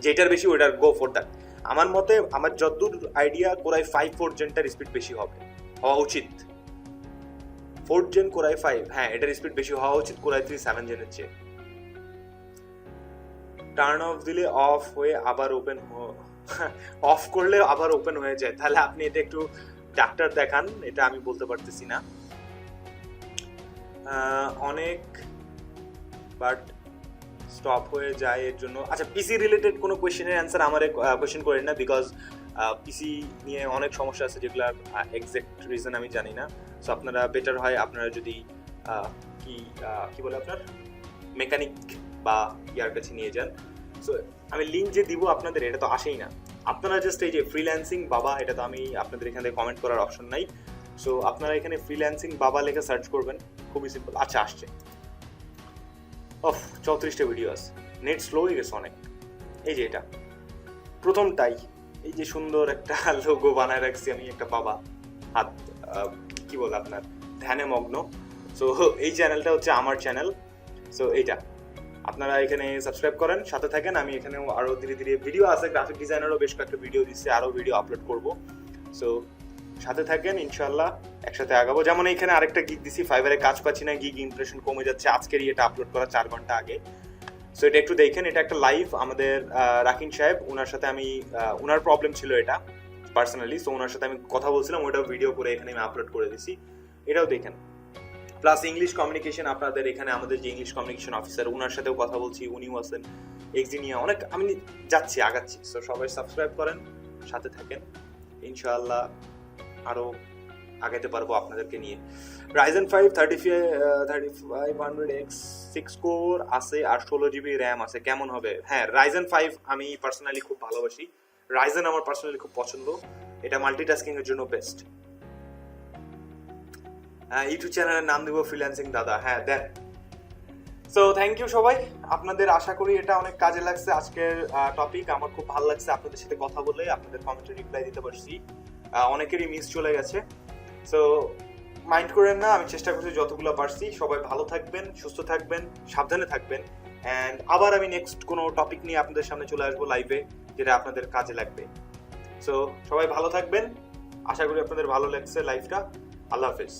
যেটার বেশি ওইটার গো ফর দ্যাট। আমার মতে আমার যতদূর আইডিয়া কোরাই 5 4th জেনটার স্পিড বেশি হওয়া উচিত। 4th জেন কোরাই 5, হ্যাঁ এটার স্পিড বেশি হওয়া উচিত কোরাই 3 7 জেনের চেয়ে। টার্ন অফ দিলে অফ হয়ে আবার ওপেন অফ করলে আবার ওপেন হয়ে যায়, তাহলে আপনি এটা একটু ডাক্তার দেখান, এটা আমি বলতে পারতেছি না। অনেক বাট স্টপ হয়ে যায় এর জন্য। আচ্ছা, পিসি রিলেটেড কোনো কোয়েশ্চেনের অ্যান্সার আমারে কোয়েশ্চেন করেন না, বিকজ পিসি নিয়ে অনেক সমস্যা আছে যেগুলোর এক্সাক্ট রিজন আমি জানি না। সো আপনারা বেটার হয় আপনারা যদি কি বলে আপনার মেকানিক বা ইয়ার কাছে নিয়ে যান। সো আমি লিঙ্ক যে দিব আপনাদের, এটা তো আসেই না, আপনারা জাস্ট এই যে ফ্রিল্যান্সিং বাবা, এটা তো আমি আপনাদের এখানে কমেন্ট করার অপশন নাই। সো আপনারা এখানে ফ্রিল্যান্সিং বাবা লেখা সার্চ করবেন, খুবই সিম্পল। আচ্ছা আসছে, অফ 34টা ভিডিও আছে, নেট স্লো হয়ে গেছে অনেক। এই যে এটা প্রথমটাই, এই যে সুন্দর একটা লোগো বানায় রাখছি আমি, একটা বাবা হাত কি বলে আপনার ধ্যানে মগ্ন। সো এই চ্যানেলটা হচ্ছে আমার চ্যানেল। সো এইটা আপনারা এখানে সাবস্ক্রাইব করেন, সাথে থাকেন। আমি এখানেও আরও ধীরে ধীরে ভিডিও আছে, গ্রাফিক ডিজাইনারও বেশ কয়েকটা ভিডিও দিচ্ছে, আরও ভিডিও আপলোড করব। সো সাথে থাকেন, ইনশাল্লাহ একসাথে আগাবো। যেমন এইখানে আরেকটা গিগ দিছি, ফাইবারে কাজ পাচ্ছি না, গিগ ইমপ্রেশন কমে যাচ্ছে, আজকেরই এটা আপলোড করা 4 ঘন্টা আগে। সো এটা একটু দেখেন, এটা একটা লাইভ আমাদের রাকিন সাহেব, ওনার সাথে আমি ওনার প্রবলেম ছিল এটা পার্সোনালি, সো ওনার সাথে আমি কথা বলছিলাম, ওটাও ভিডিও করে এখানে আমি আপলোড করে দিছি, এটাও দেখেন। প্লাস ইংলিশ কমিউনিকেশন, আপনাদের এখানে আমাদের যে ইংলিশ কমিউনিকেশন অফিসার, ওনার সাথেও কথা বলছি, উনিও আছেন এক্সিনিয়া, অনেক আমি আগাচ্ছি। সো সবাই সাবস্ক্রাইব করেন, সাথে থাকেন, ইনশাআল্লাহ আরও আগাতে পারবো আপনাদেরকে নিয়ে। Ryzen 5 3500X 6 কোর আছে আর 16 GB র্যাম আছে, কেমন হবে? হ্যাঁ, Ryzen 5 আমি পার্সোনালি খুব ভালোবাসি, Ryzen আমার পার্সোনালি খুব পছন্দ, এটা মাল্টিটাস্কিং এর জন্য বেস্ট। ইউটিউব চ্যানেলের নাম দিব ফ্রিল্যান্সিং দাদা, হ্যাঁ দেন। সো থ্যাংক ইউ সবাই, আপনাদের আশা করি এটা অনেক কাজে লাগছে আজকের টপিক। আমার খুব ভালো লাগছে আপনাদের সাথে কথা বলে, আপনাদের কমেন্টে রিপ্লাই দিতে পারছি, অনেকেরই মিস চলে গেছে। সো মাইন্ড করেন না, আমি চেষ্টা করছি যতগুলো পারছি। সবাই ভালো থাকবেন, সুস্থ থাকবেন, সাবধানে থাকবেন, অ্যান্ড আবার আমি নেক্সট কোনো টপিক নিয়ে আপনাদের সামনে চলে আসবো লাইভে, যেটা আপনাদের কাজে লাগবে। সো সবাই ভালো থাকবেন, আশা করি আপনাদের ভালো লাগছে লাইভটা। আল্লাহ হাফেজ।